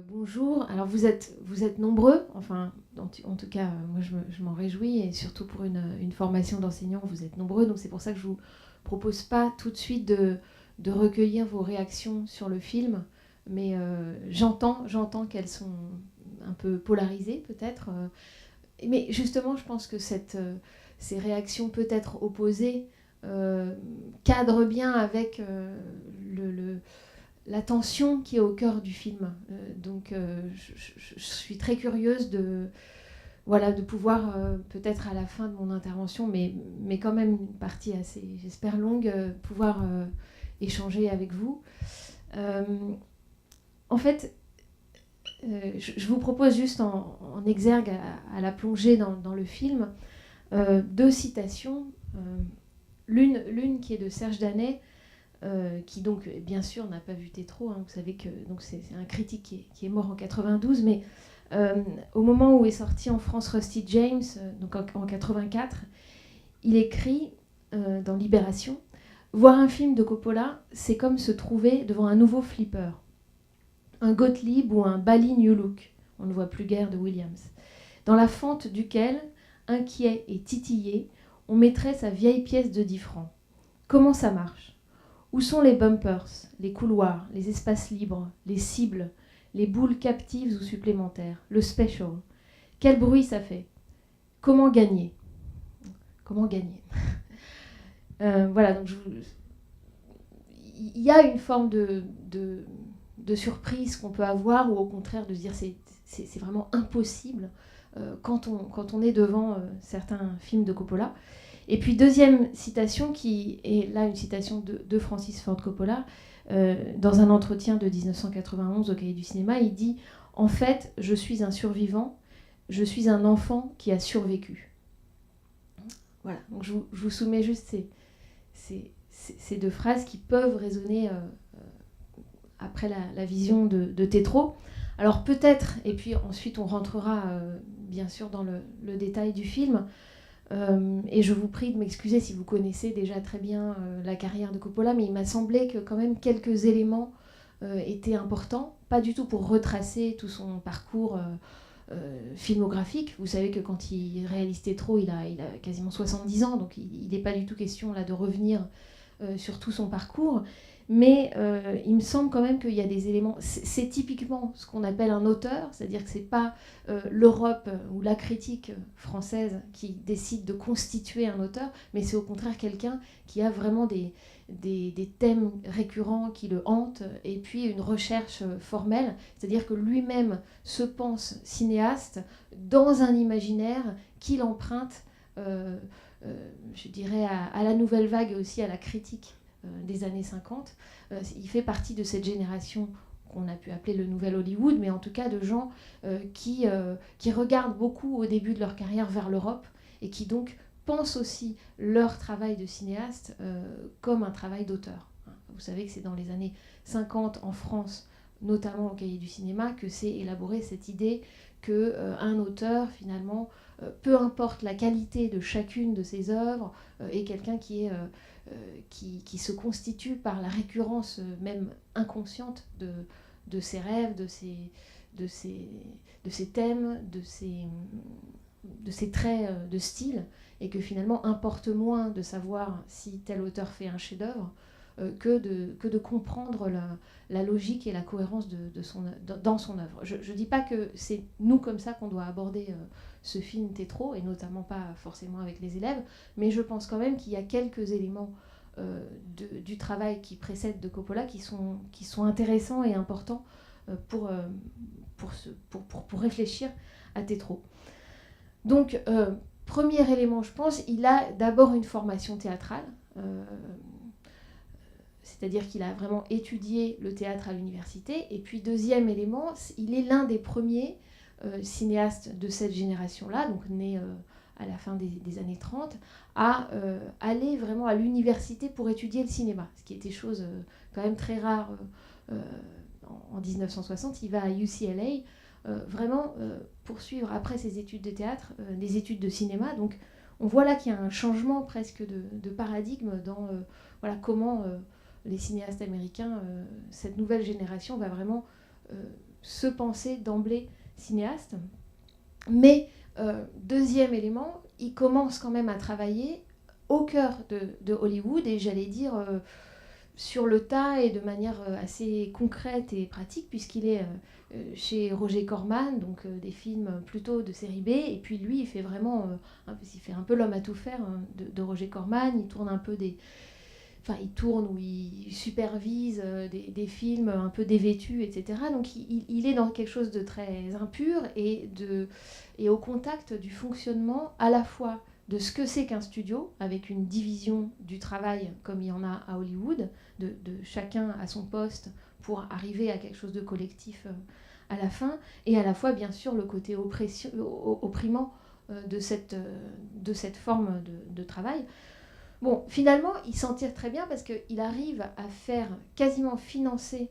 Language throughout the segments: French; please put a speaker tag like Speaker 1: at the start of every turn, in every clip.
Speaker 1: Bonjour, alors vous êtes nombreux, enfin en tout cas moi je m'en réjouis, et surtout pour une formation d'enseignant vous êtes nombreux, donc c'est pour ça que je vous propose pas tout de suite de recueillir vos réactions sur le film, mais j'entends qu'elles sont un peu polarisées peut-être, mais justement je pense que ces réactions peut-être opposées cadrent bien avec la tension qui est au cœur du film. Donc je suis très curieuse de pouvoir, peut-être à la fin de mon intervention, mais quand même une partie assez, j'espère, longue, pouvoir échanger avec vous. Euh, En fait, je vous propose juste en exergue à la plongée dans le film deux citations. L'une qui est de Serge Danet, qui donc bien sûr n'a pas vu Tétro, hein, vous savez que donc c'est un critique qui est mort en 92, mais au moment où est sorti en France Rusty James, donc en 84, il écrit dans Libération: voir un film de Coppola, c'est comme se trouver devant un nouveau flipper, un Gottlieb ou un Bally New Look, on ne voit plus guère de Williams, dans la fente duquel, inquiet et titillé, on mettrait sa vieille pièce de 10 francs. Comment ça marche ? Où sont les bumpers, les couloirs, les espaces libres, les cibles, les boules captives ou supplémentaires, le special? Quel bruit ça fait? Comment gagner? Comment gagner? Voilà, donc il y a une forme de surprise qu'on peut avoir, ou au contraire de se dire c'est vraiment impossible quand on est devant certains films de Coppola. Et puis deuxième citation, qui est là une citation de Francis Ford Coppola, dans un entretien de 1991 au Cahiers du cinéma, il dit: en fait, je suis un survivant, je suis un enfant qui a survécu. Voilà, donc je vous soumets juste ces deux phrases qui peuvent résonner après la vision de Tétro. Alors peut-être, et puis ensuite on rentrera bien sûr dans le détail du film, et je vous prie de m'excuser si vous connaissez déjà très bien la carrière de Coppola, mais il m'a semblé que quand même quelques éléments étaient importants, pas du tout pour retracer tout son parcours filmographique. Vous savez que quand il réalise Tétro, il a quasiment 70 ans, donc il n'est pas du tout question là de revenir sur tout son parcours. Mais il me semble quand même qu'il y a des éléments. C'est typiquement ce qu'on appelle un auteur, c'est-à-dire que c'est pas l'Europe ou la critique française qui décide de constituer un auteur, mais c'est au contraire quelqu'un qui a vraiment des thèmes récurrents qui le hantent, et puis une recherche formelle, c'est-à-dire que lui-même se pense cinéaste dans un imaginaire qu'il emprunte, je dirais, à la nouvelle vague et aussi à la critique des années 50. Il fait partie de cette génération qu'on a pu appeler le nouvel Hollywood, mais en tout cas de gens qui regardent beaucoup au début de leur carrière vers l'Europe, et qui donc pensent aussi leur travail de cinéaste comme un travail d'auteur. Vous savez que c'est dans les années 50 en France, notamment au Cahiers du cinéma, que s'est élaborée cette idée qu'un auteur, finalement, peu importe la qualité de chacune de ses œuvres, est quelqu'un qui se constitue par la récurrence même inconsciente de ses rêves, de ses thèmes, de ses traits de style, et que finalement importe moins de savoir si tel auteur fait un chef-d'œuvre que de comprendre la logique et la cohérence dans son œuvre. Je ne dis pas que c'est nous comme ça qu'on doit aborder ce film Tétro, et notamment pas forcément avec les élèves, mais je pense quand même qu'il y a quelques éléments du travail qui précède de Coppola qui sont intéressants et importants pour réfléchir à Tétro. Donc, premier élément, je pense, il a d'abord une formation théâtrale, c'est-à-dire qu'il a vraiment étudié le théâtre à l'université. Et puis, deuxième élément, il est l'un des premiers cinéastes de cette génération-là, donc né à la fin des années 30, à aller vraiment à l'université pour étudier le cinéma, ce qui était chose quand même très rare en 1960. Il va à UCLA vraiment poursuivre après ses études de théâtre des études de cinéma. Donc on voit là qu'il y a un changement presque de paradigme dans voilà, comment les cinéastes américains, cette nouvelle génération va vraiment se penser d'emblée cinéaste. Mais, deuxième élément, il commence quand même à travailler au cœur de Hollywood, et j'allais dire sur le tas et de manière assez concrète et pratique, puisqu'il est chez Roger Corman, donc des films plutôt de série B, et puis lui, il fait vraiment, il fait un peu l'homme à tout faire de Roger Corman, il tourne un peu il tourne ou il supervise des films un peu dévêtus, etc. Donc il est dans quelque chose de très impur et au contact du fonctionnement à la fois de ce que c'est qu'un studio, avec une division du travail comme il y en a à Hollywood, de chacun à son poste pour arriver à quelque chose de collectif à la fin, et à la fois bien sûr le côté opprimant de cette forme de travail. Bon, finalement, il s'en tire très bien parce qu'il arrive à faire quasiment financer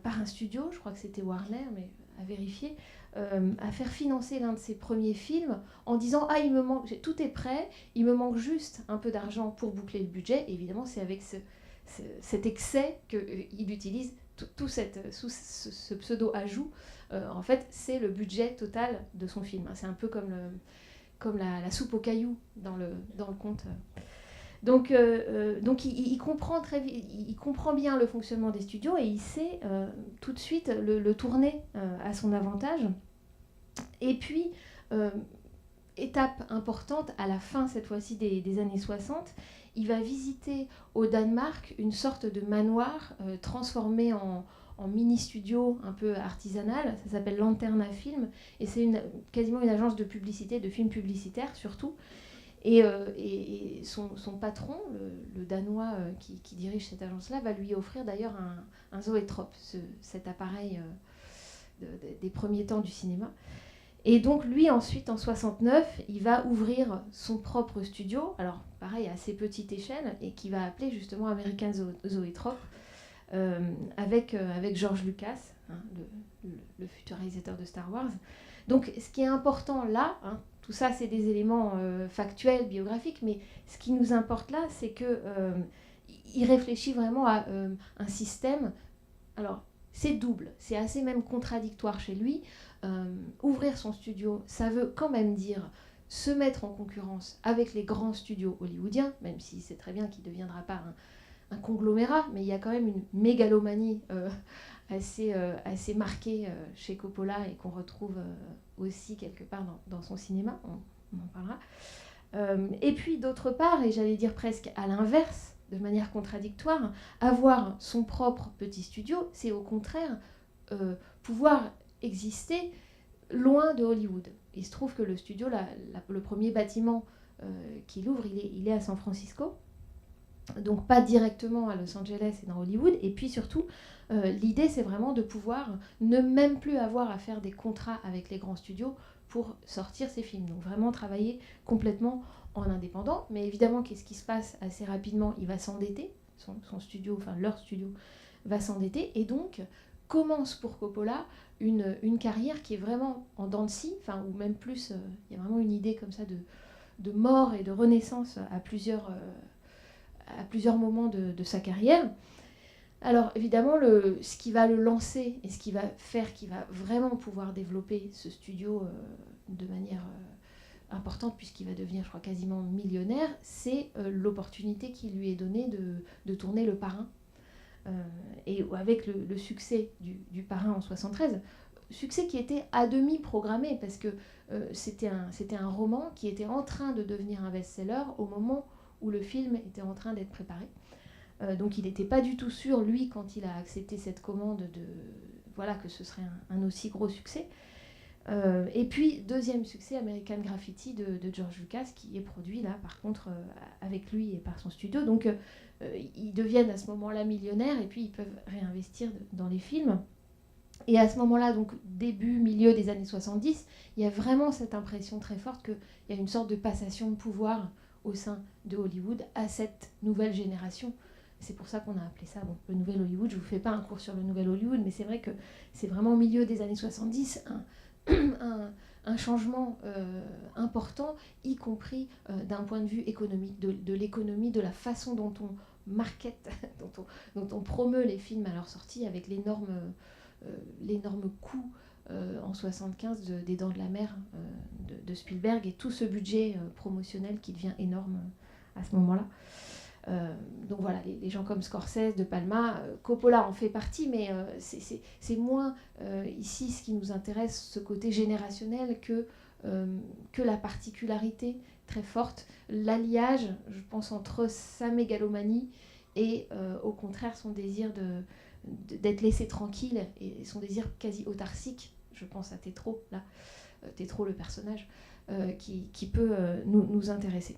Speaker 1: par un studio, je crois que c'était Warner, mais à vérifier, à faire financer l'un de ses premiers films en disant « Ah, il me manque, tout est prêt, il me manque juste un peu d'argent pour boucler le budget ». Et évidemment, c'est avec cet excès qu'il utilise tout ce pseudo-ajout. En fait, c'est le budget total de son film. C'est un peu comme la soupe aux cailloux dans le conte. Donc il comprend très vite, il comprend bien le fonctionnement des studios et il sait tout de suite le tourner à son avantage. Et puis, étape importante, à la fin cette fois-ci des années 60, il va visiter au Danemark une sorte de manoir transformé en mini-studio un peu artisanal. Ça s'appelle Lanterna Film et c'est quasiment une agence de publicité, de films publicitaires surtout. Et son patron, le Danois qui dirige cette agence-là, va lui offrir d'ailleurs un zoétrope, cet appareil des premiers temps du cinéma. Et donc lui, ensuite, en 69, il va ouvrir son propre studio, alors pareil, à assez petite échelle, et qui va appeler justement American Zoetrope, avec George Lucas, hein, le futur réalisateur de Star Wars. Donc ce qui est important là, hein, tout ça c'est des éléments factuels, biographiques, mais ce qui nous importe là, c'est qu'il réfléchit vraiment à un système. Alors c'est double, c'est assez même contradictoire chez lui. Ouvrir son studio, ça veut quand même dire se mettre en concurrence avec les grands studios hollywoodiens, même si c'est très bien qu'il ne deviendra pas un conglomérat, mais il y a quand même une mégalomanie assez marquée chez Coppola et qu'on retrouve aussi quelque part dans son cinéma, on en parlera. Et puis d'autre part, et j'allais dire presque à l'inverse, de manière contradictoire, avoir son propre petit studio, c'est au contraire pouvoir exister loin de Hollywood. Il se trouve que le studio, le premier bâtiment qu'il ouvre, il est à San Francisco, donc pas directement à Los Angeles et dans Hollywood. Et puis surtout, l'idée c'est vraiment de pouvoir ne même plus avoir à faire des contrats avec les grands studios pour sortir ses films. Donc vraiment travailler complètement en indépendant. Mais évidemment, qu'est-ce qui se passe assez rapidement? Il va s'endetter, son studio, enfin leur studio va s'endetter, et donc commence pour Coppola une carrière qui est vraiment en dents de scie, ou même plus, il y a vraiment une idée comme ça de mort et de renaissance à plusieurs moments de sa carrière. Alors évidemment, ce qui va le lancer et ce qui va faire qu'il va vraiment pouvoir développer ce studio de manière importante, puisqu'il va devenir, je crois, quasiment millionnaire, c'est l'opportunité qui lui est donnée de tourner Le Parrain. Et avec le succès du Parrain en 73, succès qui était à demi programmé, parce que c'était un roman qui était en train de devenir un best-seller au moment où le film était en train d'être préparé. Donc il n'était pas du tout sûr, lui, quand il a accepté cette commande, que ce serait un aussi gros succès. Et puis, deuxième succès, American Graffiti de George Lucas, qui est produit là, par contre, avec lui et par son studio. Donc ils deviennent à ce moment-là millionnaires, et puis ils peuvent réinvestir dans les films. Et à ce moment-là, donc début, milieu des années 70, il y a vraiment cette impression très forte qu'il y a une sorte de passation de pouvoir au sein de Hollywood à cette nouvelle génération. C'est pour ça qu'on a appelé ça le nouvel Hollywood. Je ne vous fais pas un cours sur le nouvel Hollywood, mais c'est vrai que c'est vraiment au milieu des années 70 un changement important, y compris d'un point de vue économique, de l'économie, de la façon dont on market, dont on promeut les films à leur sortie, avec l'énorme l'énorme coût en 1975 des Dents de la Mer de Spielberg et tout ce budget promotionnel qui devient énorme à ce moment-là. Donc voilà, les gens comme Scorsese, De Palma, Coppola en fait partie, mais c'est moins ici ce qui nous intéresse, ce côté générationnel que la particularité très forte, l'alliage, je pense, entre sa mégalomanie et au contraire son désir d'être laissé tranquille et son désir quasi autarcique, je pense à Tétro, là, Tétro le personnage, qui peut nous intéresser.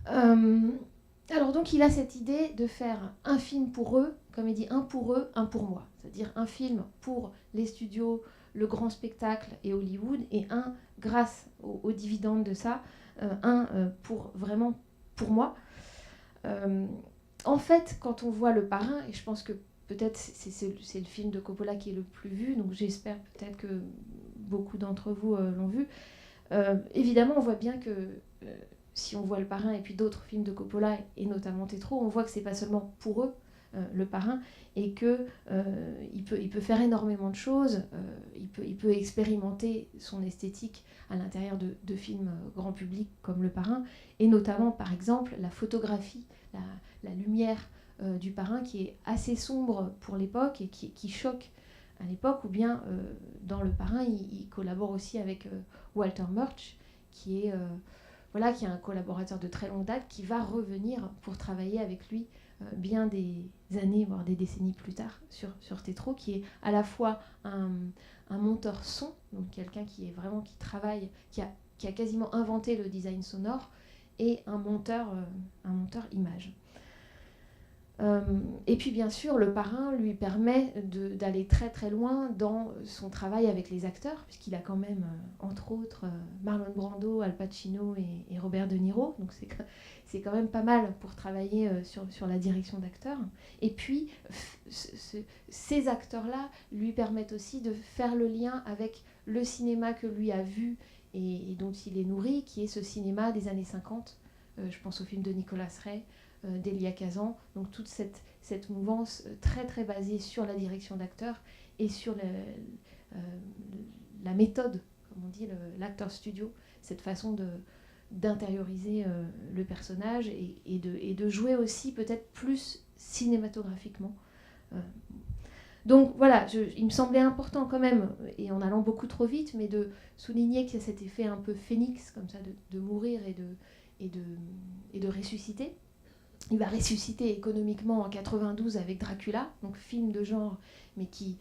Speaker 1: Alors donc il a cette idée de faire un film pour eux, comme il dit, un pour eux, un pour moi. C'est-à-dire un film pour les studios, le grand spectacle et Hollywood, et un, grâce aux dividendes de ça, pour vraiment pour moi. En fait, quand on voit Le Parrain, et je pense que peut-être c'est le film de Coppola qui est le plus vu, donc j'espère peut-être que beaucoup d'entre vous l'ont vu, évidemment on voit bien que si on voit Le Parrain et puis d'autres films de Coppola, et notamment Tétro, on voit que c'est pas seulement pour eux, Le Parrain, et que il peut faire énormément de choses, il peut expérimenter son esthétique à l'intérieur de films grand public comme Le Parrain, et notamment par exemple la photographie, la lumière du Parrain qui est assez sombre pour l'époque et qui choque à l'époque, ou bien dans Le Parrain il collabore aussi avec Walter Murch qui est un collaborateur de très longue date qui va revenir pour travailler avec lui bien des années, voire des décennies plus tard sur Tétro, qui est à la fois un monteur son, donc quelqu'un qui travaille, qui a quasiment inventé le design sonore, et un monteur image. Et puis bien sûr, Le Parrain lui permet d'aller très très loin dans son travail avec les acteurs, puisqu'il a quand même, entre autres, Marlon Brando, Al Pacino et Robert De Niro, donc c'est quand même pas mal pour travailler sur la direction d'acteurs. Et puis, ces acteurs-là lui permettent aussi de faire le lien avec le cinéma que lui a vu et dont il est nourri, qui est ce cinéma des années 50. Je pense au film de Nicolas Ray, d'Elia Kazan, donc toute cette mouvance très très basée sur la direction d'acteurs et sur la méthode, comme on dit, l'acteur studio, cette façon d'intérioriser le personnage et de jouer aussi peut-être plus cinématographiquement. Donc voilà, il me semblait important quand même, et en allant beaucoup trop vite, mais de souligner qu'il y a cet effet un peu phénix, comme ça, de mourir et de ressusciter. Il va ressusciter économiquement en 92 avec Dracula, donc film de genre, mais qui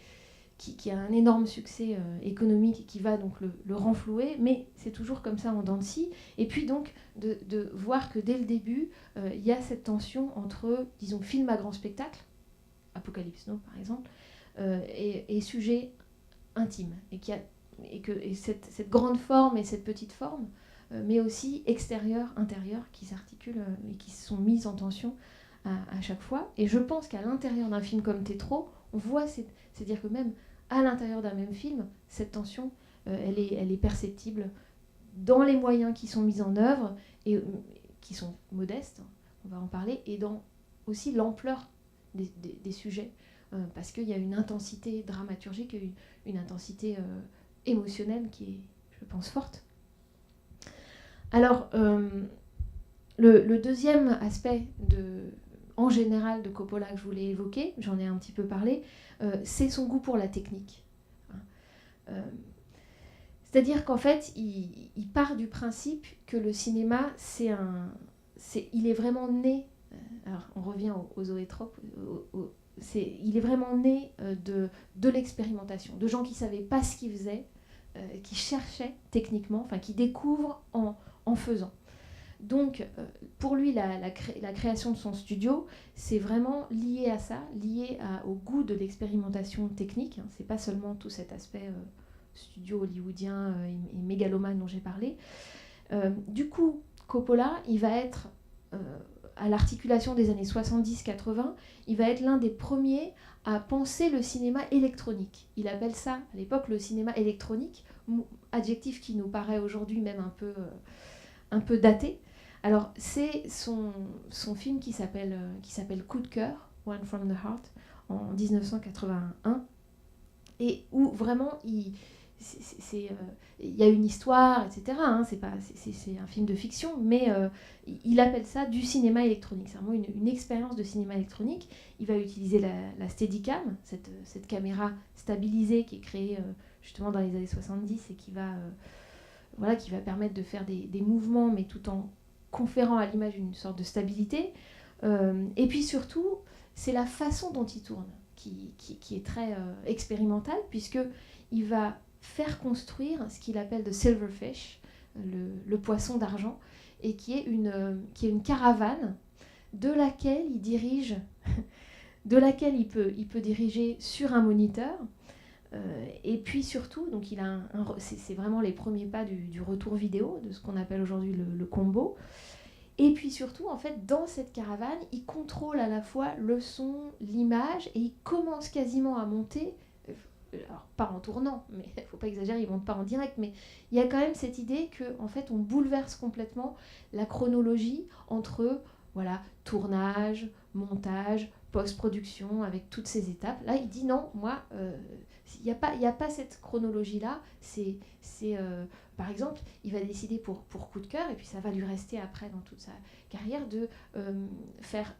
Speaker 1: a un énorme succès économique et qui va donc le renflouer, mais c'est toujours comme ça en dents de scie. Et puis donc de voir que dès le début, il y a cette tension entre, disons, film à grand spectacle, Apocalypse Now par exemple, et sujet intime, et cette grande forme et cette petite forme, mais aussi extérieur, intérieur, qui s'articulent et qui sont mises en tension à chaque fois. Et je pense qu'à l'intérieur d'un film comme Tétro, on voit, c'est-à-dire que même à l'intérieur d'un même film, cette tension, elle est perceptible dans les moyens qui sont mis en œuvre, et qui sont modestes, on va en parler, et dans aussi l'ampleur des sujets, parce qu'il y a une intensité dramaturgique, une intensité émotionnelle qui est, je pense, forte. Alors, le deuxième aspect en général de Coppola que je voulais évoquer, j'en ai un petit peu parlé, c'est son goût pour la technique. C'est-à-dire qu'en fait, il part du principe que le cinéma, il est vraiment né, alors on revient aux zoétropes, il est vraiment né de l'expérimentation, de gens qui ne savaient pas ce qu'ils faisaient, qui cherchaient techniquement, enfin qui découvrent en faisant. Donc, pour lui, la création de son studio, c'est vraiment lié à ça, lié au goût de l'expérimentation technique. C'est pas seulement tout cet aspect studio hollywoodien et mégalomane dont j'ai parlé. Du coup, Coppola, il va être, à l'articulation des années 70-80, il va être l'un des premiers à penser le cinéma électronique. Il appelle ça, à l'époque, le cinéma électronique, adjectif qui nous paraît aujourd'hui même un peu daté. Alors, c'est son film qui s'appelle Coup de cœur, One from the Heart, en 1981, et où vraiment il y a une histoire, etc. Hein, c'est un film de fiction, mais il appelle ça du cinéma électronique. C'est vraiment une expérience de cinéma électronique. Il va utiliser la Steadicam, cette caméra stabilisée qui est créée justement dans les années 70 et qui va permettre de faire des mouvements, mais tout en conférant à l'image une sorte de stabilité. Et puis surtout, c'est la façon dont il tourne qui est très expérimentale, puisqu'il va faire construire ce qu'il appelle the silverfish, le poisson d'argent, et qui est une caravane de laquelle il peut diriger sur un moniteur. Et puis surtout, donc c'est vraiment les premiers pas du retour vidéo, de ce qu'on appelle aujourd'hui le combo. Et puis surtout, en fait, dans cette caravane, il contrôle à la fois le son, l'image, et il commence quasiment à monter, alors pas en tournant, mais il ne faut pas exagérer, il ne monte pas en direct, mais il y a quand même cette idée qu'en fait, on bouleverse complètement la chronologie entre tournage, montage, post-production, avec toutes ces étapes. Là, il dit non, moi, il n'y a pas cette chronologie-là. Par exemple, il va décider pour coup de cœur, et puis ça va lui rester après dans toute sa carrière, de faire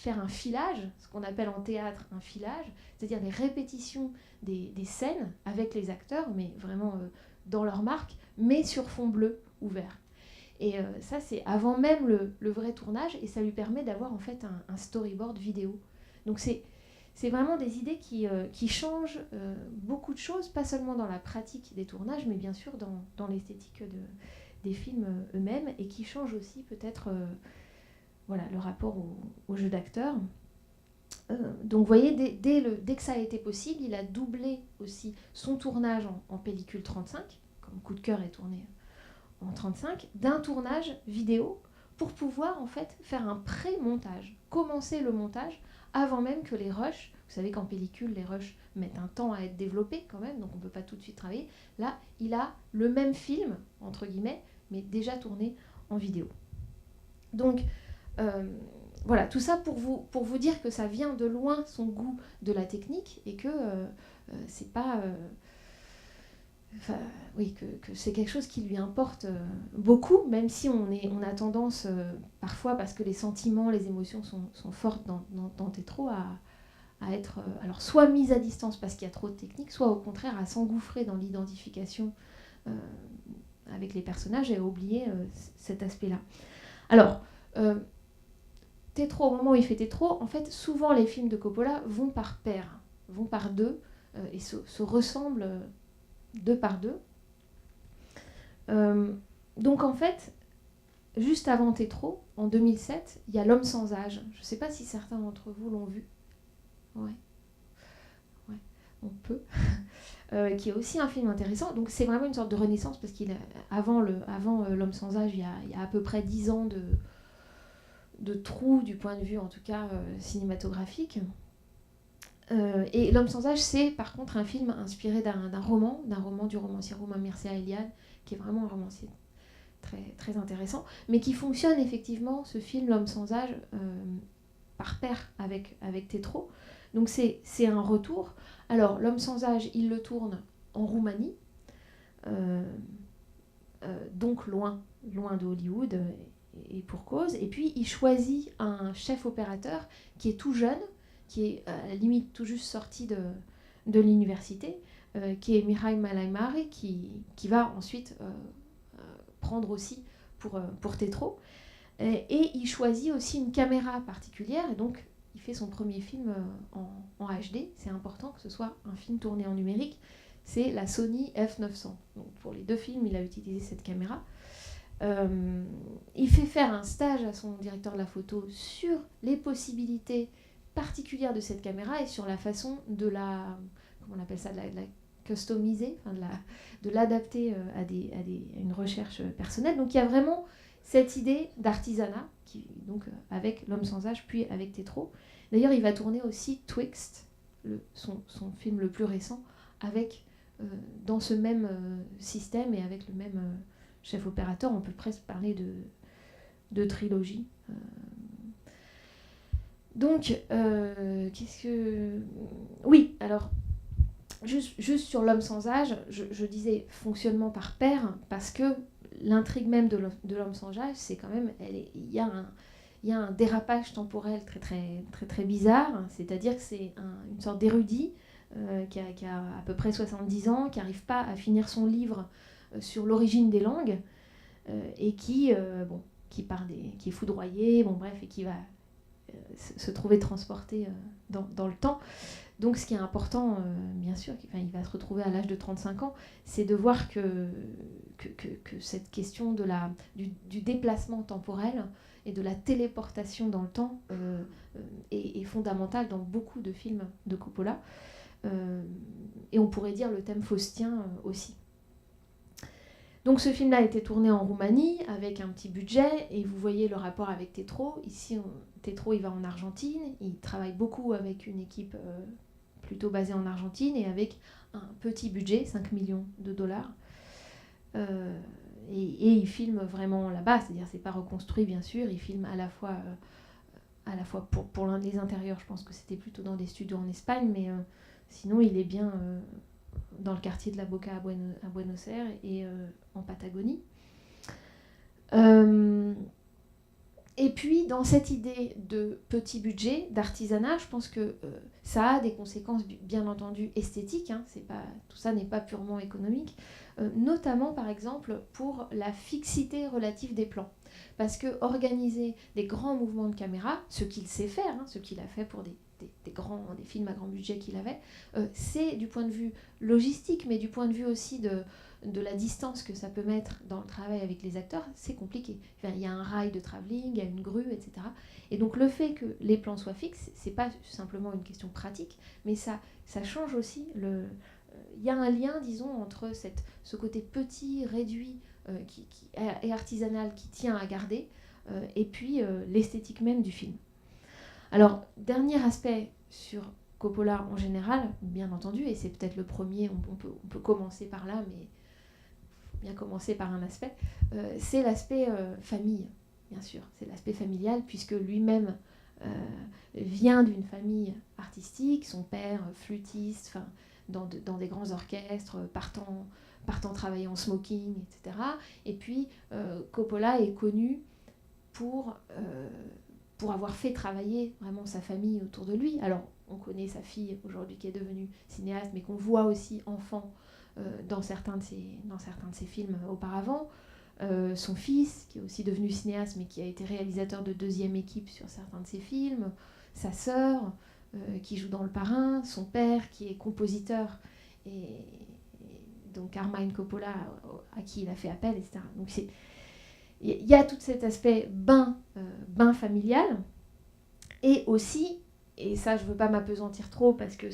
Speaker 1: un filage, ce qu'on appelle en théâtre un filage, c'est-à-dire des répétitions des scènes avec les acteurs, mais vraiment dans leur marque, mais sur fond bleu ouvert. Et ça, c'est avant même le vrai tournage, et ça lui permet d'avoir en fait un storyboard vidéo. Donc c'est vraiment des idées qui changent beaucoup de choses, pas seulement dans la pratique des tournages, mais bien sûr dans l'esthétique des films eux-mêmes, et qui changent aussi peut-être le rapport au jeu d'acteur. Donc vous voyez, dès que ça a été possible, il a doublé aussi son tournage en pellicule 35, comme Coup de cœur est tourné en 35, d'un tournage vidéo, pour pouvoir en fait faire un pré-montage, commencer le montage avant même que les rushs, vous savez qu'en pellicule, les rushs mettent un temps à être développés quand même, donc on ne peut pas tout de suite travailler. Là, il a le même film, entre guillemets, mais déjà tourné en vidéo. Donc, voilà, tout ça pour vous dire que ça vient de loin, son goût de la technique, et que c'est pas... que c'est quelque chose qui lui importe beaucoup, même si on a tendance, parfois, parce que les sentiments, les émotions sont fortes dans Tétro, à être alors soit mise à distance parce qu'il y a trop de technique, soit au contraire à s'engouffrer dans l'identification avec les personnages et à oublier cet aspect-là. Alors, Tétro, au moment où il fait Tétro, en fait, souvent les films de Coppola vont par paires, vont par deux, et se ressemblent deux par deux. Donc en fait, juste avant Tétro, en 2007, il y a L'Homme sans âge. Je ne sais pas si certains d'entre vous l'ont vu. Ouais, on peut. Qui est aussi un film intéressant. Donc c'est vraiment une sorte de renaissance, parce qu'avant L'Homme sans âge, il y a à peu près 10 ans de trou du point de vue, en tout cas, cinématographique. Et L'Homme sans âge, c'est par contre un film inspiré d'un roman du romancier roumain Mircea Eliade, qui est vraiment un romancier très, très intéressant, mais qui fonctionne effectivement, ce film, L'Homme sans âge, par paire avec Tétro. Donc c'est un retour. Alors, L'Homme sans âge, il le tourne en Roumanie, donc loin de Hollywood, et pour cause. Et puis, il choisit un chef opérateur qui est tout jeune, qui est à la limite tout juste sorti de l'université, qui est Mihai Malaimare, qui va ensuite prendre aussi pour Tétro. Et il choisit aussi une caméra particulière, et donc il fait son premier film en HD. C'est important que ce soit un film tourné en numérique. C'est la Sony F900. Donc pour les deux films, il a utilisé cette caméra. Il fait faire un stage à son directeur de la photo sur les possibilités particulière de cette caméra et sur la façon de la, comment on appelle ça, de la customiser, enfin de l'adapter à une recherche personnelle. Donc il y a vraiment cette idée d'artisanat, donc avec L'Homme sans âge, puis avec Tétro. D'ailleurs, il va tourner aussi Twixt, son film le plus récent, avec, dans ce même système et avec le même chef opérateur. On peut presque parler de trilogie. Donc, qu'est-ce que... Oui, alors, Juste sur L'homme sans âge, je disais fonctionnement par paire, parce que l'intrigue même de L'homme sans âge, c'est quand même, il y a un dérapage temporel très très très très bizarre, c'est-à-dire que c'est une sorte d'érudit qui a à peu près 70 ans, qui n'arrive pas à finir son livre sur l'origine des langues, et qui est foudroyé, bon bref, et qui va se trouver transporté dans le temps. Donc ce qui est important, bien sûr, il va se retrouver à l'âge de 35 ans, c'est de voir que cette question du déplacement temporel et de la téléportation dans le temps est fondamentale dans beaucoup de films de Coppola. Et on pourrait dire le thème faustien aussi. Donc ce film-là a été tourné en Roumanie avec un petit budget, et vous voyez le rapport avec Tétro. Ici, Tétro, il va en Argentine, il travaille beaucoup avec une équipe plutôt basée en Argentine et avec un petit budget, 5 millions de dollars. Et il filme vraiment là-bas, c'est-à-dire c'est pas reconstruit bien sûr, il filme à la fois pour les intérieurs, je pense que c'était plutôt dans des studios en Espagne, mais sinon il est bien dans le quartier de la Boca à Buenos Aires et en Patagonie. Et puis, dans cette idée de petit budget, d'artisanat, je pense que ça a des conséquences, bien entendu, esthétiques. Tout ça n'est pas purement économique. Notamment, par exemple, pour la fixité relative des plans. Parce que organiser des grands mouvements de caméra, ce qu'il sait faire, ce qu'il a fait pour des films à grand budget qu'il avait, c'est du point de vue logistique, mais du point de vue aussi de la distance que ça peut mettre dans le travail avec les acteurs, c'est compliqué. Il y a un rail de travelling, il y a une grue, etc. Et donc le fait que les plans soient fixes, c'est pas simplement une question pratique, mais ça change aussi il y a un lien, disons, entre ce côté petit, réduit et artisanal qui tient à garder, et puis l'esthétique même du film. Alors, dernier aspect sur Coppola en général, bien entendu, et c'est peut-être le premier, on peut commencer par là, mais il faut bien commencer par un aspect, c'est l'aspect famille, bien sûr. C'est l'aspect familial, puisque lui-même vient d'une famille artistique, son père flûtiste, dans des grands orchestres, partant travailler en smoking, etc. Et puis, Coppola est connu pour avoir fait travailler vraiment sa famille autour de lui. Alors, on connaît sa fille aujourd'hui qui est devenue cinéaste, mais qu'on voit aussi enfant dans certains de ses films auparavant. Son fils, qui est aussi devenu cinéaste, mais qui a été réalisateur de deuxième équipe sur certains de ses films. Sa sœur, qui joue dans Le Parrain. Son père, qui est compositeur. Et donc Carmine Coppola, à qui il a fait appel, etc. Donc il y a tout cet aspect bain familial, et aussi, et ça je ne veux pas m'apesantir trop parce que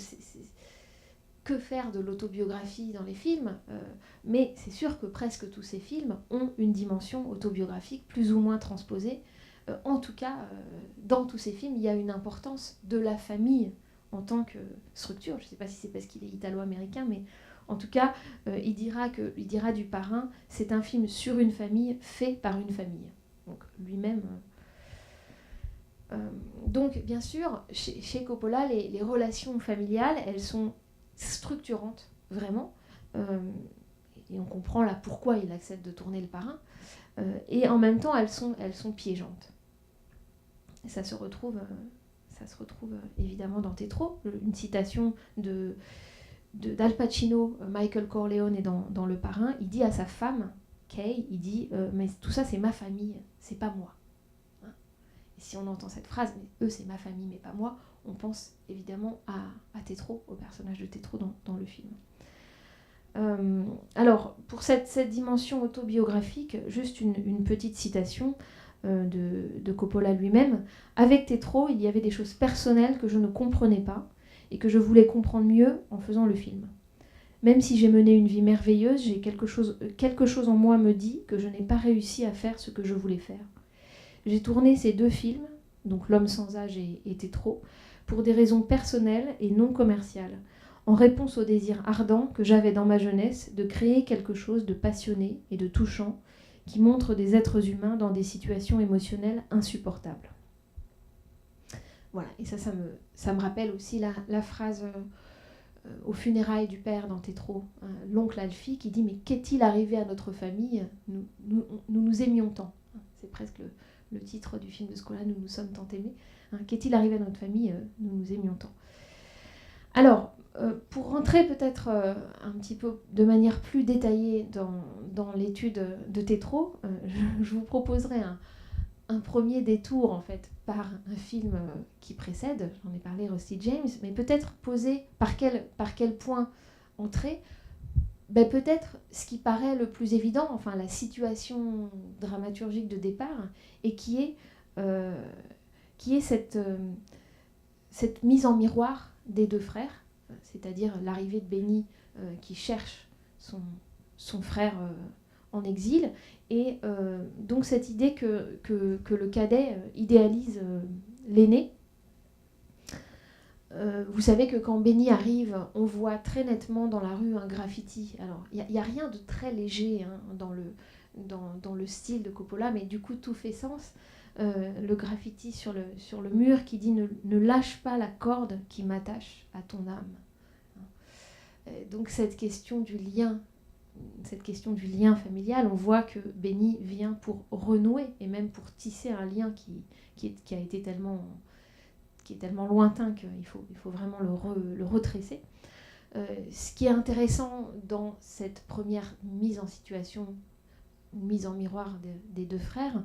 Speaker 1: que faire de l'autobiographie dans les films, mais c'est sûr que presque tous ces films ont une dimension autobiographique plus ou moins transposée. En tout cas, dans tous ces films, il y a une importance de la famille en tant que structure. Je ne sais pas si c'est parce qu'il est italo-américain, mais en tout cas, il dira du Parrain, c'est un film sur une famille, fait par une famille. Donc lui-même. Donc bien sûr, chez Coppola, les relations familiales, elles sont structurantes, vraiment. Et on comprend là pourquoi il accepte de tourner Le Parrain. Et en même temps, elles sont piégeantes. Et ça se retrouve évidemment dans Tétro. Une citation d'Al Pacino, Michael Corleone est dans Le Parrain. Il dit à sa femme, Kay, il dit mais tout ça c'est ma famille, c'est pas moi. Hein. Et si on entend cette phrase, mais eux c'est ma famille mais pas moi, on pense évidemment à Tétro, au personnage de Tétro dans le film. Alors pour cette dimension autobiographique, juste une petite citation de Coppola lui-même. Avec Tétro, il y avait des choses personnelles que je ne comprenais pas et que je voulais comprendre mieux en faisant le film. Même si j'ai mené une vie merveilleuse, quelque chose en moi me dit que je n'ai pas réussi à faire ce que je voulais faire. J'ai tourné ces deux films, donc L'homme sans âge et Tétro, pour des raisons personnelles et non commerciales, en réponse au désir ardent que j'avais dans ma jeunesse de créer quelque chose de passionné et de touchant qui montre des êtres humains dans des situations émotionnelles insupportables. Voilà, et ça me rappelle aussi la phrase aux funérailles du père dans Tétro, l'oncle Alfie, qui dit « Mais qu'est-il arrivé à notre famille ? Nous aimions tant. » C'est presque le titre du film de Scola, « Nous nous sommes tant aimés. » Qu'est-il arrivé à notre famille ? Nous nous aimions tant. Alors, pour rentrer peut-être un petit peu de manière plus détaillée dans l'étude de Tétro, je vous proposerai un premier détour en fait par un film qui précède, j'en ai parlé, Rusty James, mais peut-être poser par quel point entrer, peut-être ce qui paraît le plus évident, enfin la situation dramaturgique de départ, et qui est cette mise en miroir des deux frères, c'est-à-dire l'arrivée de Benny qui cherche son frère en exil, et donc cette idée que le cadet idéalise l'aîné. Vous savez que quand Benny arrive, on voit très nettement dans la rue un graffiti. Alors, il n'y a rien de très léger dans le style de Coppola, mais du coup, tout fait sens. Le graffiti sur le mur qui dit ne lâche pas la corde qui m'attache à ton âme. Donc cette question du lien familial, on voit que Benny vient pour renouer et même pour tisser un lien qui est tellement lointain qu'il faut vraiment le retresser. Ce qui est intéressant dans cette première mise en situation, mise en miroir des deux frères,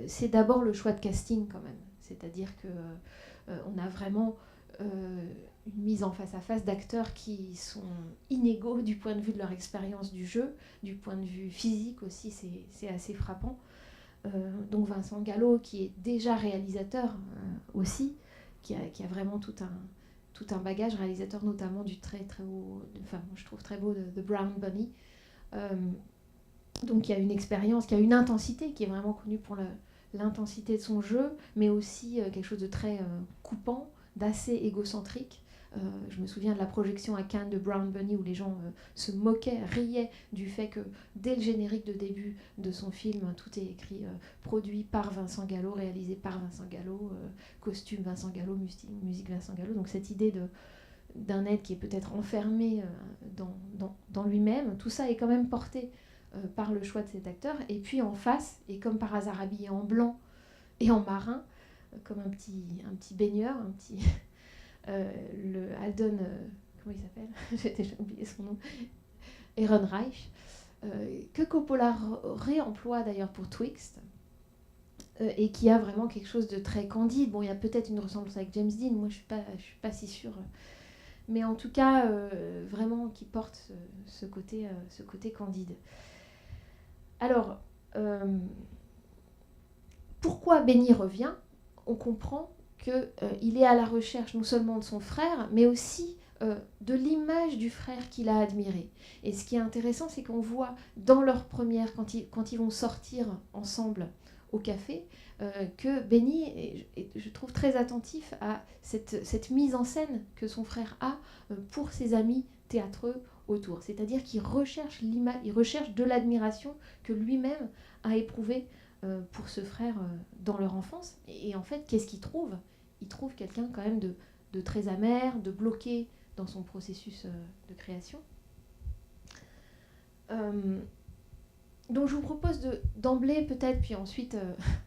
Speaker 1: c'est d'abord le choix de casting quand même. C'est-à-dire qu'on a vraiment une mise en face à face d'acteurs qui sont inégaux du point de vue de leur expérience du jeu, du point de vue physique aussi, c'est assez frappant. Donc Vincent Gallo, qui est déjà réalisateur aussi, qui a vraiment tout un bagage, réalisateur notamment du très très beau, je trouve très beau de Brown Bunny. Donc il y a une expérience, qui a une intensité, qui est vraiment connue pour l'intensité de son jeu, mais aussi quelque chose de très coupant, d'assez égocentrique. Je me souviens de la projection à Cannes de Brown Bunny où les gens se moquaient, riaient du fait que dès le générique de début de son film, tout est écrit produit par Vincent Gallo, réalisé par Vincent Gallo, costume Vincent Gallo, musique Vincent Gallo. Donc cette idée d'un être qui est peut-être enfermé dans lui-même, tout ça est quand même porté par le choix de cet acteur. Et puis en face, et comme par hasard habillé en blanc et en marin, comme un petit baigneur, le Aldon, comment il s'appelle j'ai déjà oublié son nom, Ehrenreich, que Coppola réemploie d'ailleurs pour Twixt, et qui a vraiment quelque chose de très candide. Bon, il y a peut-être une ressemblance avec James Dean, moi je suis pas si sûre, mais en tout cas vraiment qui porte ce côté candide. Alors, pourquoi Benny revient ? On comprend qu'il est à la recherche non seulement de son frère, mais aussi de l'image du frère qu'il a admiré. Et ce qui est intéressant, c'est qu'on voit dans leur première, quand ils vont sortir ensemble au café, que Benny est, je trouve, très attentif à cette mise en scène que son frère a pour ses amis théâtreux autour. C'est-à-dire qu'il recherche l'image, il recherche de l'admiration que lui-même a éprouvée pour ce frère dans leur enfance. Et en fait, qu'est-ce qu'il trouve ? Il trouve quelqu'un quand même de très amer, de bloqué dans son processus de création. Donc je vous propose d'emblée peut-être, puis ensuite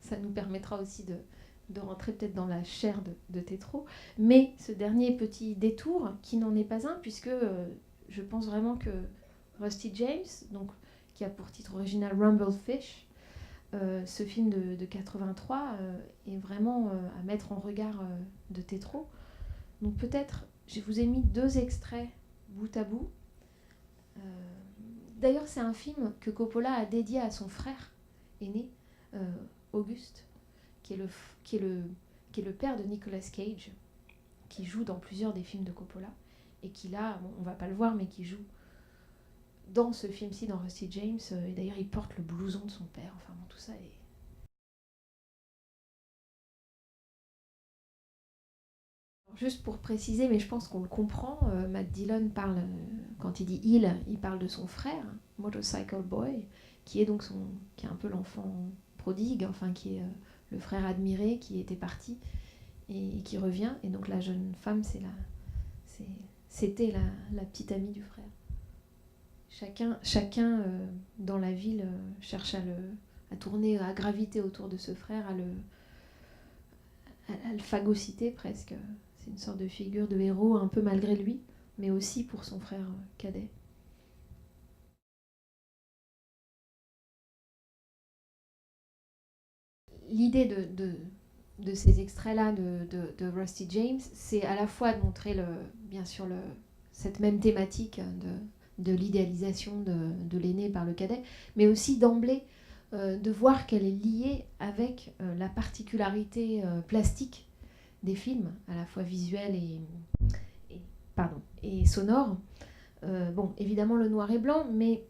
Speaker 1: ça nous permettra aussi de rentrer peut-être dans la chair de Tétro, mais ce dernier petit détour qui n'en est pas un, puisque je pense vraiment que Rusty James, donc, qui a pour titre original Rumblefish, ce film de 83 est vraiment à mettre en regard de Tétro. Donc peut-être, je vous ai mis 2 extraits bout à bout. D'ailleurs, c'est un film que Coppola a dédié à son frère aîné, Auguste, qui est le père de Nicolas Cage, qui joue dans plusieurs des films de Coppola, et qui là, bon, on ne va pas le voir, mais qui joue dans ce film-ci, dans Rusty James, et d'ailleurs il porte le blouson de son père, enfin bon, tout ça est... Juste pour préciser, mais je pense qu'on le comprend, Matt Dillon parle, quand il dit il parle de son frère, Motorcycle Boy, qui est donc qui est un peu l'enfant prodigue, enfin qui est le frère admiré qui était parti et qui revient, et donc la jeune femme, c'est c'était la petite amie du frère. Chacun dans la ville cherche à tourner, à graviter autour de ce frère, à le phagocyter presque. C'est une sorte de figure de héros un peu malgré lui, mais aussi pour son frère cadet. L'idée de ces extraits-là de Rusty James, c'est à la fois de montrer bien sûr cette même thématique de l'idéalisation de l'aîné par le cadet, mais aussi d'emblée de voir qu'elle est liée avec la particularité plastique des films, à la fois visuels et sonores. Bon, évidemment le noir et blanc, mais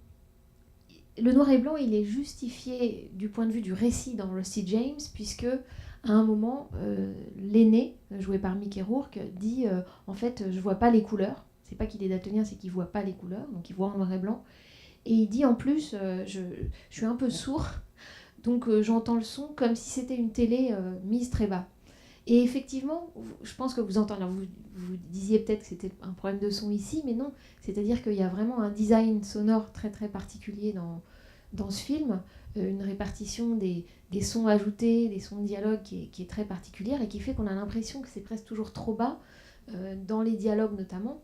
Speaker 1: le noir et blanc, il est justifié du point de vue du récit dans Rusty James, puisque à un moment, l'aîné, joué par Mickey Rourke, dit en fait, je vois pas les couleurs. C'est pas qu'il est daltonien, c'est qu'il voit pas les couleurs, donc il voit en noir et blanc. Et il dit en plus, je suis un peu sourd, donc j'entends le son comme si c'était une télé mise très bas. Et effectivement, je pense que vous entendez, vous disiez peut-être que c'était un problème de son ici, mais non. C'est-à-dire qu'il y a vraiment un design sonore très très particulier dans ce film, une répartition des sons ajoutés, des sons de dialogue qui est très particulière et qui fait qu'on a l'impression que c'est presque toujours trop bas, dans les dialogues notamment.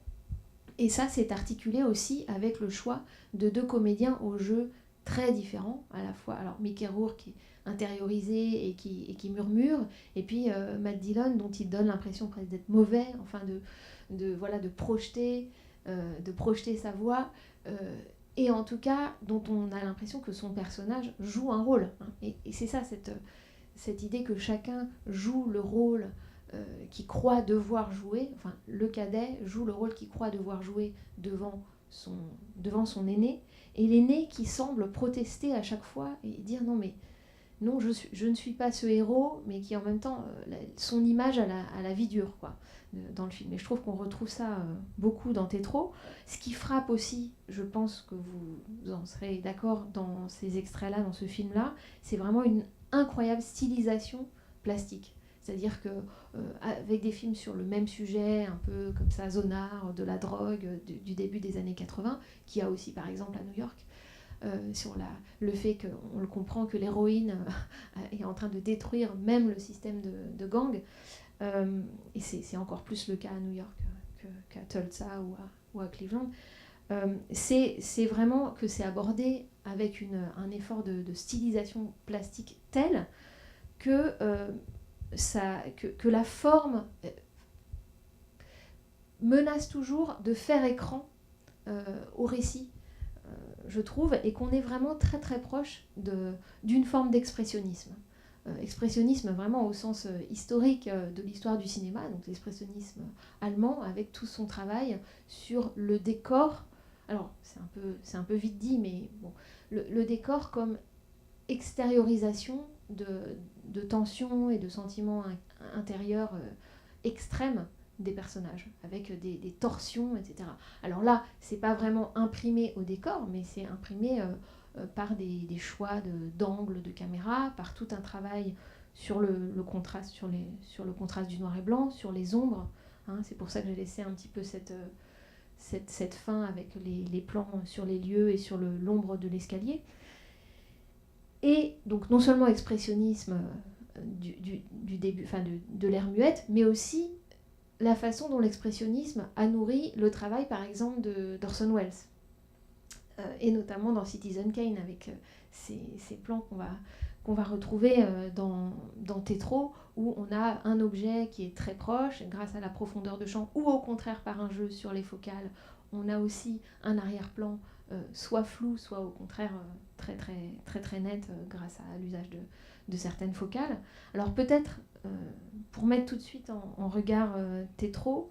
Speaker 1: Et ça, c'est articulé aussi avec le choix de deux comédiens au jeu très différents, à la fois. Alors, Mickey Rourke qui est intériorisé et qui murmure, et puis Matt Dillon, dont il donne l'impression presque d'être mauvais, enfin de projeter sa voix, et en tout cas, dont on a l'impression que son personnage joue un rôle. Hein. Et c'est ça, cette idée que chacun joue le rôle qui croit devoir jouer, enfin le cadet joue le rôle qu'il croit devoir jouer devant son aîné, et l'aîné qui semble protester à chaque fois et dire non, je ne suis pas ce héros, mais qui en même temps, son image à la vie dure, quoi, dans le film. Et je trouve qu'on retrouve ça beaucoup dans Tétro. Ce qui frappe aussi, je pense que vous en serez d'accord dans ces extraits-là, dans ce film-là, c'est vraiment une incroyable stylisation plastique. C'est-à-dire qu'avec des films sur le même sujet, un peu comme ça, Zonar, de la drogue, du début des années 80, qui a aussi par exemple à New York, sur le fait qu'on le comprend que l'héroïne est en train de détruire même le système de gang. Et c'est encore plus le cas à New York qu'à Tulsa ou à Cleveland. C'est vraiment que c'est abordé avec un effort de stylisation plastique tel que la forme menace toujours de faire écran au récit, je trouve, et qu'on est vraiment très très proche d'une forme d'expressionnisme. Expressionnisme vraiment au sens historique de l'histoire du cinéma, donc l'expressionnisme allemand avec tout son travail sur le décor. Alors c'est un peu vite dit, mais bon, le décor comme extériorisation de tensions et de sentiments intérieurs extrêmes des personnages, avec des torsions, etc. Alors là, c'est pas vraiment imprimé au décor, mais c'est imprimé par des choix d'angle de caméra, par tout un travail sur le contraste, sur le contraste du noir et blanc, sur les ombres. Hein, c'est pour ça que j'ai laissé un petit peu cette fin avec les plans sur les lieux et sur l'ombre de l'escalier. Et donc non seulement expressionnisme du début, enfin de l'ère muette, mais aussi la façon dont l'expressionnisme a nourri le travail, par exemple, d'Orson Welles, et notamment dans Citizen Kane, avec ces plans qu'on va retrouver dans Tétro, où on a un objet qui est très proche, grâce à la profondeur de champ, ou au contraire par un jeu sur les focales. On a aussi un arrière-plan soit flou, soit au contraire très très très très net grâce à l'usage de certaines focales. Alors peut-être, pour mettre tout de suite en regard Tétro,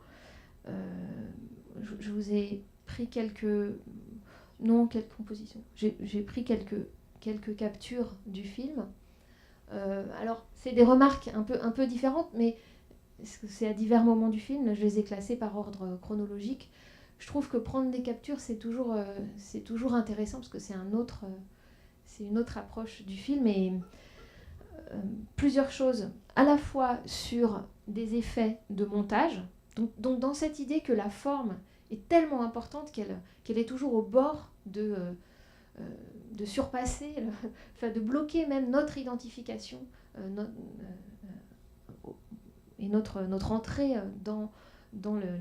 Speaker 1: je vous ai pris quelques compositions. J'ai pris quelques captures du film. Alors c'est des remarques un peu différentes, mais c'est à divers moments du film. Je les ai classées par ordre chronologique. Je trouve que prendre des captures, c'est toujours intéressant parce que c'est une autre approche du film, et plusieurs choses, à la fois sur des effets de montage, donc dans cette idée que la forme est tellement importante qu'elle est toujours au bord de surpasser, enfin de bloquer même notre identification et notre entrée dans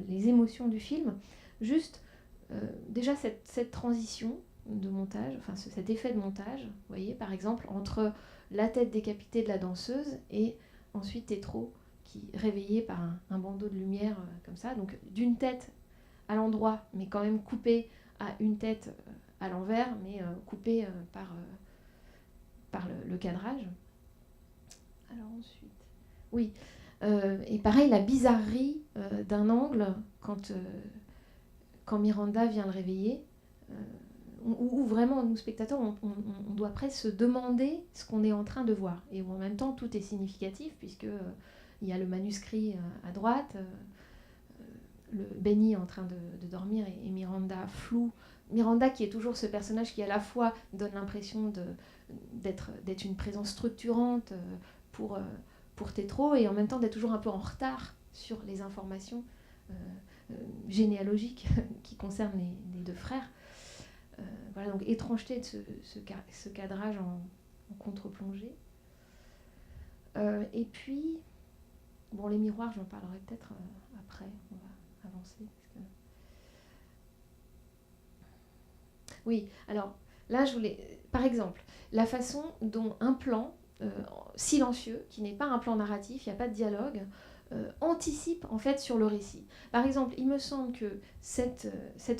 Speaker 1: les émotions du film. Juste, déjà cette transition de montage, enfin cet effet de montage, vous voyez, par exemple, entre la tête décapitée de la danseuse et ensuite Tétro qui réveillé par un bandeau de lumière comme ça, donc d'une tête à l'endroit, mais quand même coupée à une tête à l'envers, mais coupée par le cadrage. Alors ensuite, oui, et pareil, la bizarrerie d'un angle quand Miranda vient le réveiller, où vraiment, nous spectateurs, on doit presque se demander ce qu'on est en train de voir. Et où en même temps, tout est significatif, puisque il y a le manuscrit à droite, le Benny en train de dormir et Miranda floue. Miranda qui est toujours ce personnage qui à la fois donne l'impression d'être une présence structurante pour Tétro et en même temps d'être toujours un peu en retard sur les informations généalogiques qui concernent les deux frères. Voilà, donc étrangeté de ce cadrage en contre-plongée. Et puis, bon, les miroirs, j'en parlerai peut-être après, on va avancer. Parce que... Oui, alors là, je voulais, par exemple, la façon dont un plan silencieux, qui n'est pas un plan narratif, il n'y a pas de dialogue, anticipe en fait sur le récit. Par exemple, il me semble que cette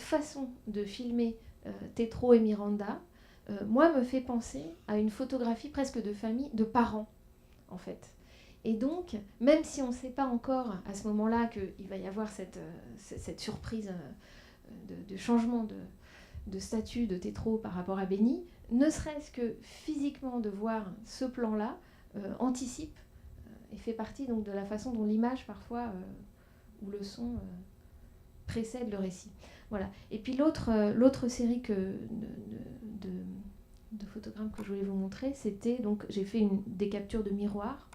Speaker 1: façon de filmer Tétro et Miranda, moi, me fait penser à une photographie presque de famille, de parents, en fait. Et donc, même si on ne sait pas encore à ce moment-là qu'il va y avoir cette surprise de changement de statut de Tétro par rapport à Benny, ne serait-ce que physiquement de voir ce plan-là, anticipe et fait partie donc de la façon dont l'image parfois, ou le son, précède le récit. Voilà. Et puis l'autre série de photogrammes que je voulais vous montrer, c'était, donc j'ai fait des captures de miroirs.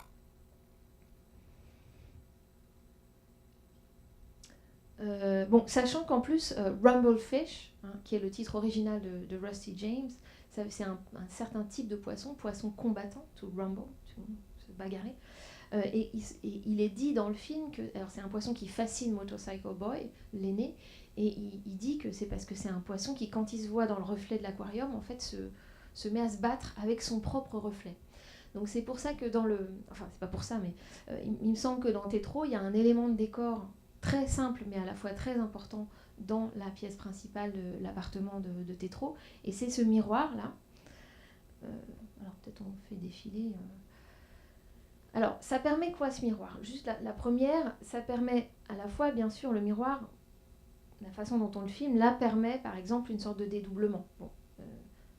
Speaker 1: Bon, sachant qu'en plus, Rumblefish, qui est le titre original de Rusty James, c'est un certain type de poisson combattant, to rumble, se bagarrer. Et il est dit dans le film que c'est un poisson qui fascine Motorcycle Boy, l'aîné, et il dit que c'est parce que c'est un poisson qui, quand il se voit dans le reflet de l'aquarium, en fait, se met à se battre avec son propre reflet. Donc c'est pour ça que enfin c'est pas pour ça, mais il me semble que dans Tétro, il y a un élément de décor très simple, mais à la fois très important dans la pièce principale de l'appartement de Tétro, et c'est ce miroir-là. Alors peut-être on fait défiler... Alors, ça permet quoi ce miroir? Juste la première, ça permet à la fois, bien sûr, le miroir, la façon dont on le filme, là permet par exemple une sorte de dédoublement. Bon,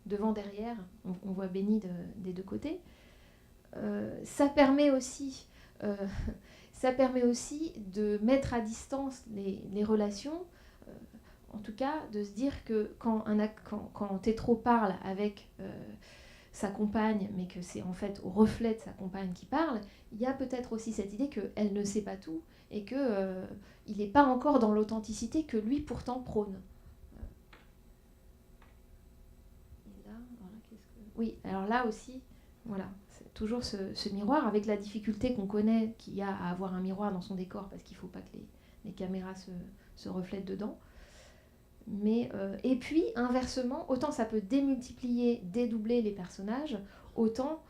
Speaker 1: devant, derrière, on voit Benny des deux côtés. Ça permet aussi de mettre à distance les relations, en tout cas de se dire que quand Tétro parle avec... sa compagne, mais que c'est en fait au reflet de sa compagne qui parle, il y a peut-être aussi cette idée qu'elle ne sait pas tout et qu'il n'est pas encore dans l'authenticité que lui pourtant prône. Et là, voilà, oui, alors là aussi, voilà, c'est toujours ce miroir avec la difficulté qu'on connaît qu'il y a à avoir un miroir dans son décor parce qu'il ne faut pas que les caméras se reflètent dedans. Mais, et puis, inversement, autant ça peut démultiplier, dédoubler les personnages, autant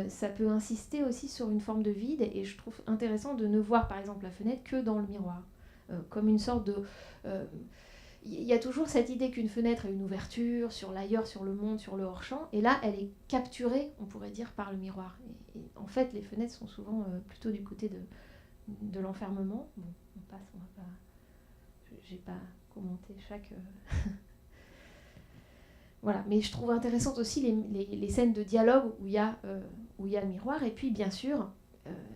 Speaker 1: ça peut insister aussi sur une forme de vide. Et je trouve intéressant de ne voir, par exemple, la fenêtre que dans le miroir. Comme une sorte de... Il y a toujours cette idée qu'une fenêtre est une ouverture sur l'ailleurs, sur le monde, sur le hors-champ. Et là, elle est capturée, on pourrait dire, par le miroir. Et en fait, les fenêtres sont souvent plutôt du côté de l'enfermement. Bon, on passe, on va pas... J'ai pas... commenter chaque... Voilà, mais je trouve intéressantes aussi les scènes de dialogue où il y a le miroir. Et puis, bien sûr,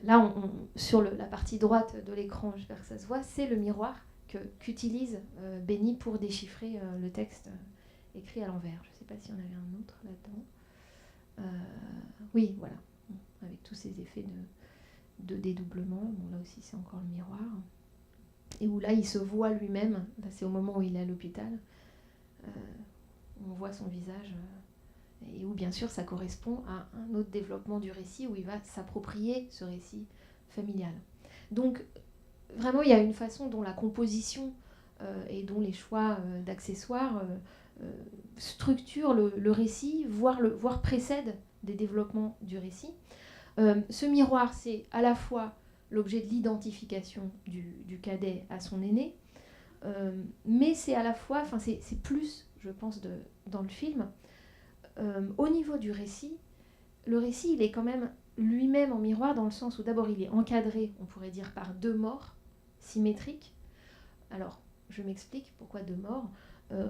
Speaker 1: là, sur la partie droite de l'écran, j'espère que ça se voit, c'est le miroir qu'utilise Benny pour déchiffrer le texte écrit à l'envers. Je ne sais pas s'il y en avait un autre là-dedans. Oui, voilà, avec tous ces effets de dédoublement. Bon, là aussi, c'est encore le miroir. et où là il se voit lui-même. Là, c'est au moment où il est à l'hôpital. On voit son visage, et où bien sûr ça correspond à un autre développement du récit, où il va s'approprier ce récit familial. Donc vraiment il y a une façon dont la composition et dont les choix d'accessoires structurent le récit, voire précèdent des développements du récit. Ce miroir, c'est à la fois l'objet de l'identification du cadet à son aîné, mais c'est à la fois, enfin c'est plus, je pense, dans le film. Au niveau du récit, le récit, il est quand même lui-même en miroir, dans le sens où d'abord il est encadré, on pourrait dire, par deux morts symétriques. Alors, je m'explique pourquoi deux morts.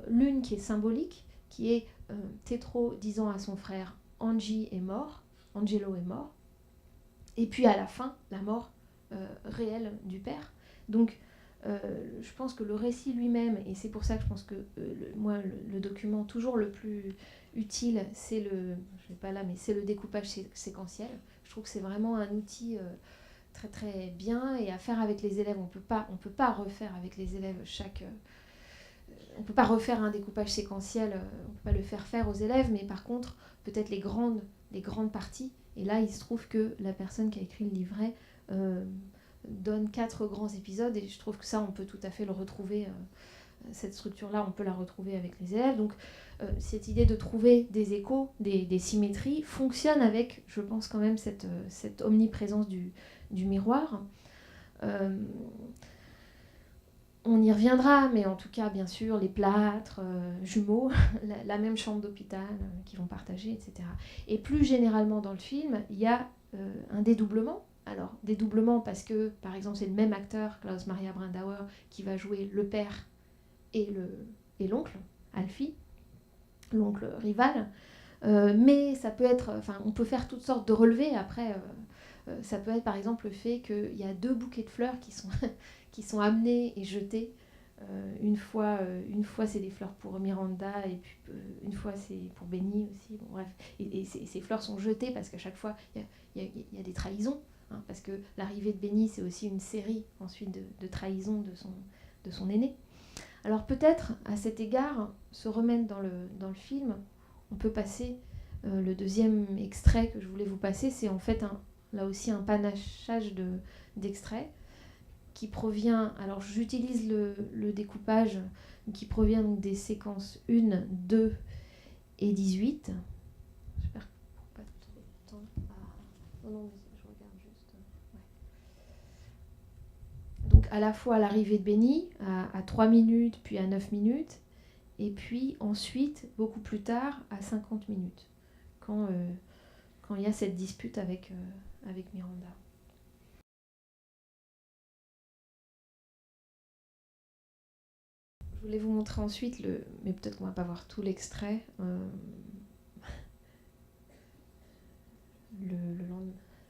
Speaker 1: L'une qui est symbolique, qui est Tetro disant à son frère Angelo est mort, et puis à la fin, la mort réelle du père. Donc, je pense que le récit lui-même, et c'est pour ça que je pense que le document toujours le plus utile, c'est je vais pas là, mais c'est le découpage séquentiel. Je trouve que c'est vraiment un outil très très bien et à faire avec les élèves. On peut pas refaire avec les élèves on peut pas refaire un découpage séquentiel, on peut pas le faire aux élèves, mais par contre, peut-être les grandes parties. Et là, il se trouve que la personne qui a écrit le livret donne 4 grands épisodes, et je trouve que ça, on peut tout à fait le retrouver. Cette structure-là, on peut la retrouver avec les élèves. Donc, cette idée de trouver des échos, des symétries, fonctionne avec, je pense, quand même, cette omniprésence du miroir. On y reviendra, mais en tout cas, bien sûr, les plâtres, jumeaux, la même chambre d'hôpital qu'ils vont partager, etc. Et plus généralement dans le film, il y a un dédoublement. Alors, dédoublement parce que, par exemple, c'est le même acteur, Klaus Maria Brandauer, qui va jouer le père et l'oncle, Alfie, l'oncle rival. Mais ça peut être, on peut faire toutes sortes de relevés. Après, ça peut être par exemple le fait qu'il y a 2 bouquets de fleurs qui sont amenés et jetés. Une fois c'est des fleurs pour Miranda, et puis une fois c'est pour Benny aussi. Bon, bref, et ces fleurs sont jetées parce qu'à chaque fois il y a des trahisons, hein, parce que l'arrivée de Benny, c'est aussi une série ensuite de trahisons de son aîné. Alors peut-être à cet égard, se remettre dans le film, on peut passer le deuxième extrait que je voulais vous passer. C'est en fait là aussi un panachage d'extraits qui provient, alors j'utilise le découpage qui provient donc des séquences 1, 2 et 18. J'espère pas trop de temps. Oh non, mais je regarde juste. Ouais. Donc à la fois l'arrivée de Benny à 3 minutes, puis à 9 minutes, et puis ensuite, beaucoup plus tard, à 50 minutes, quand il y a cette dispute avec Miranda. Je voulais vous montrer ensuite, mais peut-être qu'on ne va pas voir tout l'extrait, le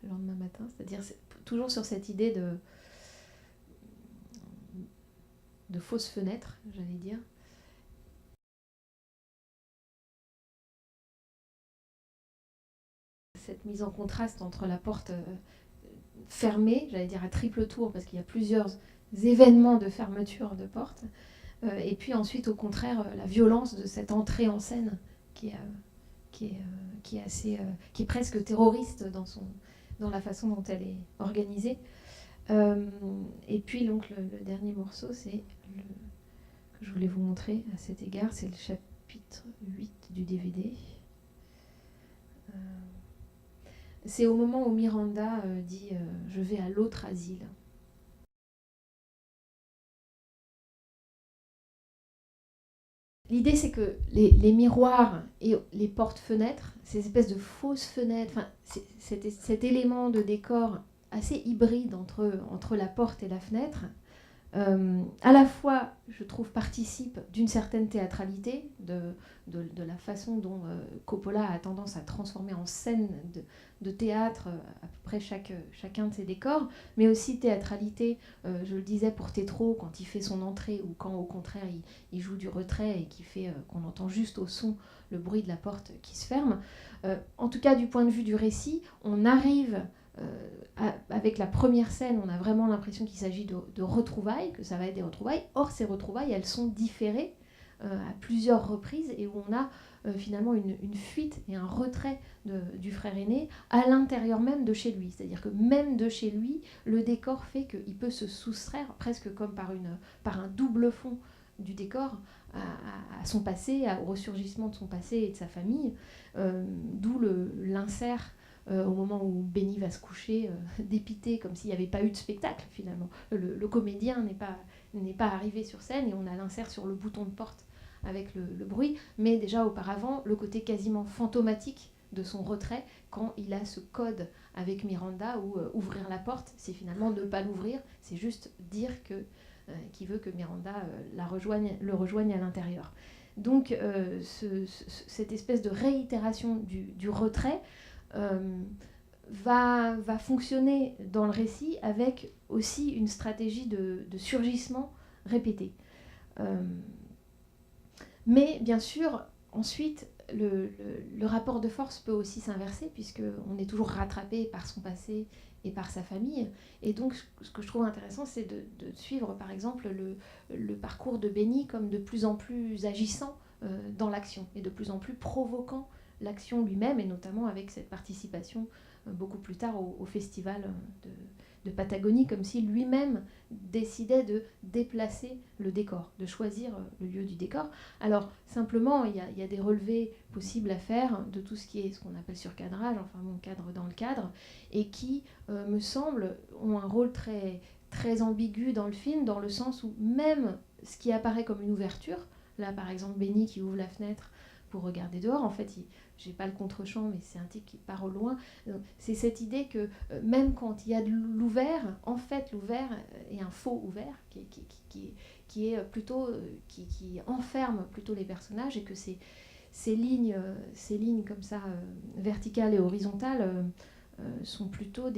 Speaker 1: lendemain matin, c'est-à-dire toujours sur cette idée de fausse fenêtre, j'allais dire. Cette mise en contraste entre la porte fermée, j'allais dire à triple tour, parce qu'il y a plusieurs événements de fermeture de porte, et puis ensuite, au contraire, la violence de cette entrée en scène qui est presque terroriste dans la façon dont elle est organisée. Et puis donc le dernier morceau, que je voulais vous montrer à cet égard, c'est le chapitre 8 du DVD. C'est au moment où Miranda dit « Je vais à l'autre asile ». L'idée, c'est que les miroirs et les portes-fenêtres, ces espèces de fausses fenêtres, cet élément de décor assez hybride entre la porte et la fenêtre, à la fois, je trouve, participe d'une certaine théâtralité, de la façon dont Coppola a tendance à transformer en scène de théâtre à peu près chacun de ses décors, mais aussi théâtralité, je le disais pour Tetro, quand il fait son entrée, ou quand au contraire il joue du retrait et qui fait qu'on entend juste au son le bruit de la porte qui se ferme. En tout cas, du point de vue du récit, on arrive avec la première scène, on a vraiment l'impression qu'il s'agit de retrouvailles, que ça va être des retrouvailles. Or, ces retrouvailles, elles sont différées à plusieurs reprises et où on a finalement une fuite et un retrait du frère aîné à l'intérieur même de chez lui. C'est-à-dire que même de chez lui, le décor fait qu'il peut se soustraire, presque comme par un double fond du décor, à son passé, au ressurgissement de son passé et de sa famille, d'où l'insert au moment où Benny va se coucher, dépité, comme s'il n'y avait pas eu de spectacle finalement. Le comédien n'est pas arrivé sur scène et on a l'insert sur le bouton de porte avec le bruit, mais déjà auparavant, le côté quasiment fantomatique de son retrait, quand il a ce code avec Miranda où ouvrir la porte, c'est finalement ne pas l'ouvrir, c'est juste dire qu'il veut que Miranda le rejoigne à l'intérieur. Donc cette espèce de réitération du retrait va fonctionner dans le récit avec aussi une stratégie de surgissement répété. Mais bien sûr, ensuite, le rapport de force peut aussi s'inverser, puisqu'on est toujours rattrapé par son passé et par sa famille. Et donc, ce que je trouve intéressant, c'est de suivre, par exemple, le parcours de Benny comme de plus en plus agissant dans l'action, et de plus en plus provoquant l'action lui-même, et notamment avec cette participation beaucoup plus tard au festival de Patagonie, comme si lui-même décidait de déplacer le décor, de choisir le lieu du décor. Alors, simplement, il y a des relevés possibles à faire de tout ce qui est ce qu'on appelle surcadrage, enfin mon cadre dans le cadre, et qui, me semble, ont un rôle très, très ambigu dans le film, dans le sens où même ce qui apparaît comme une ouverture, là par exemple Benny qui ouvre la fenêtre pour regarder dehors, en fait, j'ai pas le contre-champ, mais c'est un type qui part au loin. C'est cette idée que même quand il y a de l'ouvert, en fait, l'ouvert est un faux ouvert qui est plutôt qui enferme plutôt les personnages, et que ces lignes comme ça verticales et horizontales sont plutôt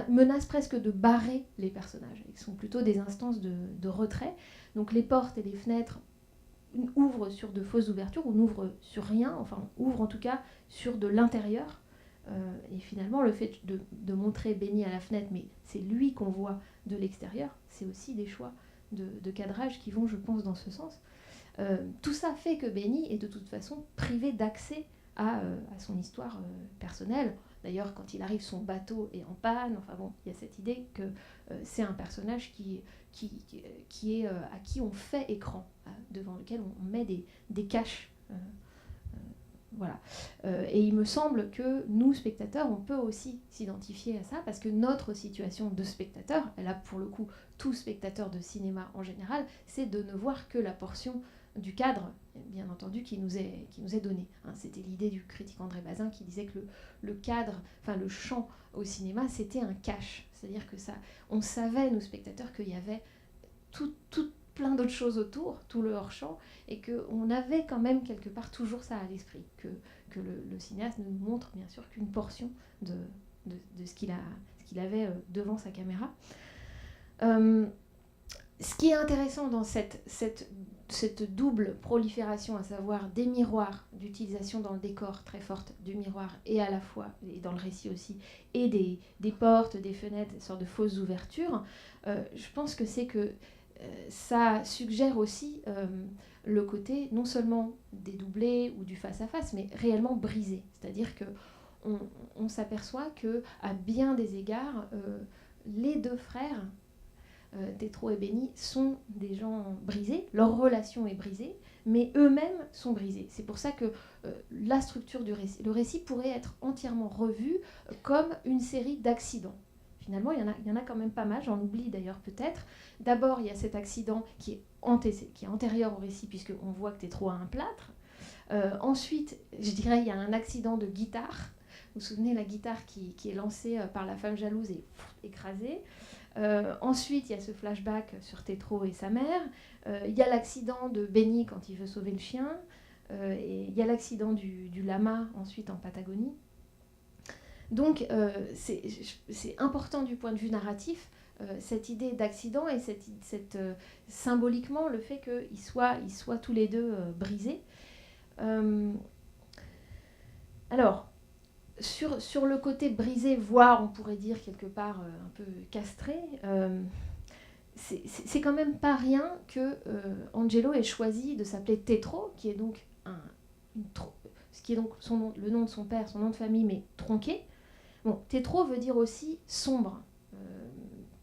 Speaker 1: menacent presque de barrer les personnages, et sont plutôt des instances de retrait. Donc les portes et les fenêtres ouvre sur de fausses ouvertures, ou n'ouvre sur rien, enfin ouvre en tout cas sur de l'intérieur. Et finalement, le fait de montrer Benny à la fenêtre, mais c'est lui qu'on voit de l'extérieur, c'est aussi des choix de cadrage qui vont, je pense, dans ce sens. Tout ça fait que Benny est de toute façon privé d'accès à son histoire personnelle. D'ailleurs, quand il arrive, son bateau est en panne. Enfin bon, il y a cette idée que c'est un personnage qui est à qui on fait écran, devant lequel on met des caches. Voilà. Et il me semble que nous, spectateurs, on peut aussi s'identifier à ça, parce que notre situation de spectateur, et là pour le coup, tout spectateur de cinéma en général, c'est de ne voir que la portion du cadre, bien entendu, qui nous est donné. Hein, c'était l'idée du critique André Bazin qui disait que le cadre, enfin le champ au cinéma, c'était un cache. C'est-à-dire que ça, on savait, nous spectateurs, qu'il y avait tout plein d'autres choses autour, tout le hors-champ, et qu'on avait quand même quelque part toujours ça à l'esprit, que le cinéaste ne nous montre bien sûr qu'une portion de ce qu'il avait devant sa caméra. Ce qui est intéressant dans cette double prolifération, à savoir des miroirs, d'utilisation dans le décor très forte du miroir, et à la fois, et dans le récit aussi, et des portes, des fenêtres, des sortes de fausses ouvertures, je pense que c'est que ça suggère aussi le côté non seulement dédoublé ou du face-à-face, mais réellement brisé. C'est-à-dire qu'on s'aperçoit qu'à bien des égards, les deux frères, Tétro et Benny, sont des gens brisés, leur relation est brisée, mais eux-mêmes sont brisés. C'est pour ça que la structure du récit, le récit pourrait être entièrement revu comme une série d'accidents. Finalement, il y en a quand même pas mal, j'en oublie d'ailleurs peut-être. D'abord, il y a cet accident qui est antérieur au récit, puisqu'on voit que Tétro a un plâtre. Ensuite, je dirais, il y a un accident de guitare. Vous vous souvenez, la guitare qui est lancée par la femme jalouse et écrasée. Ensuite, il y a ce flashback sur Tétro et sa mère. Il y a l'accident de Benny quand il veut sauver le chien. Et il y a l'accident du lama ensuite en Patagonie. Donc, c'est important du point de vue narratif, cette idée d'accident et symboliquement le fait qu'ils soient tous les deux brisés. Alors, sur le côté brisé, voire on pourrait dire quelque part un peu castré, c'est quand même pas rien que Angelo ait choisi de s'appeler Tetro, qui est donc ce qui est donc le nom de son père, son nom de famille, mais tronqué. Bon, Tetro veut dire aussi sombre,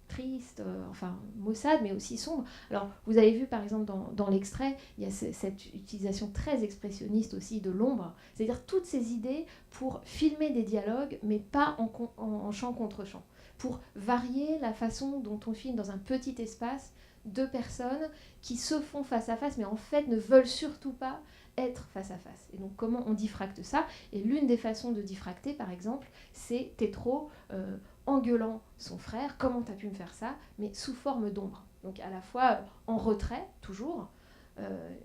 Speaker 1: triste, enfin maussade, mais aussi sombre. Alors, vous avez vu par exemple dans l'extrait, il y a cette utilisation très expressionniste aussi de l'ombre, c'est-à-dire toutes ces idées pour filmer des dialogues, mais pas en chant contre chant, pour varier la façon dont on filme dans un petit espace deux personnes qui se font face à face, mais en fait ne veulent surtout pas être face à face. Et donc comment on diffracte ça? Et l'une des façons de diffracter, par exemple, c'est Tetro engueulant son frère, comment t'as pu me faire ça, mais sous forme d'ombre. Donc à la fois en retrait, toujours,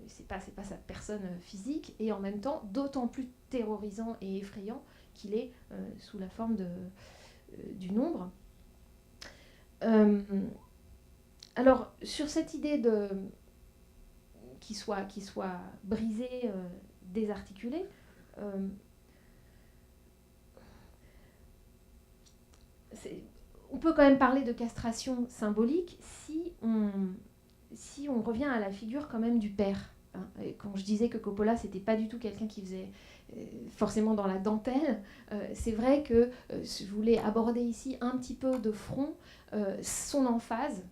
Speaker 1: c'est pas sa personne physique, et en même temps d'autant plus terrorisant et effrayant qu'il est sous la forme d'une ombre. Alors sur cette idée qu'il soit brisé, désarticulé, on peut quand même parler de castration symbolique si on revient à la figure quand même du père. Hein. Et quand je disais que Coppola, c'était pas du tout quelqu'un qui faisait forcément dans la dentelle, c'est vrai que je voulais aborder ici un petit peu de front son emphase,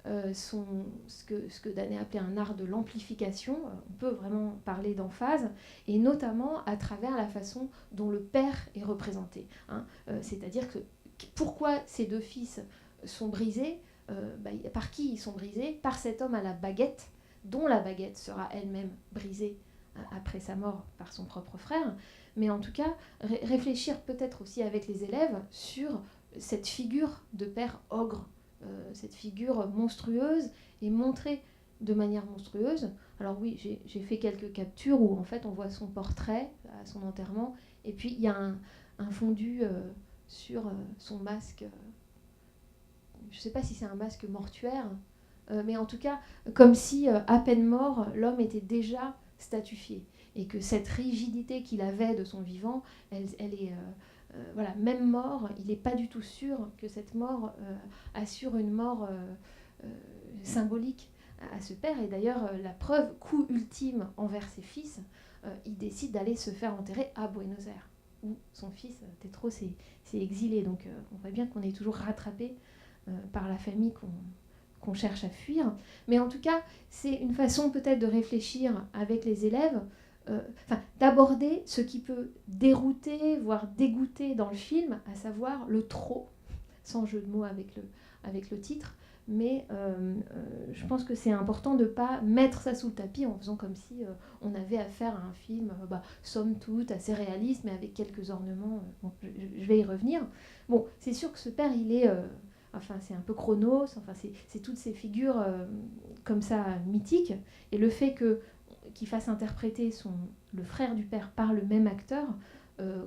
Speaker 1: ce que Danet appelait un art de l'amplification. On peut vraiment parler d'emphase, et notamment à travers la façon dont le père est représenté. Hein. C'est-à-dire que pourquoi ces deux fils sont brisés, par qui ils sont brisés? Par cet homme à la baguette, dont la baguette sera elle-même brisée après sa mort par son propre frère. Mais en tout cas, réfléchir peut-être aussi avec les élèves sur cette figure de père ogre, cette figure monstrueuse et montrée de manière monstrueuse. Alors oui, j'ai fait quelques captures où en fait on voit son portrait à son enterrement, et puis il y a un fondu sur son masque. Je ne sais pas si c'est un masque mortuaire, mais en tout cas, comme si, à peine mort, l'homme était déjà statufié. Et que cette rigidité qu'il avait de son vivant, elle est... voilà, même mort, il n'est pas du tout sûr que cette mort assure une mort symbolique à ce père. Et d'ailleurs, la preuve, coup ultime envers ses fils, il décide d'aller se faire enterrer à Buenos Aires, où son fils, Tetro, s'est exilé. Donc on voit bien qu'on est toujours rattrapé par la famille qu'on cherche à fuir. Mais en tout cas, c'est une façon peut-être de réfléchir avec les élèves, d'aborder ce qui peut dérouter, voire dégoûter dans le film, à savoir le trop, sans jeu de mots avec le titre. Mais je pense que c'est important de ne pas mettre ça sous le tapis en faisant comme si on avait affaire à un film, somme toute, assez réaliste, mais avec quelques ornements. Bon, je vais y revenir. Bon, c'est sûr que ce père, il est... c'est un peu Chronos, c'est toutes ces figures comme ça mythiques. Et le fait qu'il fasse interpréter le frère du père par le même acteur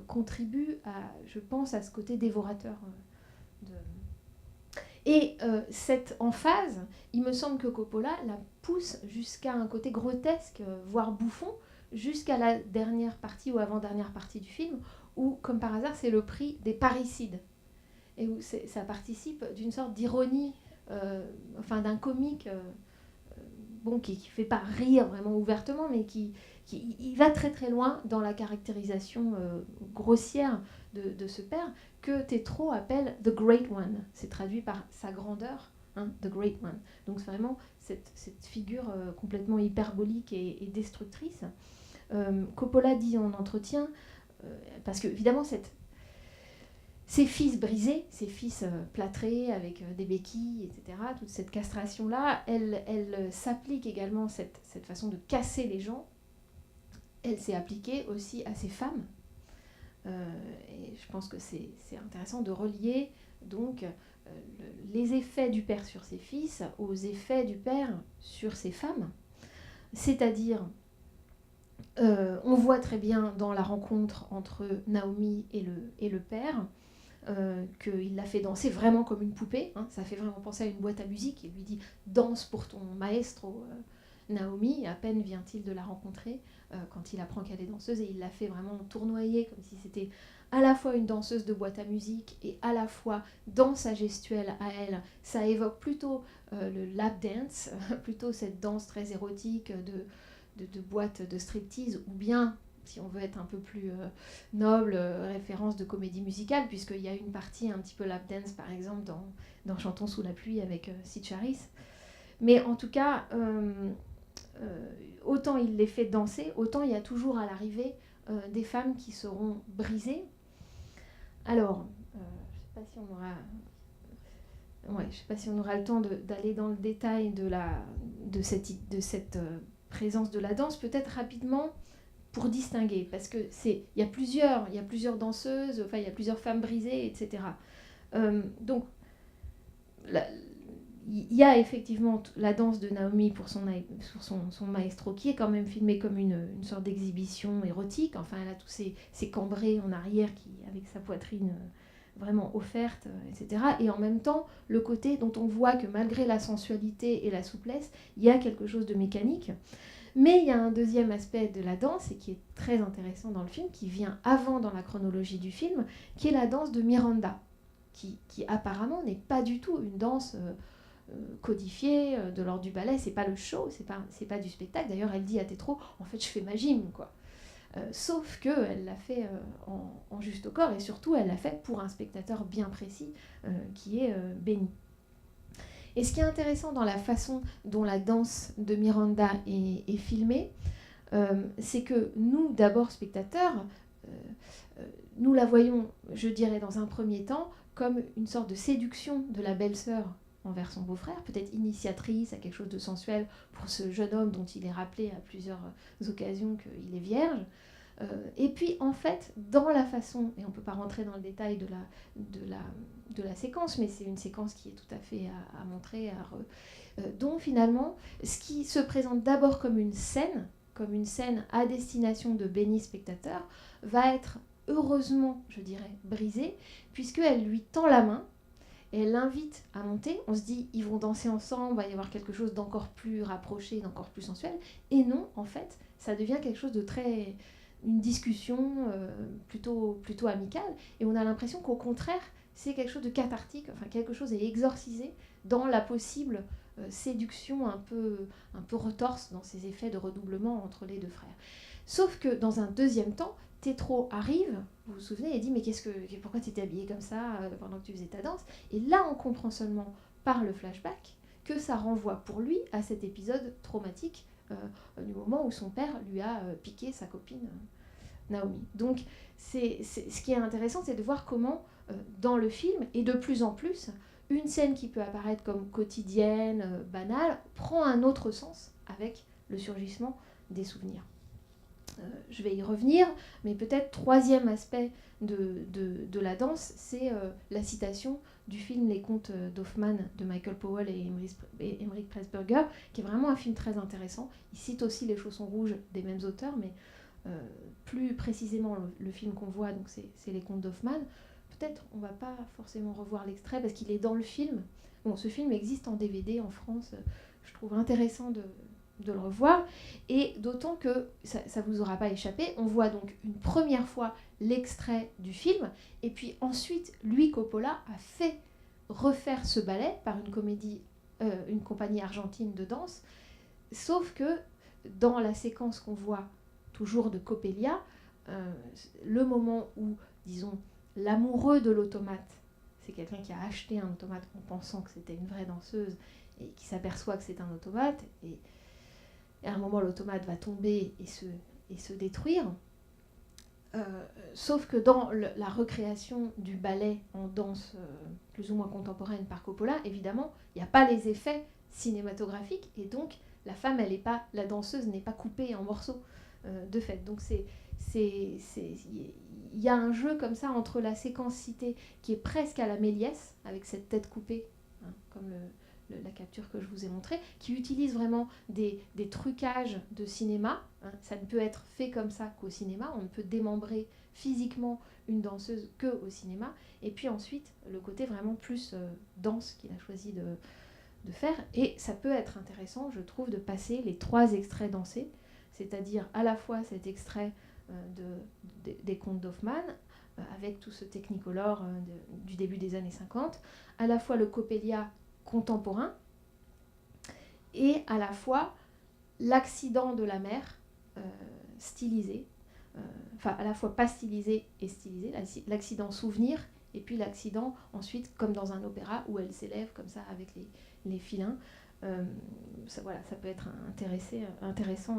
Speaker 1: contribue, je pense, à ce côté dévorateur. Et cette emphase, il me semble que Coppola la pousse jusqu'à un côté grotesque, voire bouffon, jusqu'à la dernière partie ou avant-dernière partie du film, où, comme par hasard, c'est le prix des parricides. Et où ça participe d'une sorte d'ironie, d'un comique qui ne fait pas rire vraiment ouvertement, mais qui il va très très loin dans la caractérisation grossière de ce père, que Tetro appelle « the great one ». C'est traduit par « sa grandeur hein, »,« the great one ». Donc c'est vraiment cette figure complètement hyperbolique et destructrice. Coppola dit en entretien, parce que évidemment ces fils brisés, ces fils plâtrés avec des béquilles, etc., toute cette castration-là, elle s'applique également, cette façon de casser les gens, elle s'est appliquée aussi à ces femmes. Et je pense que c'est intéressant de relier donc les effets du père sur ses fils aux effets du père sur ses femmes. C'est-à-dire, on voit très bien dans la rencontre entre Naomi et le père, qu'il l'a fait danser vraiment comme une poupée, hein, ça fait vraiment penser à une boîte à musique. Il lui dit « danse pour ton maestro ». Naomi, à peine vient-il de la rencontrer, quand il apprend qu'elle est danseuse, et il la fait vraiment tournoyer comme si c'était à la fois une danseuse de boîte à musique et à la fois dans sa gestuelle à elle. Ça évoque plutôt le lap dance, plutôt cette danse très érotique de boîte de striptease, ou bien, si on veut être un peu plus noble, référence de comédie musicale, puisqu'il y a une partie un petit peu lap dance, par exemple, dans Chantons sous la pluie avec Sid Charisse. Mais en tout cas, autant il les fait danser, autant il y a toujours à l'arrivée des femmes qui seront brisées. Alors, je ne sais pas si on aura... Ouais, je sais pas si on aura le temps d'aller dans le détail de cette présence de la danse, peut-être rapidement pour distinguer, parce que il y a plusieurs danseuses, enfin il y a plusieurs femmes brisées, etc. Donc il y a effectivement la danse de Naomi pour son maestro, qui est quand même filmé comme une sorte d'exhibition érotique. Enfin, elle a tous ces cambrés en arrière avec sa poitrine vraiment offerte, etc. Et en même temps, le côté dont on voit que malgré la sensualité et la souplesse, il y a quelque chose de mécanique. Mais il y a un deuxième aspect de la danse, et qui est très intéressant dans le film, qui vient avant dans la chronologie du film, qui est la danse de Miranda, qui apparemment n'est pas du tout une danse codifiée de l'ordre du ballet. C'est pas le show, c'est pas du spectacle. D'ailleurs, elle dit à Tétro, en fait, je fais ma gym, quoi. Sauf qu'elle l'a fait en juste au corps, et surtout, elle l'a fait pour un spectateur bien précis, qui est Benny. Et ce qui est intéressant dans la façon dont la danse de Miranda est filmée, c'est que nous, d'abord spectateurs, nous la voyons, je dirais dans un premier temps, comme une sorte de séduction de la belle-sœur envers son beau-frère, peut-être initiatrice à quelque chose de sensuel pour ce jeune homme dont il est rappelé à plusieurs occasions qu'il est vierge. Et puis en fait, dans la façon, et on ne peut pas rentrer dans le détail de la séquence, mais c'est une séquence qui est tout à fait à montrer, dont finalement, ce qui se présente d'abord comme une scène à destination de Benny spectateur, va être heureusement, je dirais, brisée, puisqu'elle lui tend la main, et elle l'invite à monter. On se dit, ils vont danser ensemble, il va y avoir quelque chose d'encore plus rapproché, d'encore plus sensuel. Et non, en fait, ça devient quelque chose de très... une discussion plutôt amicale. Et on a l'impression qu'au contraire, c'est quelque chose de cathartique, enfin quelque chose est exorcisé dans la possible séduction un peu retorse dans ces effets de redoublement entre les deux frères. Sauf que dans un deuxième temps, Tétro arrive, vous vous souvenez, et dit mais pourquoi tu étais habillée comme ça pendant que tu faisais ta danse? Et là, on comprend seulement par le flashback que ça renvoie pour lui à cet épisode traumatique du moment où son père lui a piqué sa copine Naomi. Donc, ce qui est intéressant, c'est de voir comment, dans le film, et de plus en plus, une scène qui peut apparaître comme quotidienne, banale, prend un autre sens avec le surgissement des souvenirs. Je vais y revenir, mais peut-être troisième aspect de la danse, c'est la citation du film Les Contes d'Hoffmann de Michael Powell et Emmerich Pressburger, qui est vraiment un film très intéressant. Il cite aussi Les Chaussons rouges des mêmes auteurs, mais plus précisément le film qu'on voit, donc c'est Les Contes d'Hoffmann. Peut-être on ne va pas forcément revoir l'extrait parce qu'il est dans le film. Bon, ce film existe en DVD en France. Je trouve intéressant de le revoir, et d'autant que ça ne vous aura pas échappé, on voit donc une première fois l'extrait du film, et puis ensuite, lui, Coppola, a fait refaire ce ballet par une compagnie argentine de danse, sauf que dans la séquence qu'on voit toujours de Coppelia, le moment où, disons, l'amoureux de l'automate, c'est quelqu'un qui a acheté un automate en pensant que c'était une vraie danseuse, et qui s'aperçoit que c'est un automate, et à un moment, l'automate va tomber et se détruire. Sauf que dans la recréation du ballet en danse plus ou moins contemporaine par Coppola, évidemment, il n'y a pas les effets cinématographiques, et donc la danseuse n'est pas coupée en morceaux de fait. Donc il y a un jeu comme ça entre la séquence citée qui est presque à la Méliès, avec cette tête coupée, hein, comme la capture que je vous ai montrée, qui utilise vraiment des trucages de cinéma. Hein. Ça ne peut être fait comme ça qu'au cinéma. On ne peut démembrer physiquement une danseuse qu'au cinéma. Et puis ensuite, le côté vraiment plus danse qu'il a choisi de faire. Et ça peut être intéressant, je trouve, de passer les 3 extraits dansés, c'est-à-dire à la fois cet extrait des contes d'Hoffmann, avec tout ce technicolor du début des années 50, à la fois le Coppelia contemporain, et à la fois l'accident de la mer stylisé, enfin à la fois pas stylisé et stylisé, l'accident souvenir, et puis l'accident ensuite comme dans un opéra où elle s'élève comme ça avec les filins. Ça peut être intéressant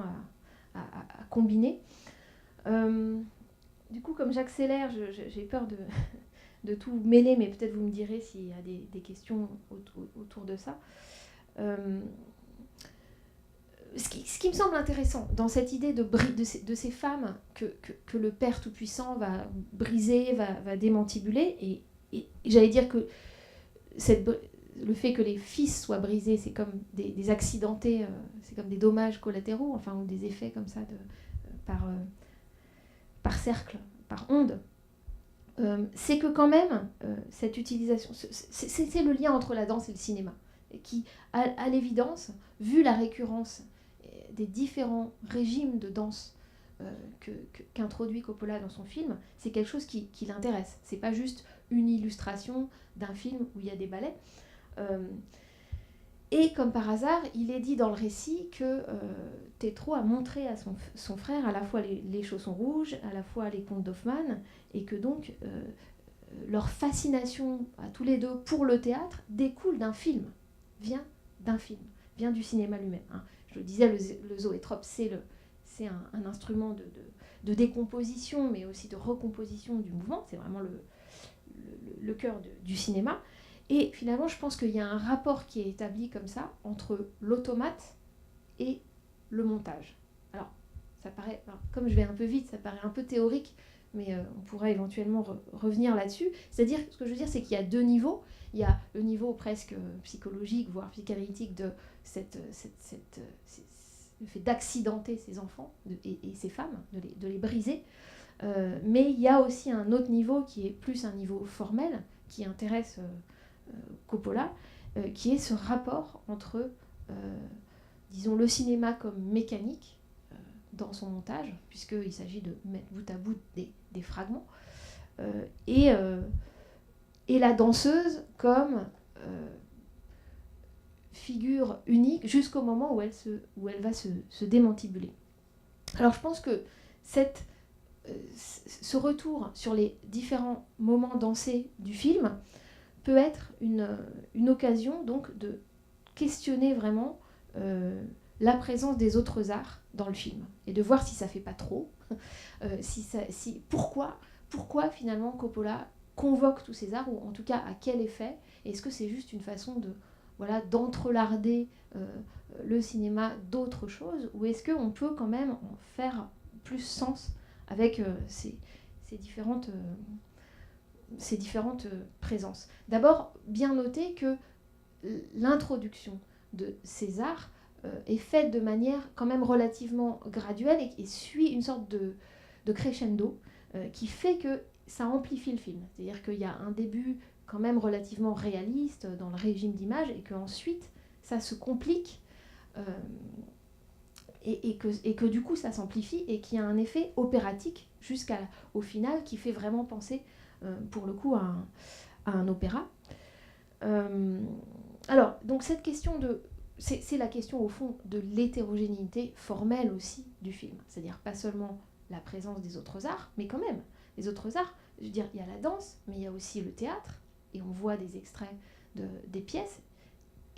Speaker 1: à combiner. Du coup, comme j'accélère, j'ai peur de tout mêler, mais peut-être vous me direz s'il y a des questions autour de ça. Ce qui me semble intéressant dans cette idée de ces femmes que le Père Tout-Puissant va briser, va démantibuler, et j'allais dire que le fait que les fils soient brisés, c'est comme des accidentés, c'est comme des dommages collatéraux, enfin, ou des effets comme ça par cercle, par onde. C'est que quand même, cette utilisation, c'est le lien entre la danse et le cinéma, qui, à l'évidence, vu la récurrence des différents régimes de danse qu'introduit Coppola dans son film, c'est quelque chose qui l'intéresse. C'est pas juste une illustration d'un film où il y a des ballets. Et comme par hasard, il est dit dans le récit que Tétro a montré à son frère à la fois les chaussons rouges, à la fois les contes d'Hoffmann, et que donc leur fascination à tous les deux pour le théâtre découle d'un film, vient du cinéma lui-même. Hein. Je le disais, le zoétrope, c'est un instrument de décomposition, mais aussi de recomposition du mouvement. C'est vraiment le cœur du cinéma. Et finalement, je pense qu'il y a un rapport qui est établi comme ça entre l'automate et le montage. Alors, ça paraît, comme je vais un peu vite, ça paraît un peu théorique, mais on pourra éventuellement revenir là-dessus. C'est-à-dire, ce que je veux dire, c'est qu'il y a 2 niveaux. Il y a le niveau presque psychologique, voire psychanalytique de le fait d'accidenter ces enfants et ces femmes, de les briser. Mais il y a aussi un autre niveau qui est plus un niveau formel, qui intéresse Coppola, qui est ce rapport entre, disons, le cinéma comme mécanique dans son montage, puisqu'il s'agit de mettre bout à bout des fragments, et la danseuse comme figure unique jusqu'au moment où elle va se démantibuler. Alors je pense que ce retour sur les différents moments dansés du film peut être une occasion donc de questionner vraiment la présence des autres arts dans le film et de voir si ça fait pas trop, pourquoi finalement Coppola convoque tous ces arts, ou en tout cas à quel effet. Est-ce que c'est juste une façon d'entrelarder le cinéma d'autres choses, ou est-ce qu'on peut quand même en faire plus sens avec ces différentes présences. D'abord, bien noter que l'introduction de ces arts est faite de manière quand même relativement graduelle et suit une sorte de crescendo qui fait que ça amplifie le film. C'est-à-dire qu'il y a un début quand même relativement réaliste dans le régime d'image, et qu'ensuite ça se complique et que du coup ça s'amplifie, et qu'il y a un effet opératique jusqu'au final qui fait vraiment penser pour le coup à un opéra. Alors, donc cette question c'est la question au fond de l'hétérogénéité formelle aussi du film, c'est-à-dire pas seulement la présence des autres arts, mais quand même les autres arts. Je veux dire, il y a la danse, mais il y a aussi le théâtre, et on voit des extraits des pièces.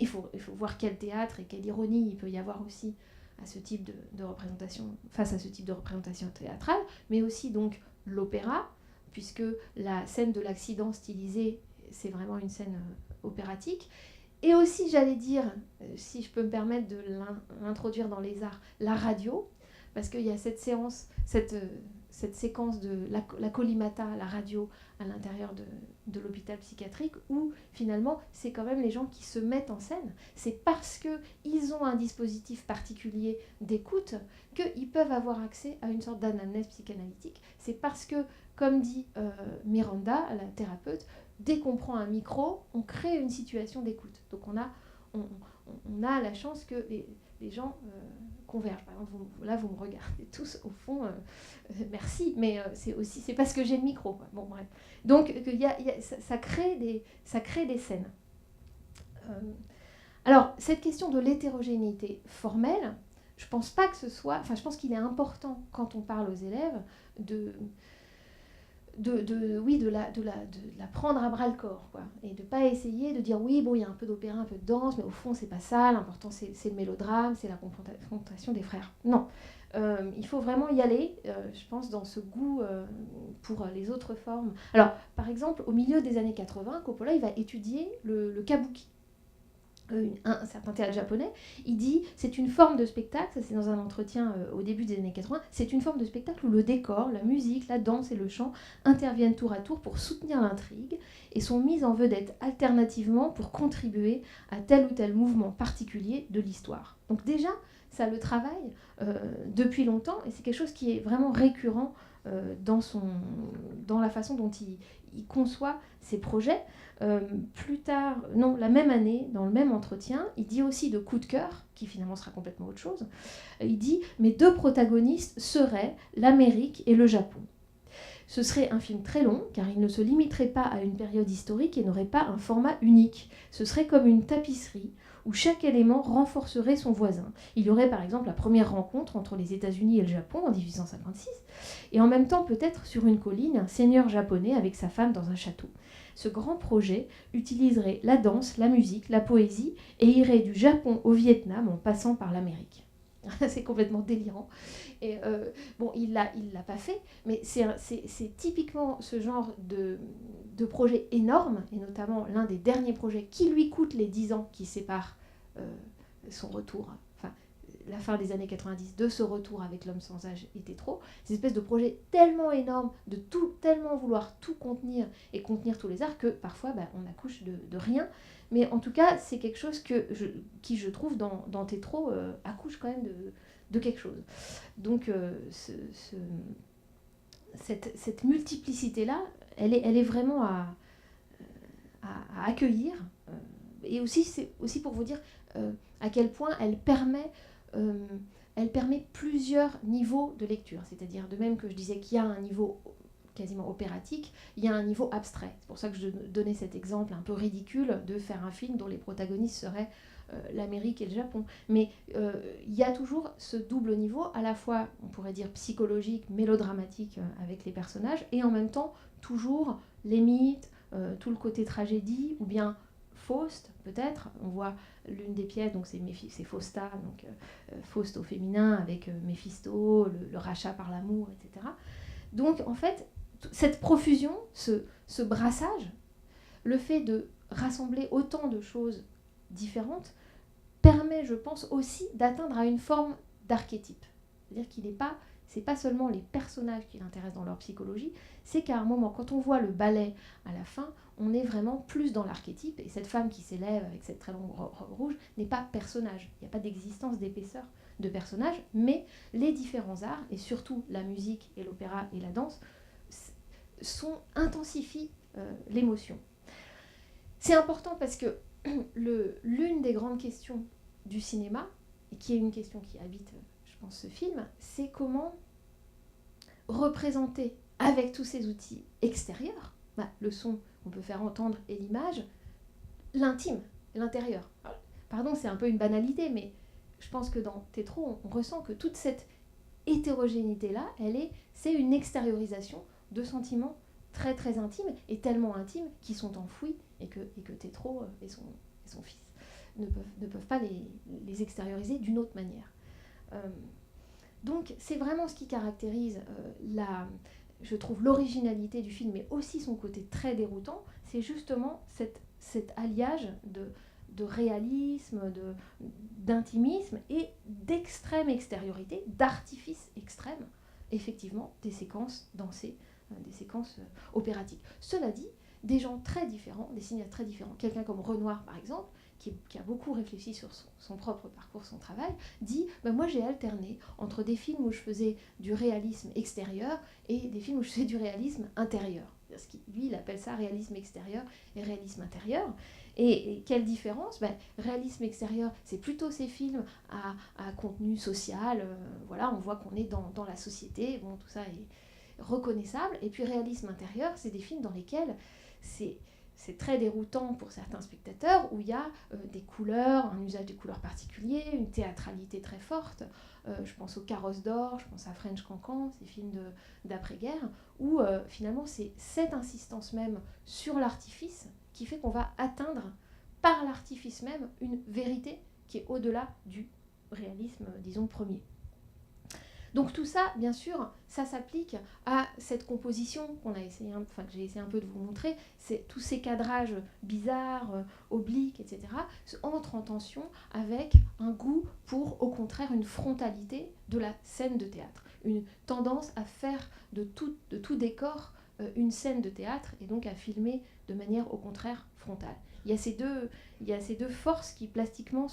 Speaker 1: Il faut voir quel théâtre et quelle ironie il peut y avoir aussi à ce type de représentation, face à ce type de représentation théâtrale, mais aussi donc l'opéra, puisque la scène de l'accident stylisé, c'est vraiment une scène opératique. Et aussi, j'allais dire, si je peux me permettre de l'introduire dans les arts, la radio, parce qu'il y a cette séquence de la collimata, la radio, à l'intérieur de l'hôpital psychiatrique, où finalement, c'est quand même les gens qui se mettent en scène. C'est parce qu'ils ont un dispositif particulier d'écoute qu'ils peuvent avoir accès à une sorte d'anamnèse psychanalytique. C'est parce que, comme dit Miranda, la thérapeute, dès qu'on prend un micro, on crée une situation d'écoute. Donc on a on a la chance que les gens convergent. Par exemple, vous me regardez tous au fond, merci, mais c'est parce que j'ai le micro, quoi. Bon, bref. Donc, ça crée des scènes. Alors, cette question de l'hétérogénéité formelle, je pense pas que ce soit... Enfin, je pense qu'il est important, quand on parle aux élèves, de la prendre à bras le corps, quoi, et de pas essayer de dire oui, bon, il y a un peu d'opéra, un peu de danse, mais au fond c'est pas ça, l'important c'est le mélodrame, c'est la confrontation des frères. Non, il faut vraiment y aller, je pense, dans ce goût pour les autres formes. Alors, par exemple, au milieu des années 80, Coppola il va étudier le kabuki, un certain théâtre japonais. Il dit c'est une forme de spectacle, ça c'est dans un entretien au début des années 80, c'est une forme de spectacle où le décor, la musique, la danse et le chant interviennent tour à tour pour soutenir l'intrigue et sont mises en vedette alternativement pour contribuer à tel ou tel mouvement particulier de l'histoire. Donc déjà, ça le travaille depuis longtemps et c'est quelque chose qui est vraiment récurrent dans la façon dont il conçoit ses projets. Plus tard, non, la même année, dans le même entretien, il dit aussi de coup de cœur, qui finalement sera complètement autre chose. Il dit « Mes deux protagonistes seraient l'Amérique et le Japon. Ce serait un film très long, car il ne se limiterait pas à une période historique et n'aurait pas un format unique. Ce serait comme une tapisserie, où chaque élément renforcerait son voisin. Il y aurait par exemple la première rencontre entre les États-Unis et le Japon en 1856, et en même temps peut-être sur une colline, un seigneur japonais avec sa femme dans un château. Ce grand projet utiliserait la danse, la musique, la poésie, et irait du Japon au Vietnam en passant par l'Amérique. » C'est complètement délirant. Et bon, il l'a pas fait, mais c'est typiquement ce genre de projet énorme, et notamment l'un des derniers projets qui lui coûte les 10 ans qui séparent son retour, enfin la fin des années 90, de ce retour avec L'Homme sans âge et Tétro. Ces espèces de projets tellement énormes, de tellement vouloir tout contenir et contenir tous les arts que parfois on accouche de rien. Mais en tout cas, c'est quelque chose qui je trouve, dans Tétro, accouche quand même de quelque chose. Donc, cette multiplicité-là, elle est vraiment à accueillir. Et aussi, c'est aussi pour vous dire à quel point elle permet plusieurs niveaux de lecture. C'est-à-dire, de même que je disais qu'il y a un niveau quasiment opératique, il y a un niveau abstrait. C'est pour ça que je donnais cet exemple un peu ridicule de faire un film dont les protagonistes seraient l'Amérique et le Japon. Mais il y a toujours ce double niveau, à la fois, on pourrait dire, psychologique, mélodramatique avec les personnages, et en même temps, toujours les mythes, tout le côté tragédie, ou bien Faust, peut-être. On voit l'une des pièces, donc c'est Fausta, donc Faust au féminin, avec Méphisto, le rachat par l'amour, etc. Donc, en fait, cette profusion, ce brassage, le fait de rassembler autant de choses différentes, permet, je pense, aussi d'atteindre à une forme d'archétype. C'est-à-dire c'est pas seulement les personnages qui l'intéressent dans leur psychologie, c'est qu'à un moment, quand on voit le ballet à la fin, on est vraiment plus dans l'archétype, et cette femme qui s'élève avec cette très longue robe rouge n'est pas personnage. Il n'y a pas d'existence d'épaisseur de personnage, mais les différents arts, et surtout la musique et l'opéra et la danse, intensifient l'émotion. C'est important parce que l'une des grandes questions du cinéma, et qui est une question qui habite, je pense, ce film, c'est comment représenter avec tous ces outils extérieurs, le son qu'on peut faire entendre et l'image, l'intime, l'intérieur. Alors, pardon, c'est un peu une banalité, mais je pense que dans Tétro, on ressent que toute cette hétérogénéité-là, c'est une extériorisation de sentiments très très intimes, et tellement intimes qu'ils sont enfouis, et que Tétro et son fils ne peuvent pas les extérioriser d'une autre manière. Donc c'est vraiment ce qui caractérise je trouve, l'originalité du film, mais aussi son côté très déroutant, c'est justement cet alliage de réalisme, d'intimisme et d'extrême extériorité, d'artifice extrême, effectivement, des séquences dansées, des séquences opératiques. Cela dit, des gens très différents, des cinéastes très différents, quelqu'un comme Renoir par exemple, qui a beaucoup réfléchi sur son propre parcours, son travail, dit moi j'ai alterné entre des films où je faisais du réalisme extérieur et des films où je faisais du réalisme intérieur. Lui, il appelle ça réalisme extérieur et réalisme intérieur. Et quelle différence? Réalisme extérieur, c'est plutôt ces films à contenu social. Voilà, on voit qu'on est dans la société. Bon, tout ça est reconnaissable. Et puis réalisme intérieur, c'est des films dans lesquels c'est très déroutant pour certains spectateurs, où il y a des couleurs, un usage des couleurs particulier, une théâtralité très forte. Je pense au Carrosse d'or, je pense à French Cancan, ces films d'après-guerre, où finalement c'est cette insistance même sur l'artifice qui fait qu'on va atteindre par l'artifice même une vérité qui est au-delà du réalisme, disons, premier. Donc tout ça, bien sûr, ça s'applique à cette composition que j'ai essayé un peu de vous montrer. C'est tous ces cadrages bizarres, obliques, etc., entrent en tension avec un goût pour, au contraire, une frontalité de la scène de théâtre. Une tendance à faire de tout décor une scène de théâtre et donc à filmer de manière, au contraire, frontale. Il y a ces deux forces qui, plastiquement,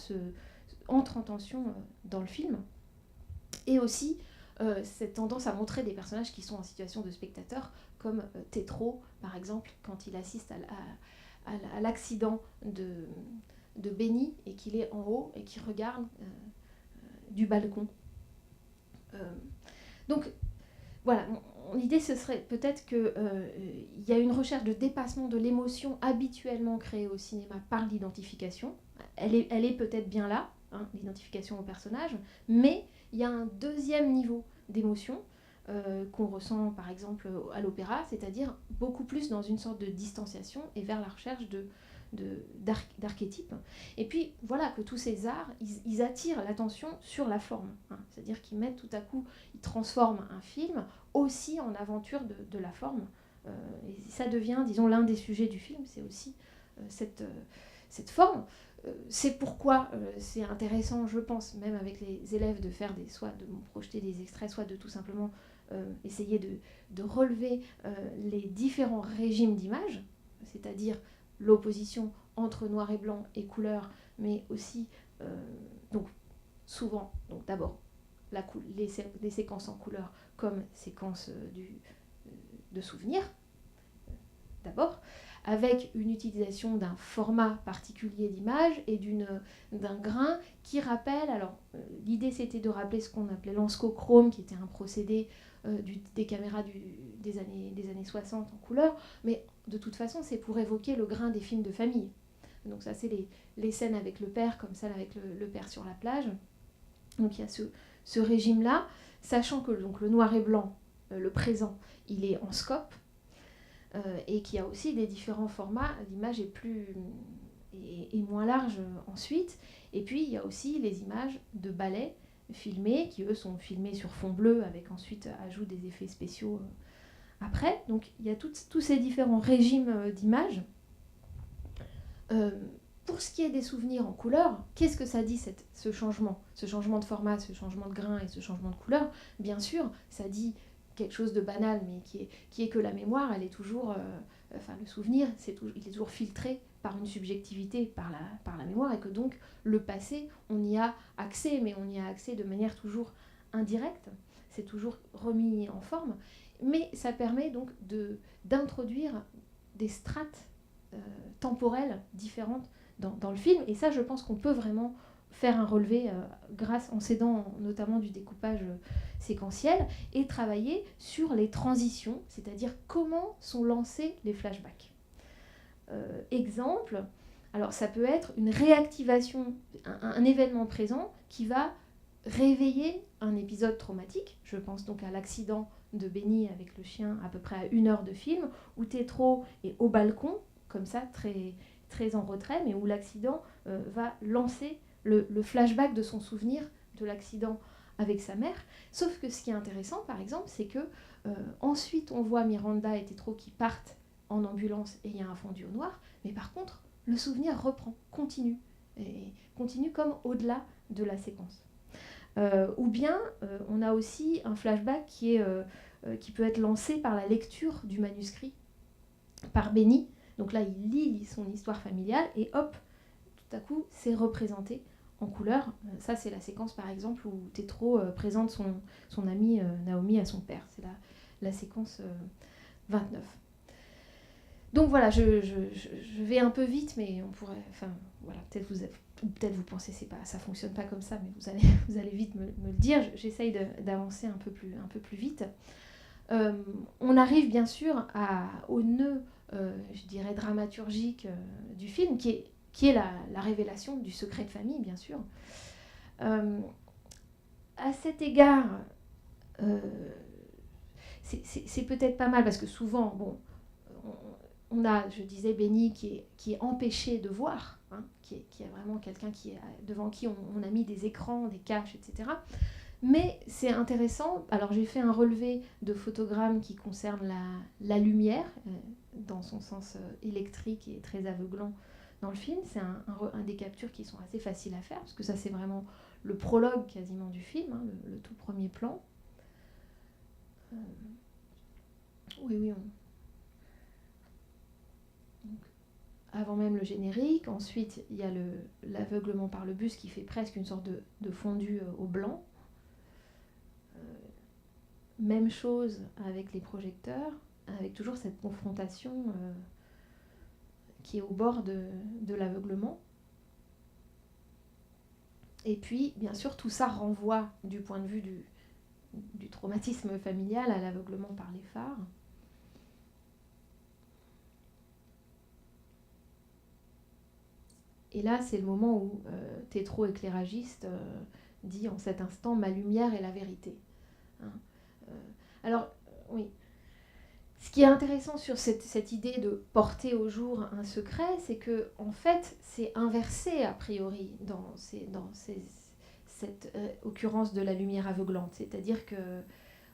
Speaker 1: entrent en tension dans le film. Et aussi cette tendance à montrer des personnages qui sont en situation de spectateur, comme Tétro, par exemple, quand il assiste à l'accident de Benny et qu'il est en haut et qu'il regarde du balcon. Donc, voilà, l'idée, ce serait peut-être qu'il y a une recherche de dépassement de l'émotion habituellement créée au cinéma par l'identification. Elle est peut-être bien là, hein, l'identification au personnage, mais il y a un deuxième niveau d'émotion qu'on ressent par exemple à l'opéra, c'est-à-dire beaucoup plus dans une sorte de distanciation et vers la recherche d'archétypes. Et puis voilà que tous ces arts, ils attirent l'attention sur la forme, hein, c'est-à-dire qu'ils mettent tout à coup, ils transforment un film aussi en aventure de la forme. Et ça devient, disons, l'un des sujets du film, c'est aussi cette forme. C'est pourquoi c'est intéressant, je pense, même avec les élèves, de faire soit de projeter des extraits, soit de tout simplement essayer de relever les différents régimes d'image, c'est-à-dire l'opposition entre noir et blanc et couleur, mais aussi, donc souvent, donc d'abord, les séquences en couleur comme séquences de souvenirs, d'abord, avec une utilisation d'un format particulier d'image et d'un grain qui rappelle, alors l'idée c'était de rappeler ce qu'on appelait l'enscochrome, qui était un procédé des caméras des années 60 en couleur, mais de toute façon c'est pour évoquer le grain des films de famille. Donc ça c'est les scènes avec le père, comme celle avec le père sur la plage. Donc il y a ce régime-là, sachant que donc, le noir et blanc, le présent, il est en scope, et qu'il y a aussi des différents formats, l'image est moins large ensuite, et puis il y a aussi les images de ballet filmées, qui eux sont filmées sur fond bleu, avec ensuite ajout des effets spéciaux après. Donc il y a tous ces différents régimes d'images. Pour ce qui est des souvenirs en couleur, qu'est-ce que ça dit ce changement de format, ce changement de grain et ce changement de couleur? Bien sûr, ça dit quelque chose de banal, mais qui est que la mémoire, elle est toujours, le souvenir, il est toujours filtré par une subjectivité, par la mémoire, et que donc le passé, on y a accès, mais on y a accès de manière toujours indirecte, c'est toujours remis en forme, mais ça permet donc d'introduire des strates temporelles différentes dans le film, et ça je pense qu'on peut vraiment faire un relevé en s'aidant notamment du découpage séquentiel et travailler sur les transitions, c'est-à-dire comment sont lancés les flashbacks. Exemple, alors ça peut être une réactivation, un événement présent qui va réveiller un épisode traumatique. Je pense donc à l'accident de Benny avec le chien à peu près à 1 heure de film, où Tétro est au balcon, comme ça, très, très en retrait, mais où l'accident va lancer le flashback de son souvenir de l'accident avec sa mère. Sauf que ce qui est intéressant, par exemple, c'est que ensuite on voit Miranda et Tétro qui partent en ambulance et il y a un fondu au noir, mais par contre, le souvenir reprend, continue comme au-delà de la séquence. Ou bien, on a aussi un flashback qui peut être lancé par la lecture du manuscrit par Benny. Donc là, il lit son histoire familiale et hop, tout à coup, c'est représenté en couleur. Ça, c'est la séquence, par exemple, où Tétro présente son amie Naomi à son père. C'est la séquence 29. Donc voilà, je vais un peu vite, mais on pourrait... Enfin, voilà, peut-être vous pensez ça fonctionne pas comme ça, mais vous allez vite me le dire. J'essaye d'avancer un peu plus vite. On arrive bien sûr au nœud, je dirais, dramaturgique du film, qui est la révélation du secret de famille, bien sûr. À cet égard, c'est peut-être pas mal, parce que souvent, bon, on a, je disais, Benny qui est empêché de voir, hein, qui est vraiment quelqu'un devant qui on a mis des écrans, des caches, etc. Mais c'est intéressant. Alors j'ai fait un relevé de photogrammes qui concerne la lumière, dans son sens électrique et très aveuglant dans le film. C'est un des captures qui sont assez faciles à faire, parce que ça c'est vraiment le prologue quasiment du film, hein, le tout premier plan. Oui. Donc, avant même le générique. Ensuite, il y a l'aveuglement par le bus qui fait presque une sorte de fondu au blanc. Même chose avec les projecteurs, avec toujours cette confrontation qui est au bord de l'aveuglement. Et puis, bien sûr, tout ça renvoie du point de vue du traumatisme familial à l'aveuglement par les phares. Et là, c'est le moment où Tétro, éclairagiste, dit en cet instant « ma lumière est la vérité ». Hein. Alors, oui. Ce qui est intéressant sur cette idée de porter au jour un secret, c'est que en fait, c'est inversé a priori dans cette occurrence de la lumière aveuglante. C'est-à-dire que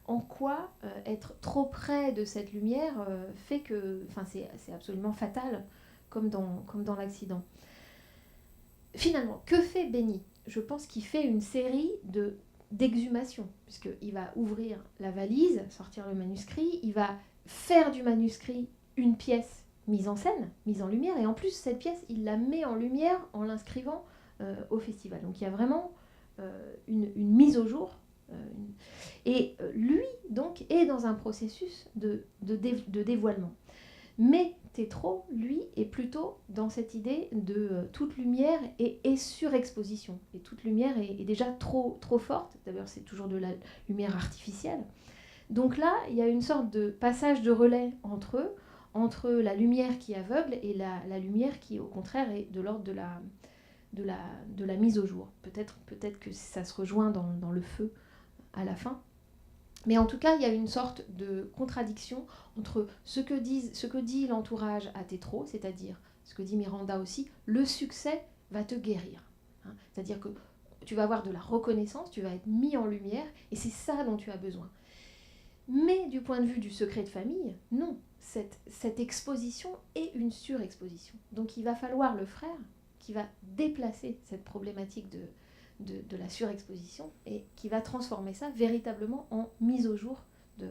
Speaker 1: en quoi être trop près de cette lumière fait que, enfin, c'est absolument fatal, comme dans l'accident. Finalement, que fait Benny ? Je pense qu'il fait une série d'exhumations, puisqu'il va ouvrir la valise, sortir le manuscrit, il va faire du manuscrit une pièce mise en scène, mise en lumière, et en plus, cette pièce, il la met en lumière en l'inscrivant au festival. Donc il y a vraiment une mise au jour. Et lui, donc, est dans un processus de dévoilement. Mais Tétro, lui, est plutôt dans cette idée de toute lumière et surexposition. Et toute lumière est déjà trop forte. D'ailleurs, c'est toujours de la lumière artificielle. Donc là, il y a une sorte de passage de relais entre eux, entre la lumière qui aveugle et la lumière qui, au contraire, est de l'ordre de la mise au jour. Peut-être que ça se rejoint dans le feu à la fin. Mais en tout cas, il y a une sorte de contradiction entre ce que dit l'entourage à Tétro, c'est-à-dire ce que dit Miranda aussi, le succès va te guérir. Hein. C'est-à-dire que tu vas avoir de la reconnaissance, tu vas être mis en lumière, et c'est ça dont tu as besoin. Mais du point de vue du secret de famille, non. Cette exposition est une surexposition. Donc il va falloir le frère qui va déplacer cette problématique de la surexposition et qui va transformer ça véritablement en mise au jour de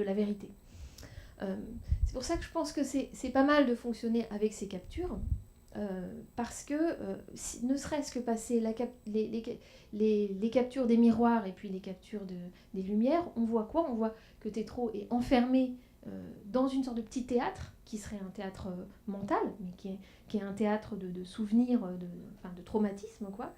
Speaker 1: la vérité. C'est pour ça que je pense que c'est pas mal de fonctionner avec ces captures, parce que ne serait-ce que passer les captures des miroirs et puis les captures des lumières, on voit quoi ? On voit que Tétro est enfermé dans une sorte de petit théâtre, qui serait un théâtre mental, mais qui est un théâtre de souvenirs, de traumatisme, quoi.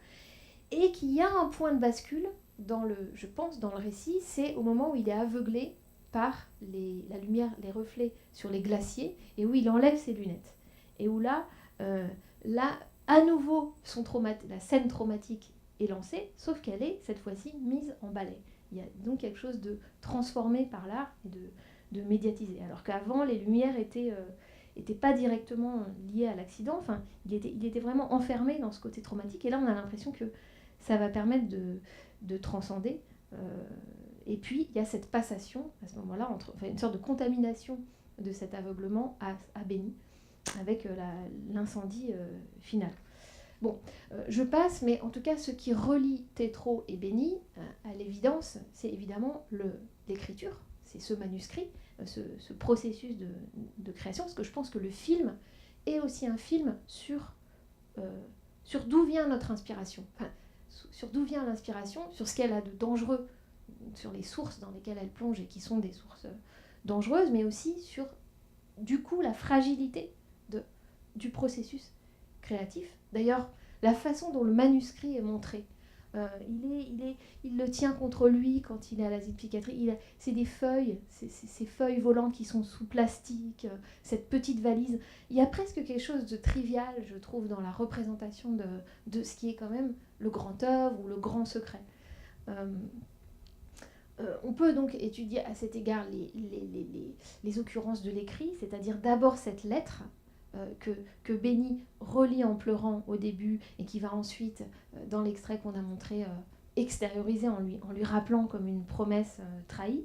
Speaker 1: Et qu'il y a un point de bascule, je pense, dans le récit, c'est au moment où il est aveuglé par la lumière, les reflets sur les glaciers, et où il enlève ses lunettes. Et où là, à nouveau, la scène traumatique est lancée, sauf qu'elle est, cette fois-ci, mise en ballet. Il y a donc quelque chose de transformé par l'art et de médiatisé. Alors qu'avant, les lumières étaient pas directement liées à l'accident. Enfin, il était vraiment enfermé dans ce côté traumatique. Et là, on a l'impression que ça va permettre de transcender. Et puis, il y a cette passation, à ce moment-là, une sorte de contamination de cet aveuglement à Benny, avec l'incendie final. Bon, je passe, mais en tout cas, ce qui relie Tétro et Benny, à l'évidence, c'est évidemment l'écriture, c'est ce manuscrit, ce processus de création, parce que je pense que le film est aussi un film sur d'où vient notre inspiration, enfin, sur d'où vient l'inspiration, sur ce qu'elle a de dangereux, sur les sources dans lesquelles elle plonge et qui sont des sources dangereuses, mais aussi sur du coup la fragilité du processus créatif. D'ailleurs, la façon dont le manuscrit est montré, il le tient contre lui quand il est à l'asile psychiatrique. C'est des feuilles, ces feuilles volantes qui sont sous plastique, cette petite valise. Il y a presque quelque chose de trivial, je trouve, dans la représentation de ce qui est quand même le grand œuvre ou le grand secret. On peut donc étudier à cet égard les occurrences de l'écrit, c'est-à-dire d'abord cette lettre que Benny relit en pleurant au début et qui va ensuite, dans l'extrait qu'on a montré, extérioriser en lui rappelant comme une promesse trahie.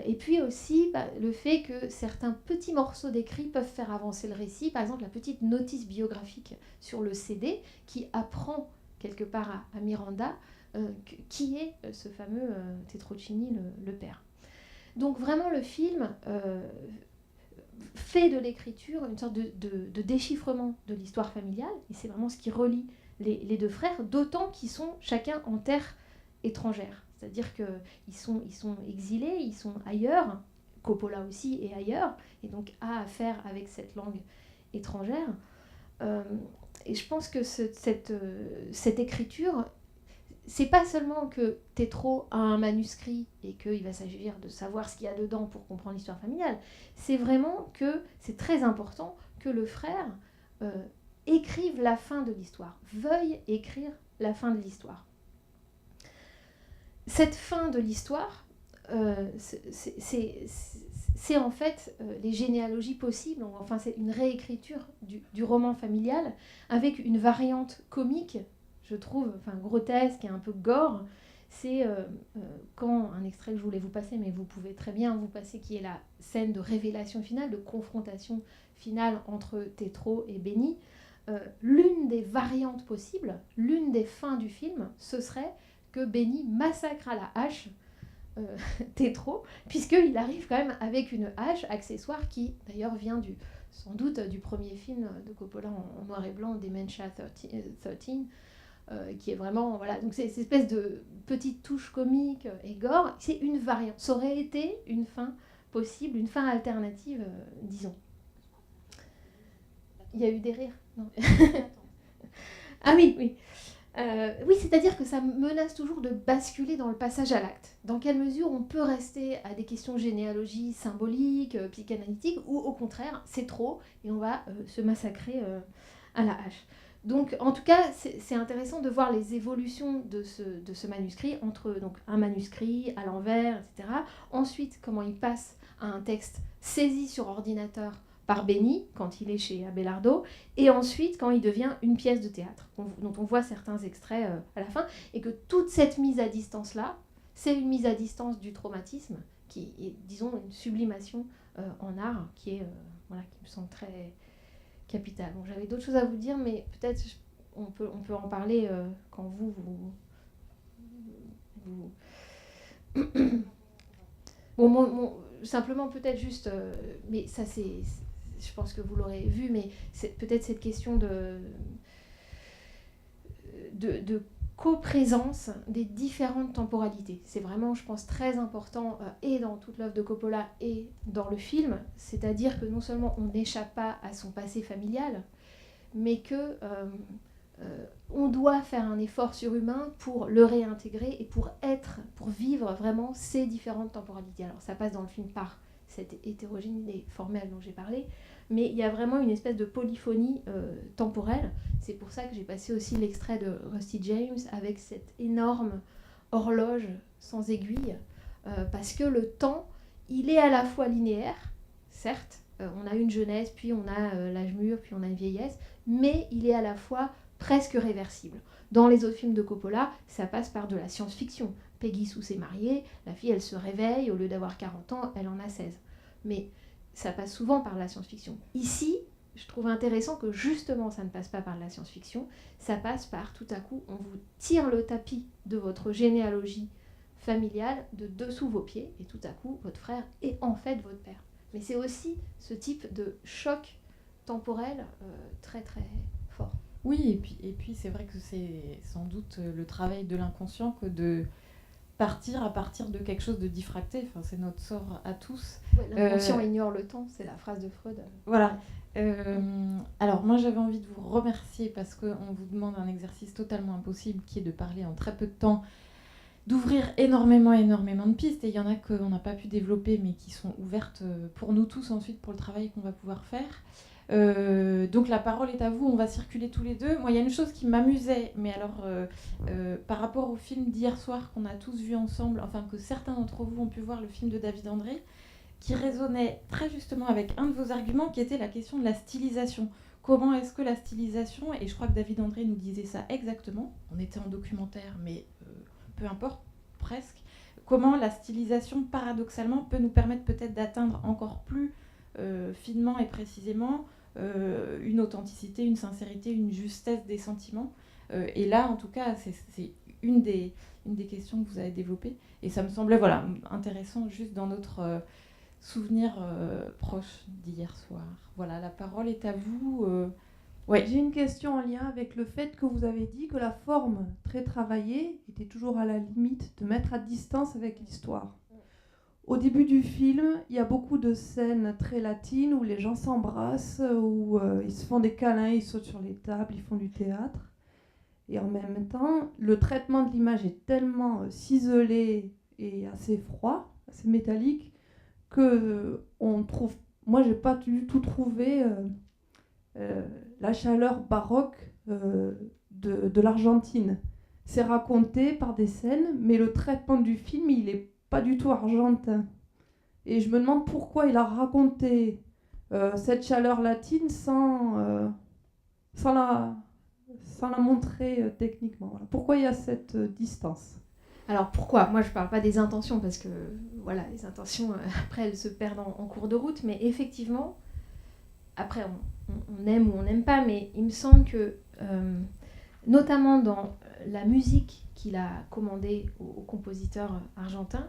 Speaker 1: Et puis aussi le fait que certains petits morceaux d'écrit peuvent faire avancer le récit. Par exemple, la petite notice biographique sur le CD qui apprend quelque part à Miranda qui est ce fameux Tetrocini, le père. Donc vraiment, le film fait de l'écriture une sorte de déchiffrement de l'histoire familiale, et c'est vraiment ce qui relie les deux frères, d'autant qu'ils sont chacun en terre étrangère. C'est-à-dire qu'ils sont exilés, ils sont ailleurs, Coppola aussi est ailleurs, et donc a affaire avec cette langue étrangère. Et je pense que cette écriture, c'est pas seulement que Tétro a un manuscrit et qu'il va s'agir de savoir ce qu'il y a dedans pour comprendre l'histoire familiale, c'est vraiment que c'est très important que le frère écrive la fin de l'histoire, veuille écrire la fin de l'histoire. Cette fin de l'histoire, c'est en fait les généalogies possibles, enfin c'est une réécriture du roman familial avec une variante comique, je trouve, enfin grotesque et un peu gore. C'est quand un extrait que je voulais vous passer, mais vous pouvez très bien vous passer, qui est la scène de révélation finale, de confrontation finale entre Tétro et Benny. L'une des variantes possibles, l'une des fins du film, ce serait que Benny massacre à la hache Tétro, puisqu'il arrive quand même avec une hache accessoire qui d'ailleurs vient sans doute du premier film de Coppola en noir et blanc, Dementia 13, qui est vraiment, voilà, donc c'est cette espèce de petite touche comique et gore, c'est une variante, ça aurait été une fin possible, une fin alternative, disons. Il y a eu des rires, non. Ah oui, oui. Oui, c'est-à-dire que ça menace toujours de basculer dans le passage à l'acte. Dans quelle mesure on peut rester à des questions de généalogie symbolique, psychanalytique, ou au contraire, c'est trop, et on va se massacrer à la hache. Donc, en tout cas, c'est intéressant de voir les évolutions de ce manuscrit, entre donc, un manuscrit à l'envers, etc. Ensuite, comment il passe à un texte saisi sur ordinateur par Benny, quand il est chez Abelardo, et ensuite quand il devient une pièce de théâtre, dont on voit certains extraits à la fin, et que toute cette mise à distance-là, c'est une mise à distance du traumatisme, qui est, disons, une sublimation en art, qui est, voilà, qui me semble très capitale. Bon, j'avais d'autres choses à vous dire, mais peut-être on peut en parler quand vous bon, simplement peut-être juste, mais ça c'est je pense que vous l'aurez vu, mais c'est peut-être cette question de coprésence des différentes temporalités. C'est vraiment, je pense, très important et dans toute l'œuvre de Coppola et dans le film, c'est-à-dire que non seulement on n'échappe pas à son passé familial, mais que on doit faire un effort surhumain pour le réintégrer et pour vivre vraiment ces différentes temporalités. Alors ça passe dans le film par cette hétérogénéité formelle dont j'ai parlé, mais il y a vraiment une espèce de polyphonie temporelle. C'est pour ça que j'ai passé aussi l'extrait de Rusty James avec cette énorme horloge sans aiguille, parce que le temps, il est à la fois linéaire, certes, on a une jeunesse, puis on a l'âge mûr, puis on a une vieillesse, mais il est à la fois presque réversible. Dans les autres films de Coppola, ça passe par de la science-fiction. Peggy Sue s'est mariée, la fille elle se réveille, au lieu d'avoir 40 ans, elle en a 16. Mais ça passe souvent par la science-fiction. Ici, je trouve intéressant que justement ça ne passe pas par la science-fiction, ça passe par tout à coup, on vous tire le tapis de votre généalogie familiale de dessous vos pieds, et tout à coup, votre frère est en fait votre père. Mais c'est aussi ce type de choc temporel très très fort.
Speaker 2: Oui, et puis c'est vrai que c'est sans doute le travail de l'inconscient que de partir à partir de quelque chose de diffracté. Enfin, c'est notre sort à tous.
Speaker 1: Ouais, l'inconscient ignore le temps, c'est la phrase de Freud.
Speaker 2: Voilà. Alors moi j'avais envie de vous remercier parce qu'on vous demande un exercice totalement impossible qui est de parler en très peu de temps, d'ouvrir énormément de pistes, et il y en a qu'on n'a pas pu développer mais qui sont ouvertes pour nous tous ensuite pour le travail qu'on va pouvoir faire. Donc la parole est à vous, on va circuler tous les deux. Moi il y a une chose qui m'amusait, mais alors par rapport au film d'hier soir qu'on a tous vu ensemble, enfin que certains d'entre vous ont pu voir, le film de David André, qui résonnait très justement avec un de vos arguments qui était la question de la stylisation. Comment est-ce que la stylisation, et je crois que David André nous disait ça exactement, on était en documentaire mais peu importe, presque, comment la stylisation paradoxalement peut nous permettre peut-être d'atteindre encore plus finement et précisément une authenticité, une sincérité, une justesse des sentiments. Et là en tout cas c'est une des questions que vous avez développées, et ça me semblait voilà, intéressant juste dans notre souvenir proche d'hier soir. Voilà, la parole est à vous.
Speaker 3: Ouais. J'ai une question en lien avec le fait que vous avez dit que la forme très travaillée était toujours à la limite de mettre à distance avec l'histoire. Au début du film, il y a beaucoup de scènes très latines où les gens s'embrassent, où ils se font des câlins, ils sautent sur les tables, ils font du théâtre. Et en même temps, le traitement de l'image est tellement ciselé et assez froid, assez métallique, que on trouve. Moi, j'ai pas du tout trouvé la chaleur baroque de l'Argentine. C'est raconté par des scènes, mais le traitement du film, il est pas du tout argentin. Et je me demande pourquoi il a raconté cette chaleur latine sans la montrer techniquement. Voilà. Pourquoi il y a cette distance ?
Speaker 1: Alors pourquoi ? Moi je ne parle pas des intentions parce que voilà, les intentions après elles se perdent en cours de route, mais effectivement, après on aime ou on n'aime pas, mais il me semble que notamment dans la musique qu'il a commandée aux compositeurs argentins,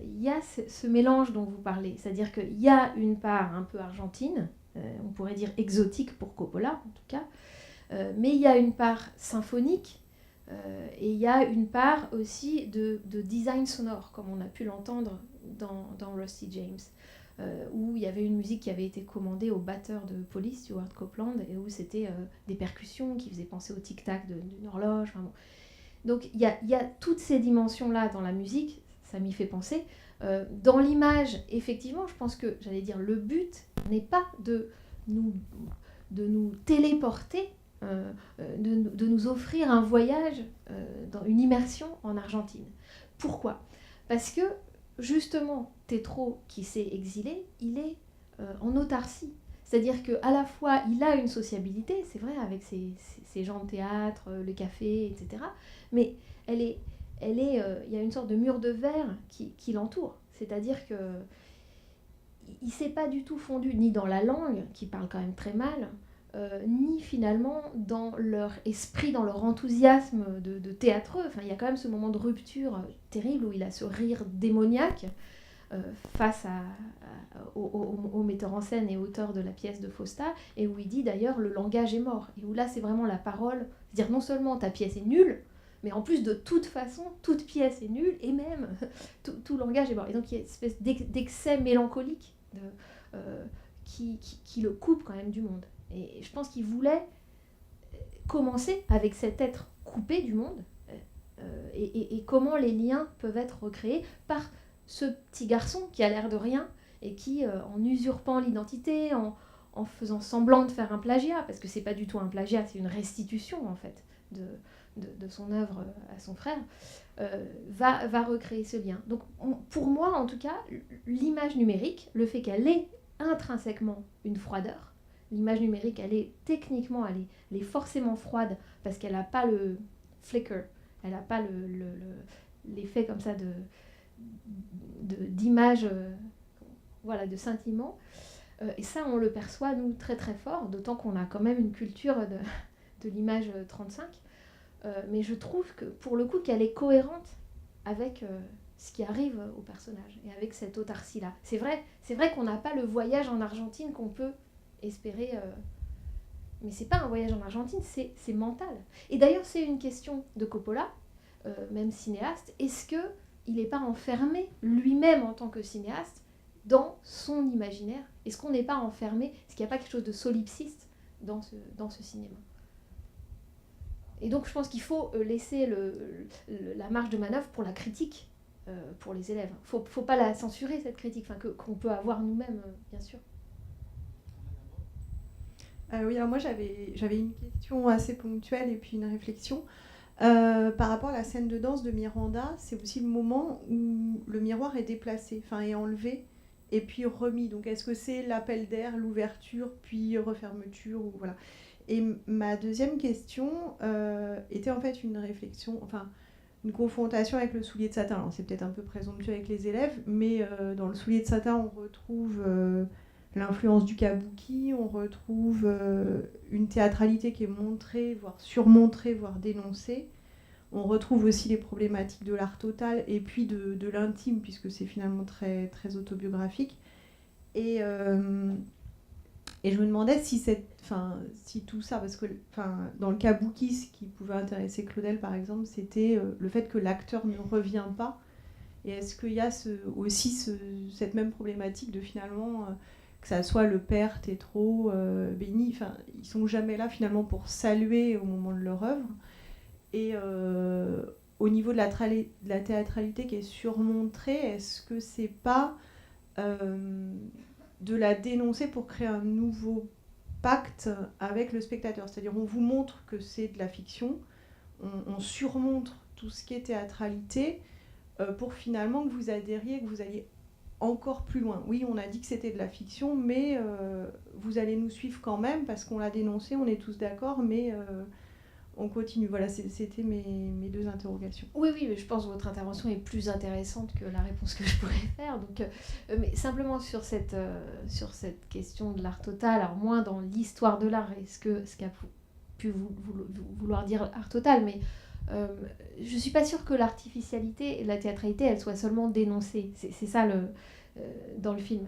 Speaker 1: il y a ce mélange dont vous parlez, c'est-à-dire qu'il y a une part un peu argentine, on pourrait dire exotique pour Coppola en tout cas, mais il y a une part symphonique. Et il y a une part aussi de design sonore, comme on a pu l'entendre dans Rusty James, où il y avait une musique qui avait été commandée au batteur de Police, Stuart Copeland, et où c'était des percussions qui faisaient penser au tic-tac d'une horloge. Enfin bon. Donc il y a toutes ces dimensions-là dans la musique, ça m'y fait penser. Dans l'image, effectivement, je pense que, j'allais dire, le but n'est pas de nous téléporter, de nous offrir un voyage, dans une immersion en Argentine. Pourquoi ? Parce que justement, Tétro, qui s'est exilé, il est en autarcie. C'est-à-dire qu'à la fois, il a une sociabilité, c'est vrai, avec ses gens de théâtre, le café, etc. Mais il y a une sorte de mur de verre qui l'entoure. C'est-à-dire que il ne s'est pas du tout fondu ni dans la langue, qui parle quand même très mal, ni finalement dans leur esprit, dans leur enthousiasme de théâtreux. Enfin, il y a quand même ce moment de rupture terrible où il a ce rire démoniaque face au metteur en scène et auteur de la pièce de Fausta, et où il dit d'ailleurs le langage est mort, et où là c'est vraiment la parole, c'est-à-dire non seulement ta pièce est nulle, mais en plus de toute façon, toute pièce est nulle, et même tout langage est mort. Et donc il y a une espèce d'excès mélancolique qui le coupe quand même du monde. Et je pense qu'il voulait commencer avec cet être coupé du monde, et comment les liens peuvent être recréés par ce petit garçon qui a l'air de rien et qui, en usurpant l'identité, en faisant semblant de faire un plagiat, parce que c'est pas du tout un plagiat, c'est une restitution en fait de son œuvre à son frère, va recréer ce lien. Donc pour moi en tout cas, l'image numérique, le fait qu'elle ait intrinsèquement une froideur, l'image numérique techniquement elle est forcément froide parce qu'elle n'a pas le flicker, elle n'a pas l'effet comme ça d'image, voilà, de scintillement, et ça on le perçoit nous très très fort, d'autant qu'on a quand même une culture de l'image 35, mais je trouve que pour le coup qu'elle est cohérente avec ce qui arrive au personnage et avec cette autarcie là. C'est vrai qu'on n'a pas le voyage en Argentine qu'on peut espérer, mais c'est pas un voyage en Argentine, c'est mental. Et d'ailleurs c'est une question de Coppola, même cinéaste, est-ce que il n'est pas enfermé lui-même en tant que cinéaste dans son imaginaire. Est-ce qu'on n'est pas enfermé? Est-ce qu'il n'y a pas quelque chose de solipsiste dans ce cinéma? Et donc je pense qu'il faut laisser la marge de manœuvre pour la critique, pour les élèves. Il ne faut pas la censurer, cette critique, qu'on peut avoir nous-mêmes, bien sûr.
Speaker 4: Oui, alors moi j'avais une question assez ponctuelle et puis une réflexion. Par rapport à la scène de danse de Miranda, c'est aussi le moment où le miroir est déplacé, est enlevé et puis remis. Donc est-ce que c'est l'appel d'air, l'ouverture, puis refermeture ou voilà. Et ma deuxième question était en fait une réflexion, une confrontation avec le soulier de satin. Alors c'est peut-être un peu présomptueux avec les élèves, mais dans le soulier de satin, on retrouve l'influence du kabuki, on retrouve une théâtralité qui est montrée, voire surmontrée, voire dénoncée. On retrouve aussi les problématiques de l'art total et puis de l'intime, puisque c'est finalement très, très autobiographique. Et je me demandais si tout ça, parce que dans le kabuki, ce qui pouvait intéresser Claudel, par exemple, c'était le fait que l'acteur ne revient pas. Et est-ce qu'il y a aussi cette même problématique de finalement... que ça soit le père, Tétro, Béni, ils sont jamais là finalement pour saluer au moment de leur œuvre. Et au niveau de la théâtralité qui est surmontrée, est-ce que c'est pas de la dénoncer pour créer un nouveau pacte avec le spectateur? C'est-à-dire on vous montre que c'est de la fiction, on surmontre tout ce qui est théâtralité pour finalement que vous adhériez, que vous alliez encore plus loin. Oui, on a dit que c'était de la fiction, mais vous allez nous suivre quand même parce qu'on l'a dénoncé, on est tous d'accord, mais on continue. Voilà, c'était mes deux interrogations.
Speaker 1: Oui, mais je pense que votre intervention est plus intéressante que la réponse que je pourrais faire. Donc, mais simplement sur cette question de l'art total, alors moins dans l'histoire de l'art et ce qu'a pu vouloir dire art total, mais je ne suis pas sûre que l'artificialité et la théâtralité, elle soit seulement dénoncée. C'est ça dans le film.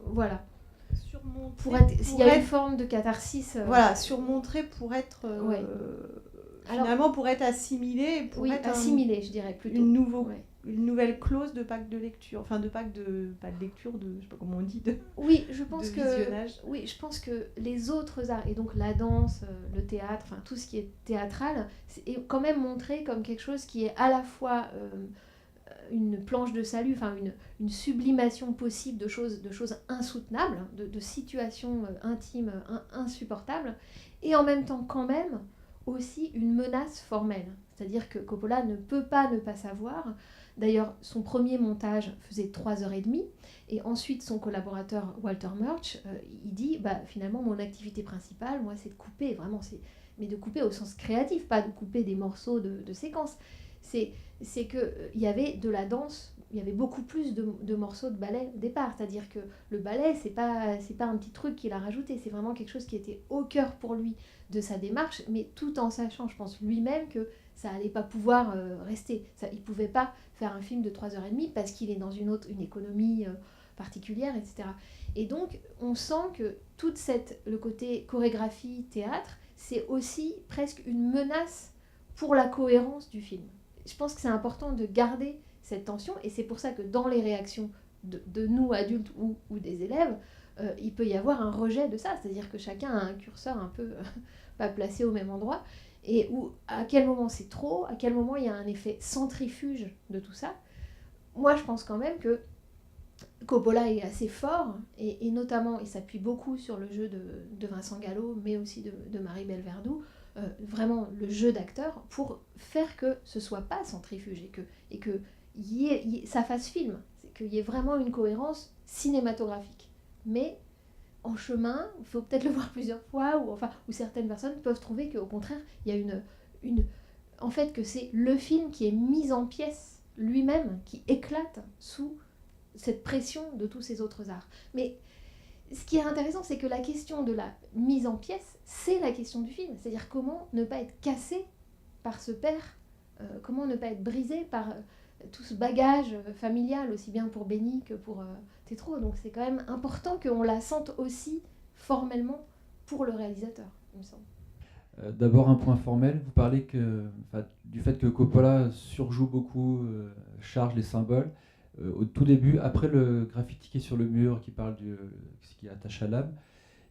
Speaker 1: Voilà. S'il y a une forme de catharsis...
Speaker 4: Voilà, surmontrer pour être... finalement, pour être assimilé.
Speaker 1: Assimilé, je dirais plutôt.
Speaker 4: Une nouvelle clause de pacte de lecture. Pas de lecture, je ne sais pas comment on dit,
Speaker 1: oui, je pense
Speaker 4: visionnage.
Speaker 1: Oui, je pense que les autres arts, et donc la danse, le théâtre, tout ce qui est théâtral, est quand même montré comme quelque chose qui est à la fois... une planche de salut, une sublimation possible de choses insoutenables, de situations intimes insupportables, et en même temps quand même aussi une menace formelle. C'est-à-dire que Coppola ne peut pas ne pas savoir. D'ailleurs, son premier montage faisait 3h30, et ensuite son collaborateur Walter Murch, il dit, finalement mon activité principale, moi, c'est de couper, vraiment, mais de couper au sens créatif, pas de couper des morceaux de séquences. C'est qu'il y avait de la danse, il y avait beaucoup plus de morceaux de ballet au départ. C'est-à-dire que le ballet, c'est pas un petit truc qu'il a rajouté, c'est vraiment quelque chose qui était au cœur pour lui de sa démarche, mais tout en sachant, je pense, lui-même que ça allait pas pouvoir rester. Il pouvait pas faire un film de 3h30 parce qu'il est dans une économie particulière, etc. Et donc, on sent que le côté chorégraphie, théâtre, c'est aussi presque une menace pour la cohérence du film. Je pense que c'est important de garder cette tension, et c'est pour ça que dans les réactions de nous, adultes ou des élèves, il peut y avoir un rejet de ça, c'est-à-dire que chacun a un curseur un peu pas placé au même endroit, et à quel moment c'est trop, à quel moment il y a un effet centrifuge de tout ça. Moi, je pense quand même que Coppola est assez fort, et notamment, il s'appuie beaucoup sur le jeu de Vincent Gallo, mais aussi de Marie-Belle Verdoux, vraiment le jeu d'acteur pour faire que ce soit pas centrifuge et que ça fasse film, qu'il y ait vraiment une cohérence cinématographique. Mais en chemin, il faut peut-être le voir plusieurs fois, ou certaines personnes peuvent trouver qu'au contraire, il y a en fait, que c'est le film qui est mis en pièces lui-même, qui éclate sous cette pression de tous ces autres arts. Mais ce qui est intéressant, c'est que la question de la mise en pièce, c'est la question du film. C'est-à-dire comment ne pas être cassé par ce père, comment ne pas être brisé par tout ce bagage familial, aussi bien pour Béni que pour Tétro. Donc c'est quand même important qu'on la sente aussi formellement pour le réalisateur, il me semble.
Speaker 5: D'abord un point formel, vous parlez du fait que Coppola surjoue beaucoup, charge les symboles. Au tout début, après le graffiti qui est sur le mur, qui parle de ce qui attache à l'âme,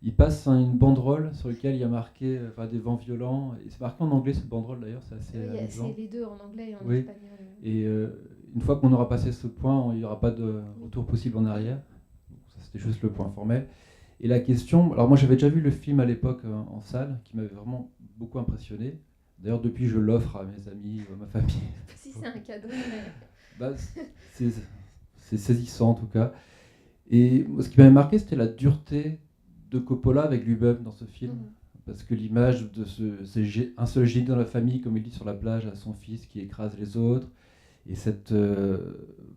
Speaker 5: il passe une banderole sur laquelle il y a marqué des vents violents. Et c'est marqué en anglais cette banderole d'ailleurs, c'est assez amusant.
Speaker 1: C'est les deux en anglais et en
Speaker 5: Oui.
Speaker 1: espagnol.
Speaker 5: Et une fois qu'on aura passé ce point, il n'y aura pas de retour possible en arrière. Donc, ça, c'était juste le point formel. Et la question, alors moi j'avais déjà vu le film à l'époque en salle, qui m'avait vraiment beaucoup impressionné. D'ailleurs depuis je l'offre à mes amis, à ma famille.
Speaker 1: Si c'est un cadeau.
Speaker 5: C'est saisissant en tout cas. Et ce qui m'avait marqué, c'était la dureté de Coppola avec lui-même dans ce film. Parce que l'image de un seul génie dans la famille, comme il dit sur la plage à son fils qui écrase les autres, et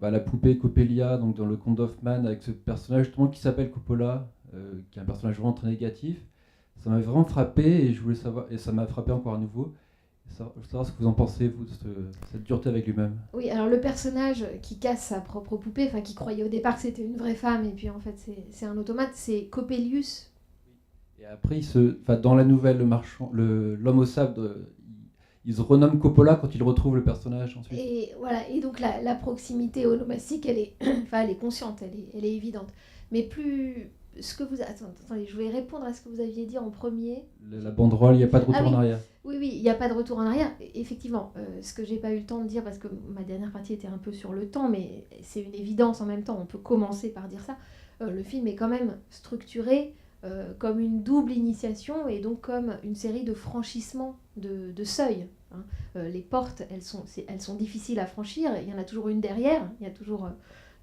Speaker 5: la poupée Coppelia, donc dans le conte d'Hoffmann, avec ce personnage justement qui s'appelle Coppola, qui est un personnage vraiment très négatif, ça m'avait vraiment frappé et je voulais savoir, et ça m'a frappé encore à nouveau. Je veux savoir ce que vous en pensez, vous, de cette dureté avec lui-même.
Speaker 1: Oui, alors le personnage qui casse sa propre poupée, qui croyait au départ que c'était une vraie femme, et puis en fait c'est un automate, c'est Coppelius.
Speaker 5: Et après, dans la nouvelle l'homme au sable, ils se renomment Coppola quand ils retrouvent le personnage ensuite.
Speaker 1: Et voilà, et donc la proximité onomastique, elle est consciente, elle est évidente. Mais plus ce que vous... Attendez, je voulais répondre à ce que vous aviez dit en premier.
Speaker 5: La banderole, il n'y a pas de retour en arrière.
Speaker 1: Oui, il n'y a pas de retour en arrière. Effectivement, ce que j'ai pas eu le temps de dire, parce que ma dernière partie était un peu sur le temps, mais c'est une évidence en même temps, on peut commencer par dire ça. Le film est quand même structuré comme une double initiation et donc comme une série de franchissements de seuils. Les portes, elles sont difficiles à franchir, il y en a toujours une derrière, il y a toujours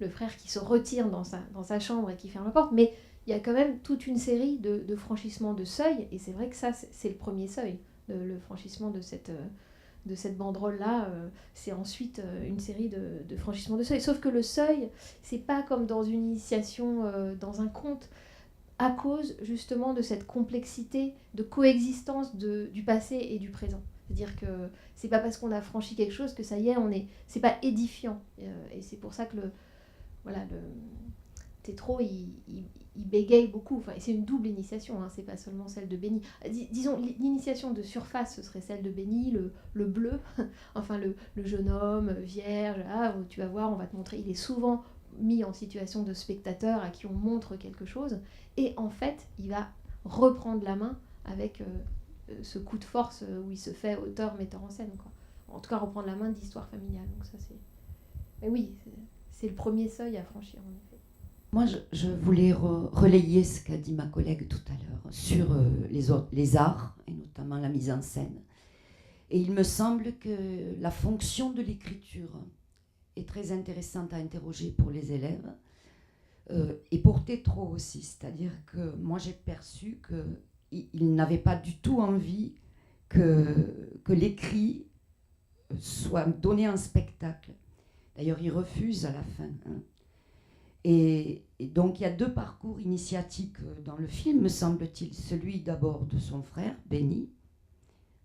Speaker 1: le frère qui se retire dans sa chambre et qui ferme la porte, mais il y a quand même toute une série de franchissements de seuils, et c'est vrai que ça, c'est le premier seuil, le franchissement de cette banderole-là, c'est ensuite une série de franchissements de seuil. Sauf que le seuil, c'est pas comme dans une initiation, dans un conte, à cause justement de cette complexité de coexistence du passé et du présent. C'est-à-dire que c'est pas parce qu'on a franchi quelque chose que ça y est, c'est pas édifiant. Et c'est pour ça que le Tétro, il bégaye beaucoup. C'est une double initiation, c'est pas seulement celle de Benny. Disons, l'initiation de surface, ce serait celle de Benny, le bleu, le jeune homme, vierge, tu vas voir, on va te montrer. Il est souvent mis en situation de spectateur à qui on montre quelque chose. Et en fait, il va reprendre la main avec ce coup de force où il se fait auteur, metteur en scène. En tout cas, reprendre la main d'histoire familiale. Donc ça, c'est... Mais oui, c'est le premier seuil à franchir, en effet.
Speaker 6: Moi, je voulais relayer ce qu'a dit ma collègue tout à l'heure sur les arts, et notamment la mise en scène. Et il me semble que la fonction de l'écriture est très intéressante à interroger pour les élèves, et pour Tétro aussi. C'est-à-dire que moi, j'ai perçu qu'il n'avait pas du tout envie que l'écrit soit donné en spectacle. D'ailleurs, il refuse à la fin. Et donc, il y a deux parcours initiatiques dans le film, me semble-t-il. Celui d'abord de son frère, Benny,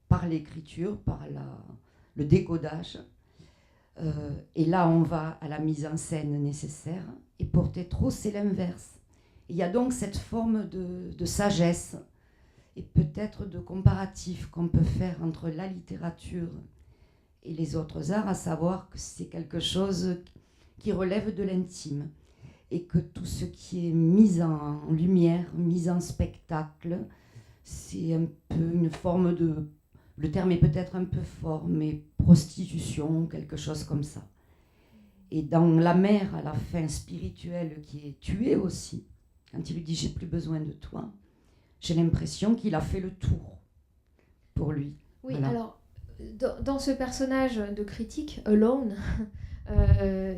Speaker 6: par l'écriture, par le décodage. Et là, on va à la mise en scène nécessaire. Et pour Tétro, c'est l'inverse. Il y a donc cette forme de sagesse et peut-être de comparatif qu'on peut faire entre la littérature et les autres arts, à savoir que c'est quelque chose qui relève de l'intime. Et que tout ce qui est mis en lumière, mis en spectacle, c'est un peu une forme de... Le terme est peut-être un peu fort, mais prostitution, quelque chose comme ça. Et dans la mère, à la fin spirituelle, qui est tuée aussi, quand il lui dit « j'ai plus besoin de toi », j'ai l'impression qu'il a fait le tour pour lui.
Speaker 1: Oui,
Speaker 6: voilà.
Speaker 1: Alors, dans ce personnage de critique, Alone,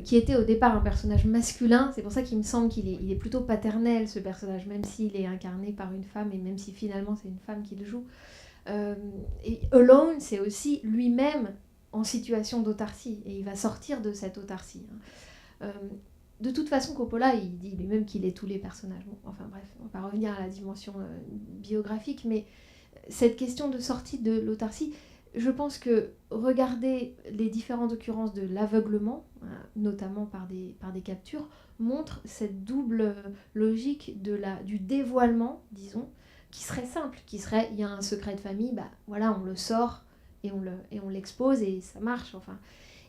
Speaker 1: qui était au départ un personnage masculin, c'est pour ça qu'il me semble qu'il est plutôt paternel, ce personnage, même s'il est incarné par une femme, et même si finalement c'est une femme qui le joue. Et Alone, c'est aussi lui-même en situation d'autarcie, et il va sortir de cette autarcie. De toute façon, Coppola, il dit lui-même qu'il est tous les personnages. Bon, enfin bref, on va revenir à la dimension biographique, mais cette question de sortie de l'autarcie, je pense que regarder les différentes occurrences de l'aveuglement, notamment par des captures, montre cette double logique du dévoilement, disons, qui serait simple, qui serait, il y a un secret de famille, bah voilà, on le sort et on l'expose et ça marche, enfin.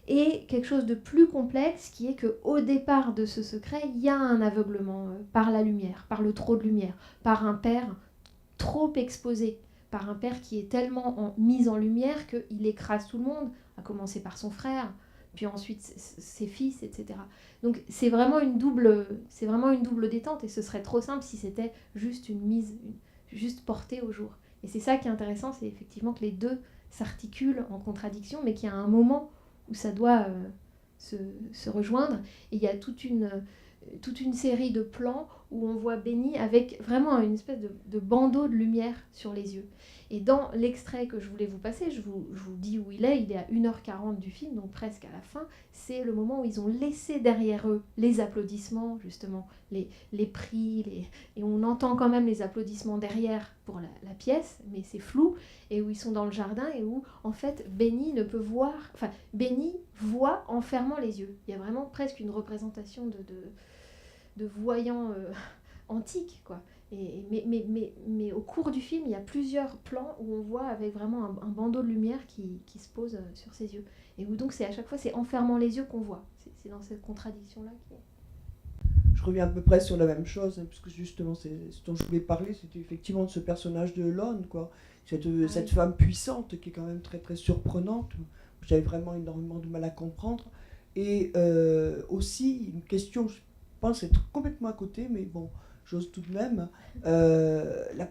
Speaker 1: Et quelque chose de plus complexe qui est qu'au départ de ce secret, il y a un aveuglement par la lumière, par le trop de lumière, par un père trop exposé, par un père qui est tellement mis en lumière qu'il écrase tout le monde, à commencer par son frère, puis ensuite ses fils, etc. Donc c'est vraiment une double détente, et ce serait trop simple si c'était juste juste portée au jour. Et c'est ça qui est intéressant, c'est effectivement que les deux s'articulent en contradiction, mais qu'il y a un moment où ça doit se rejoindre. Et il y a toute une série de plans où on voit Benny avec vraiment une espèce de bandeau de lumière sur les yeux. Et dans l'extrait que je voulais vous passer, je vous dis où il est à 1h40 du film, donc presque à la fin, c'est le moment où ils ont laissé derrière eux les applaudissements, justement, les prix, et on entend quand même les applaudissements derrière pour la pièce, mais c'est flou, et où ils sont dans le jardin, et où, en fait, Benny ne peut voir... Enfin, Benny voit en fermant les yeux. Il y a vraiment presque une représentation de voyant antique, quoi. Mais au cours du film, il y a plusieurs plans où on voit avec vraiment un bandeau de lumière qui se pose sur ses yeux. Et où donc, à chaque fois, c'est en fermant les yeux qu'on voit. C'est dans cette contradiction-là qui est...
Speaker 7: Je reviens à peu près sur la même chose, hein, puisque justement, ce dont je voulais parler, c'était effectivement de ce personnage de Lone, quoi. Cette femme puissante qui est quand même très, très surprenante. J'avais vraiment énormément de mal à comprendre. Et aussi, une question, je pense être complètement à côté, mais bon... j'ose tout de même, la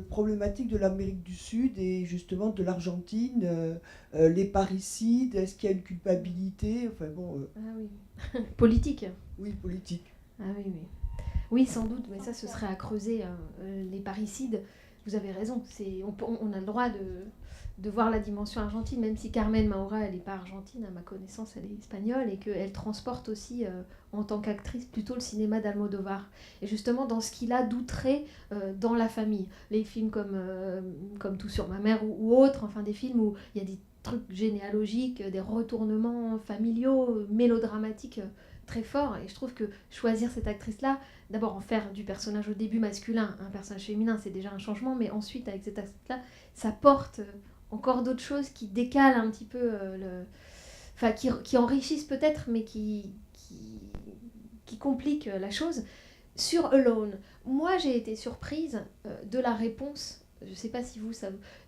Speaker 7: problématique de l'Amérique du Sud et justement de l'Argentine, les parricides, est-ce qu'il y a une culpabilité, enfin bon...
Speaker 1: Ah oui, politique.
Speaker 7: Oui, politique.
Speaker 1: Ah oui, oui, sans doute, mais ça, ce serait à creuser, les parricides. Vous avez raison, on a le droit de voir la dimension argentine, même si Carmen Maura, elle n'est pas argentine, à ma connaissance, elle est espagnole, et qu'elle transporte aussi, en tant qu'actrice, plutôt le cinéma d'Almodovar. Et justement, dans ce qu'il a d'outré dans la famille. Les films comme Tout sur ma mère ou autres, enfin des films où il y a des trucs généalogiques, des retournements familiaux, mélodramatiques très forts. Et je trouve que choisir cette actrice-là, d'abord en faire du personnage au début masculin un personnage féminin, c'est déjà un changement, mais ensuite, avec cette actrice-là, ça porte... encore d'autres choses qui décalent un petit peu, enfin qui enrichissent peut-être, mais qui compliquent la chose. Sur Alone, moi j'ai été surprise de la réponse, je ne sais pas si